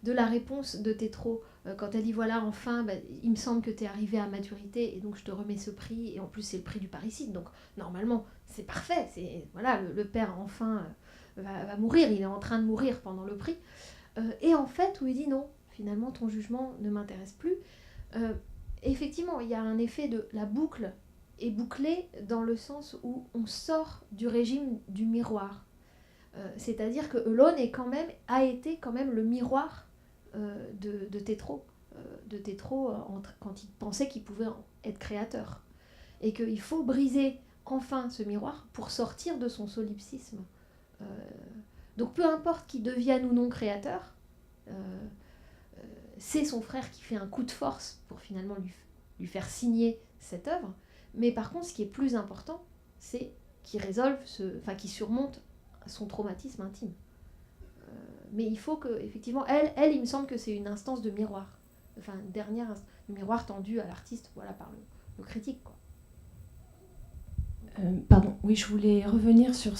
Speaker 1: de la réponse de Tétrault, quand elle dit voilà, enfin, il me semble que tu es arrivé à maturité et donc je te remets ce prix, et en plus c'est le prix du parricide, donc normalement c'est parfait, voilà, le père enfin va mourir, il est en train de mourir pendant le prix, et en fait où il dit non, finalement ton jugement ne m'intéresse plus. Effectivement, il y a un effet de la boucle est bouclée dans le sens où on sort du régime du miroir. C'est-à-dire que Alone a été quand même le miroir de Tétrault. Quand il pensait qu'il pouvait être créateur. Et qu'il faut briser enfin ce miroir pour sortir de son solipsisme. Donc peu importe qu'il devienne ou non créateur, c'est son frère qui fait un coup de force pour finalement lui faire signer cette œuvre. Mais par contre, ce qui est plus important, c'est qu'il qu'il surmonte son traumatisme intime. Mais il faut que, effectivement, elle, il me semble que c'est une instance de miroir. Enfin, une dernière miroir tendu à l'artiste, voilà, par le critique, quoi.
Speaker 8: Pardon, oui, je voulais revenir sur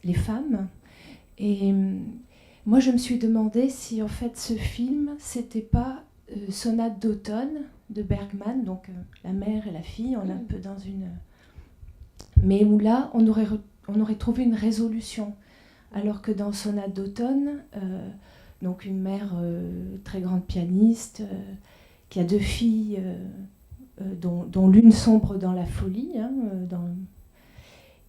Speaker 8: les femmes. Et moi, je me suis demandé si, en fait, ce film, c'était pas Sonate d'automne de Bergman, donc la mère et la fille, on est un peu dans une... Mais où là, on aurait trouvé une résolution. Alors que dans Sonate d'automne, donc une mère très grande pianiste, qui a 2 filles dont l'une sombre dans la folie, hein,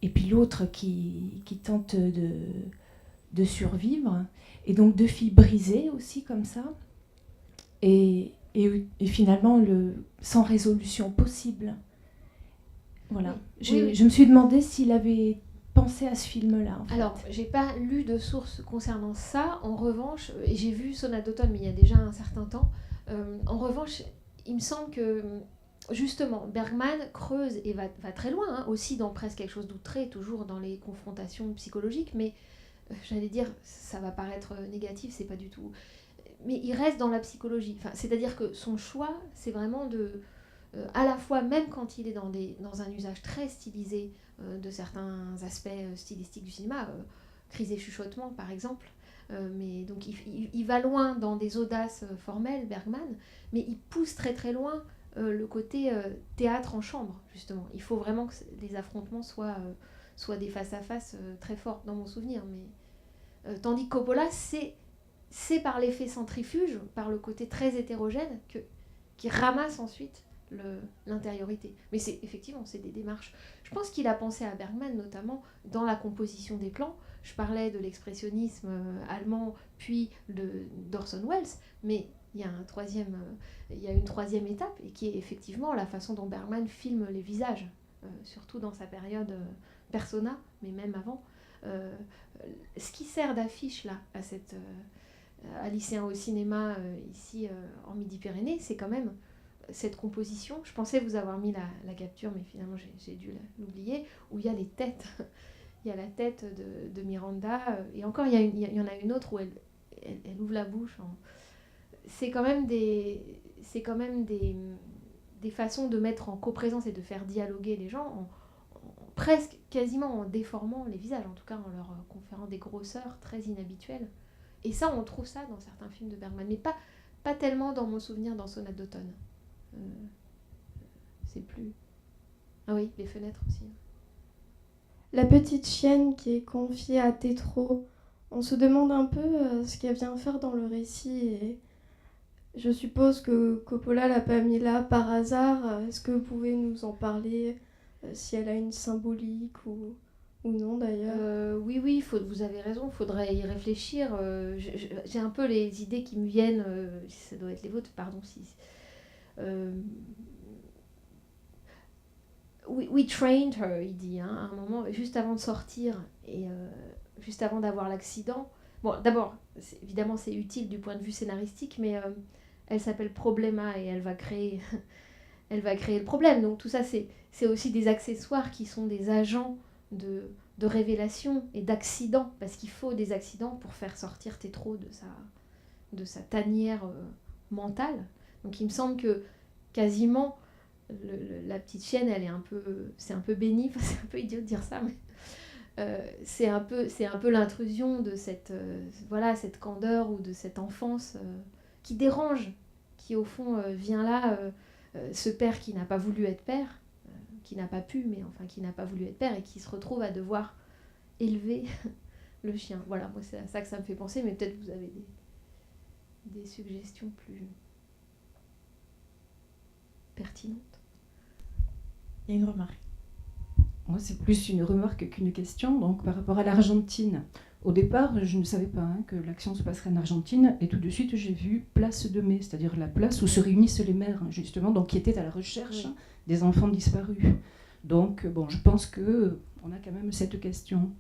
Speaker 8: et puis l'autre qui tente de survivre, et donc 2 filles brisées aussi comme ça, et finalement sans résolution possible. Voilà.
Speaker 1: Oui.
Speaker 8: Je me suis demandé s'il avait pensé à ce film-là. En fait.
Speaker 1: Alors, j'ai pas lu de source concernant ça. En revanche, j'ai vu Sonate d'automne, mais il y a déjà un certain temps. En revanche, il me semble que justement, Bergman creuse et va très loin, hein, aussi dans presque quelque chose d'outré, toujours dans les confrontations psychologiques, mais j'allais dire, ça va paraître négatif, c'est pas du tout... Mais il reste dans la psychologie. Enfin, c'est-à-dire que son choix, c'est vraiment de... à la fois, même quand il est dans un usage très stylisé de certains aspects stylistiques du cinéma, cris et chuchotements par exemple, mais donc il va loin dans des audaces formelles, Bergman, mais il pousse très très loin le côté théâtre en chambre, justement. Il faut vraiment que les affrontements soient des face-à-face très forts, dans mon souvenir. Mais, tandis que Coppola, c'est par l'effet centrifuge, par le côté très hétérogène, qui ramasse ensuite l'intériorité. Mais effectivement, c'est des démarches. Je pense qu'il a pensé à Bergman, notamment dans la composition des plans. Je parlais de l'expressionnisme allemand, puis d'Orson Welles, mais il y a une troisième étape, et qui est effectivement la façon dont Bergman filme les visages, surtout dans sa période Persona, mais même avant. Ce qui sert d'affiche là à Lycéens au cinéma ici en Midi-Pyrénées, c'est quand même cette composition. Je pensais vous avoir mis la capture, mais finalement j'ai dû l'oublier, où il y a les têtes. Il y a la tête de Miranda, et encore il y en a une autre où elle ouvre la bouche. C'est quand même des façons de mettre en coprésence et de faire dialoguer les gens, presque quasiment en déformant les visages, en tout cas en leur conférant des grosseurs très inhabituelles. Et ça, on trouve ça dans certains films de Bergman, mais pas tellement dans mon souvenir dans Sonate d'automne. C'est plus... Ah oui, les fenêtres aussi.
Speaker 9: La petite chienne qui est confiée à Tétro, on se demande un peu ce qu'elle vient faire dans le récit, et je suppose que Coppola l'a pas mis là par hasard. Est-ce que vous pouvez nous en parler, si elle a une symbolique ou non d'ailleurs?
Speaker 1: Oui, vous avez raison, il faudrait y réfléchir. J'ai un peu les idées qui me viennent, ça doit être les vôtres, pardon. We trained her, il dit, hein, à un moment, juste avant de sortir et juste avant d'avoir l'accident. Bon, d'abord, évidemment, c'est utile du point de vue scénaristique, mais elle s'appelle Problema et elle va créer le problème. Donc tout ça, c'est aussi des accessoires qui sont des agents de révélation et d'accident, parce qu'il faut des accidents pour faire sortir Tétro de sa tanière mentale. Donc il me semble que quasiment la petite chienne, c'est un peu béni, c'est un peu idiot de dire ça, mais c'est un peu l'intrusion de cette candeur ou de cette enfance qui dérange, qui au fond vient là, ce père qui n'a pas voulu être père, qui n'a pas pu, mais enfin qui n'a pas voulu être père, et qui se retrouve à devoir élever le chien. Voilà, moi c'est à ça que ça me fait penser, mais peut-être vous avez des suggestions plus pertinentes.
Speaker 2: Il y a une remarque.
Speaker 10: Moi, c'est plus une remarque qu'une question. Donc, par rapport à l'Argentine, au départ, je ne savais pas que l'action se passerait en Argentine, et tout de suite, j'ai vu Place de Mai, c'est-à-dire la place où se réunissent les mères, justement, donc qui étaient à la recherche des enfants disparus. Donc, bon, je pense qu'on a quand même cette question.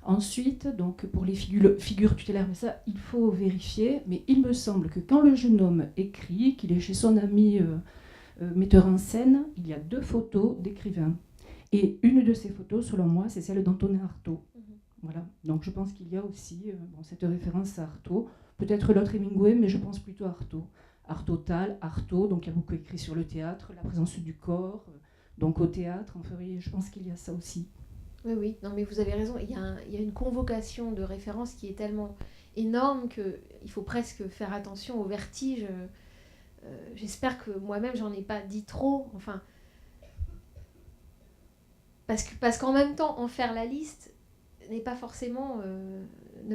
Speaker 10: Ensuite, donc, pour les figures tutélaires, mais ça, il faut vérifier, mais il me semble que quand le jeune homme écrit qu'il est chez son ami metteur en scène, il y a 2 photos d'écrivains. Et une de ces photos, selon moi, c'est celle d'Antonin Artaud. Voilà. Donc je pense qu'il y a aussi cette référence à Artaud. Peut-être l'autre Hemingway, mais je pense plutôt à Artaud. Artaud-Tal, Artaud, donc il y a beaucoup écrit sur le théâtre, la présence du corps, donc au théâtre, enfin, je pense qu'il y a ça aussi.
Speaker 1: Oui, non mais vous avez raison, il y a une convocation de références qui est tellement énorme qu'il faut presque faire attention au vertige. J'espère que moi-même j'en ai pas dit trop, enfin... Parce qu'en même temps, en faire la liste ne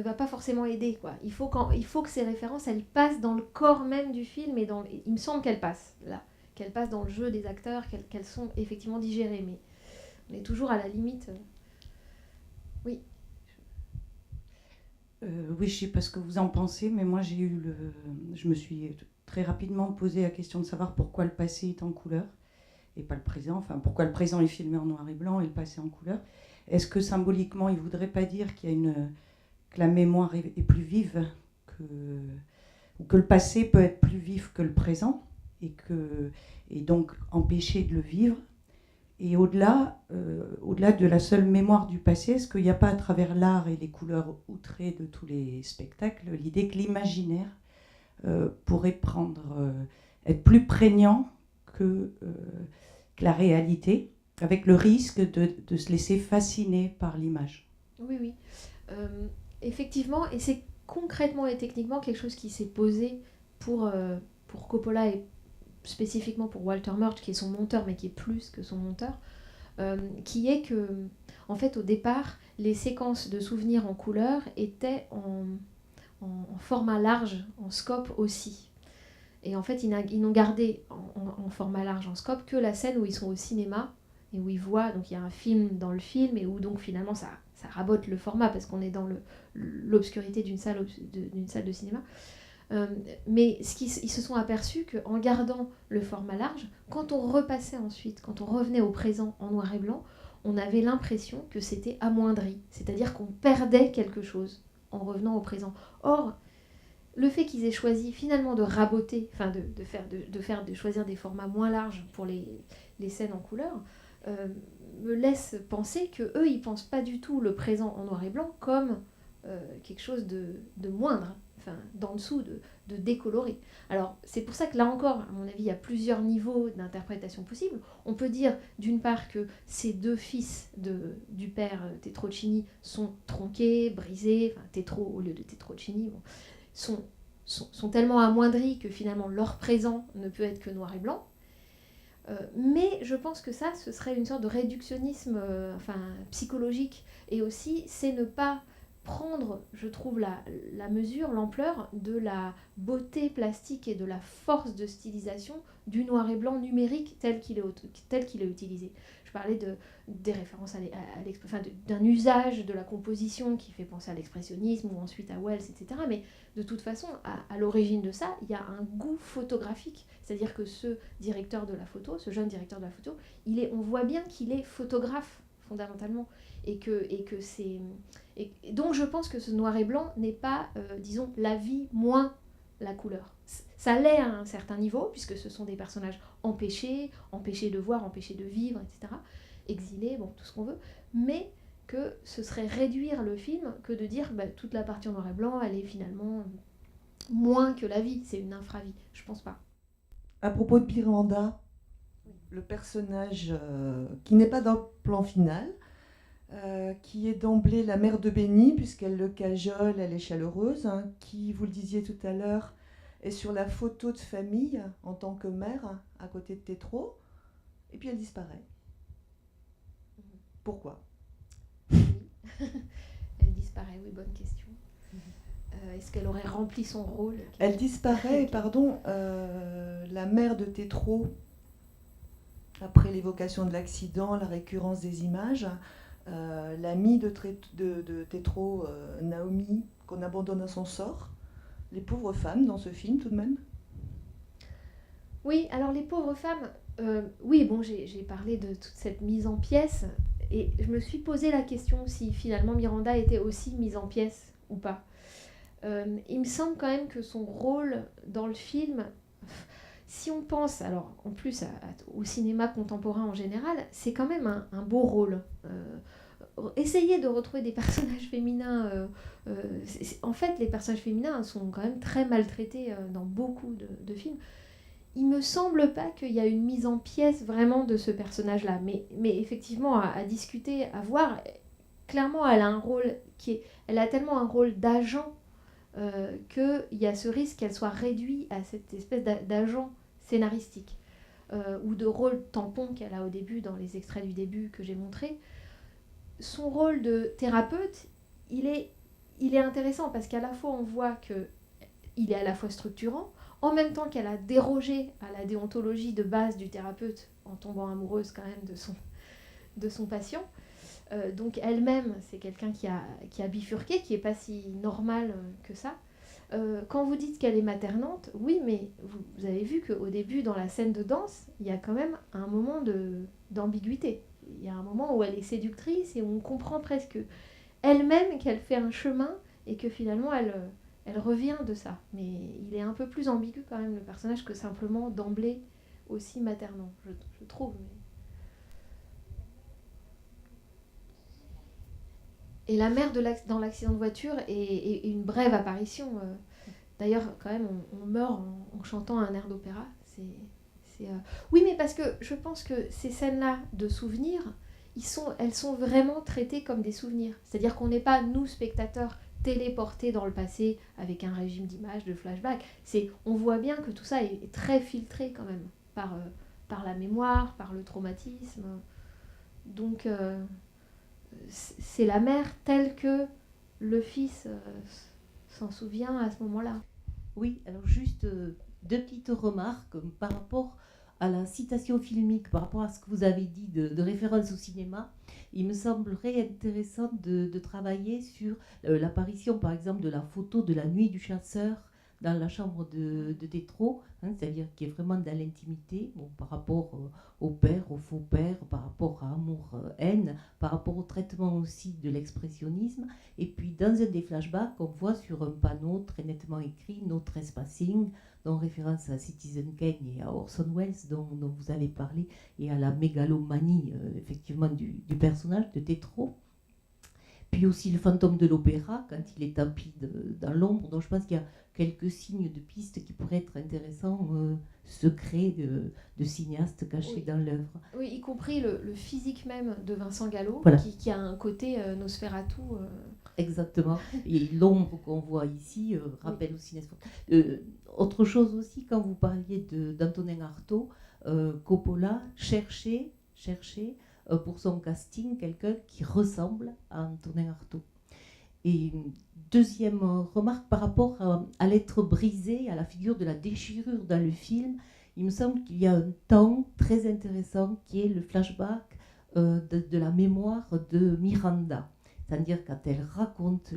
Speaker 1: va pas forcément aider, quoi. Il faut que ces références, elles passent dans le corps même du film, et il me semble qu'elles passent là, qu'elles passent dans le jeu des acteurs, qu'elles sont effectivement digérées, mais on est toujours à la limite. Oui.
Speaker 11: Oui, je sais pas ce que vous en pensez, mais moi je me suis très rapidement posé la question de savoir pourquoi le passé est en couleur et pas le présent, enfin pourquoi le présent est filmé en noir et blanc et le passé en couleur. Est-ce que symboliquement il ne voudrait pas dire que la mémoire est plus vive, ou que le passé peut être plus vif que le présent, et donc empêcher de le vivre, Et au-delà de la seule mémoire du passé, est-ce qu'il n'y a pas à travers l'art et les couleurs outrées de tous les spectacles l'idée que l'imaginaire pourrait être plus prégnant que la réalité, avec le risque de se laisser fasciner par l'image?
Speaker 1: Oui, oui. Effectivement, et c'est concrètement et techniquement quelque chose qui s'est posé pour Coppola et spécifiquement pour Walter Murch, qui est son monteur, mais qui est plus que son monteur, qui est que, en fait, au départ, les séquences de souvenirs en couleur étaient en format large, en scope aussi. Et en fait, ils n'ont gardé en format large, en scope, que la scène où ils sont au cinéma, et où ils voient, donc il y a un film dans le film, et où donc finalement ça rabote le format, parce qu'on est dans l'obscurité d'une salle de cinéma. Mais ils se sont aperçus qu'en gardant le format large, quand on repassait ensuite, quand on revenait au présent en noir et blanc, on avait l'impression que c'était amoindri, c'est-à-dire qu'on perdait quelque chose en revenant au présent. Or, le fait qu'ils aient choisi finalement de raboter, enfin de choisir des formats moins larges pour les scènes en couleur, me laisse penser qu'eux, ils ne pensent pas du tout le présent en noir et blanc comme quelque chose de moindre, enfin d'en dessous, de décoloré. Alors c'est pour ça que là encore, à mon avis, il y a plusieurs niveaux d'interprétation possibles. On peut dire d'une part que ces deux fils du père Tetrocini sont tronqués, brisés, enfin Tetro au lieu de Tetrocini, bon, sont tellement amoindris que finalement leur présent ne peut être que noir et blanc. Mais je pense que ça, ce serait une sorte de réductionnisme psychologique. Et aussi, c'est ne pas prendre, je trouve, la mesure, l'ampleur de la beauté plastique et de la force de stylisation du noir et blanc numérique tel qu'il est utilisé. Je parlais des références d'un usage de la composition qui fait penser à l'expressionnisme ou ensuite à Wells, etc. Mais de toute façon, à l'origine de ça, il y a un goût photographique. C'est-à-dire que ce directeur de la photo, ce jeune directeur de la photo, on voit bien qu'il est photographe fondamentalement. Et donc je pense que ce noir et blanc n'est pas, disons, la vie moins la couleur. Ça l'est à un certain niveau, puisque ce sont des personnages empêchés de voir, empêchés de vivre, etc. Exilés, bon, tout ce qu'on veut. Mais que ce serait réduire le film que de dire toute la partie en noir et blanc, elle est finalement moins que la vie, c'est une infravie. Je pense pas.
Speaker 12: À propos de Miranda, le personnage qui n'est pas dans le plan final, qui est d'emblée la mère de Benny, puisqu'elle le cajole, elle est chaleureuse, qui, vous le disiez tout à l'heure, est sur la photo de famille en tant que mère, à côté de Tetro, et puis elle disparaît. Pourquoi ?
Speaker 1: Elle disparaît, oui, bonne question. Est-ce qu'elle aurait rempli son rôle ?
Speaker 12: Elle disparaît, la mère de Tetro, après l'évocation de l'accident, la récurrence des images, l'amie de Tetro, Naomi, qu'on abandonne à son sort. Les pauvres femmes dans ce film, tout de même.
Speaker 1: Oui, alors les pauvres femmes, oui, bon, j'ai parlé de toute cette mise en pièces, et je me suis posé la question si finalement Miranda était aussi mise en pièces ou pas. Il me semble quand même que son rôle dans le film, si on pense, alors en plus au cinéma contemporain en général, c'est quand même un beau rôle. Essayer de retrouver des personnages féminins, en fait les personnages féminins sont quand même très maltraités dans beaucoup de films. Il me semble pas qu'il y a une mise en pièce vraiment de ce personnage-là, mais effectivement à discuter, à voir, clairement elle a un rôle elle a tellement un rôle d'agent qu'il y a ce risque qu'elle soit réduite à cette espèce d'agent scénaristique ou de rôle tampon qu'elle a au début dans les extraits du début que j'ai montrés. Son rôle de thérapeute, il est intéressant parce qu'à la fois on voit qu'il est à la fois structurant, en même temps qu'elle a dérogé à la déontologie de base du thérapeute en tombant amoureuse quand même de son patient. Donc elle-même, c'est quelqu'un qui a bifurqué, qui n'est pas si normal que ça. Quand vous dites qu'elle est maternante, oui, mais vous avez vu qu'au début, dans la scène de danse, il y a quand même un moment d'ambiguïté. Il y a un moment où elle est séductrice et où on comprend presque elle-même qu'elle fait un chemin et que finalement elle revient de ça. Mais il est un peu plus ambigu quand même le personnage que simplement d'emblée aussi maternant, je trouve. Et la mère dans l'accident de voiture est une brève apparition. D'ailleurs, quand même, on meurt en chantant un air d'opéra. Oui, mais parce que je pense que ces scènes-là de souvenirs, elles sont vraiment traitées comme des souvenirs. C'est-à-dire qu'on n'est pas, nous, spectateurs, téléportés dans le passé avec un régime d'image, de flashback. On voit bien que tout ça est très filtré quand même par la mémoire, par le traumatisme. Donc, c'est la mère telle que le fils s'en souvient à ce moment-là.
Speaker 13: Oui, alors juste deux petites remarques par rapport à la citation filmique, par rapport à ce que vous avez dit de référence au cinéma. Il me semblerait intéressant de travailler sur l'apparition, par exemple, de la photo de la nuit du chasseur dans la chambre de Tétreault, c'est-à-dire qui est vraiment dans l'intimité, par rapport au père, au faux père, par rapport à amour-haine, par rapport au traitement aussi de l'expressionnisme. Et puis dans un des flashbacks, on voit sur un panneau très nettement écrit « No trespassing », dont référence à Citizen Kane et à Orson Welles dont vous avez parlé, et à la mégalomanie effectivement du personnage de Tétreault. Puis aussi le fantôme de l'opéra, quand il est tapis dans l'ombre. Donc je pense qu'il y a quelques signes de piste qui pourraient être intéressants, secrets de cinéastes cachés dans l'œuvre.
Speaker 1: Oui, y compris le physique même de Vincent Gallo,
Speaker 13: voilà.
Speaker 1: qui a un côté Nosferatu.
Speaker 13: Exactement. Et l'ombre qu'on voit ici rappelle aussi autre chose aussi, quand vous parliez d'Antonin Artaud, Coppola cherchait pour son casting quelqu'un qui ressemble à Antonin Artaud. Et deuxième remarque par rapport à l'être brisé, à la figure de la déchirure dans le film, il me semble qu'il y a un temps très intéressant qui est le flashback de la mémoire de Miranda. C'est-à-dire quand elle raconte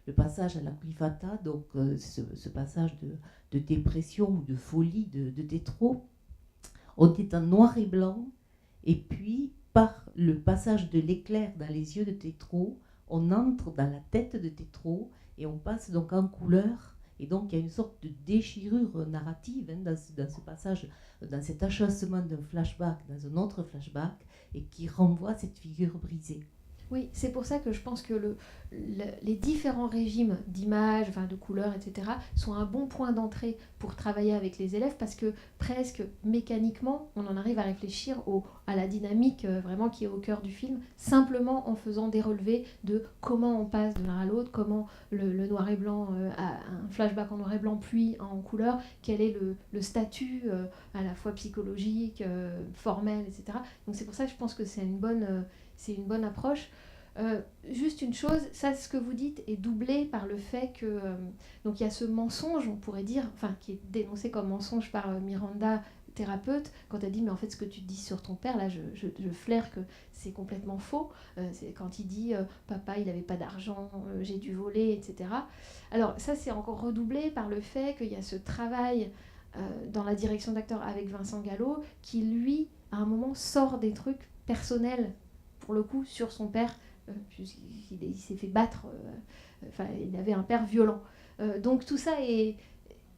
Speaker 13: le passage à la Clifata, donc ce passage de dépression ou de folie de Tétreault, on est en noir et blanc, et puis par le passage de l'éclair dans les yeux de Tétreault, on entre dans la tête de Tétreault et on passe donc en couleur. Et donc il y a une sorte de déchirure narrative dans ce passage, dans cet achassement d'un flashback dans un autre flashback, et qui renvoie à cette figure brisée.
Speaker 1: Oui, c'est pour ça que je pense que les différents régimes d'image, de couleurs, etc., sont un bon point d'entrée pour travailler avec les élèves, parce que presque mécaniquement, on en arrive à réfléchir à la dynamique vraiment qui est au cœur du film, simplement en faisant des relevés de comment on passe de l'un à l'autre, comment le noir et blanc, un flashback en noir et blanc puis en couleur, quel est le statut à la fois psychologique, formel, etc. Donc c'est pour ça que je pense que c'est une bonne approche. Juste une chose, ça, ce que vous dites est doublé par le fait que donc il y a ce mensonge, on pourrait dire, qui est dénoncé comme mensonge par Miranda, thérapeute, quand elle dit mais en fait ce que tu dis sur ton père, là je flaire que c'est complètement faux. C'est quand il dit papa il n'avait pas d'argent, j'ai dû voler, etc. Alors ça c'est encore redoublé par le fait qu'il y a ce travail dans la direction d'acteur avec Vincent Gallo qui lui à un moment sort des trucs personnels pour le coup sur son père, puisqu'il s'est fait battre, il avait un père violent. Donc tout ça est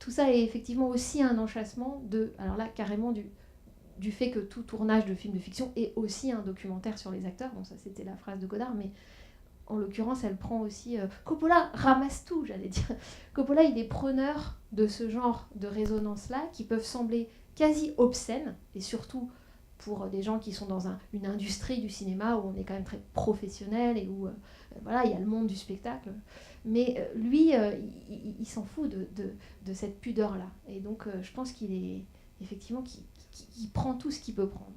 Speaker 1: effectivement aussi un enchâssement alors là carrément du fait que tout tournage de film de fiction est aussi un documentaire sur les acteurs. Bon ça c'était la phrase de Godard, mais en l'occurrence elle prend aussi... Coppola ramasse tout, j'allais dire. Coppola il est preneur de ce genre de résonances-là qui peuvent sembler quasi obscènes, et surtout pour des gens qui sont dans une industrie du cinéma où on est quand même très professionnel et où il y a le monde du spectacle. Mais lui, il s'en fout de cette pudeur-là. Et donc, je pense qu'il est effectivement qu'il prend tout ce qu'il peut prendre.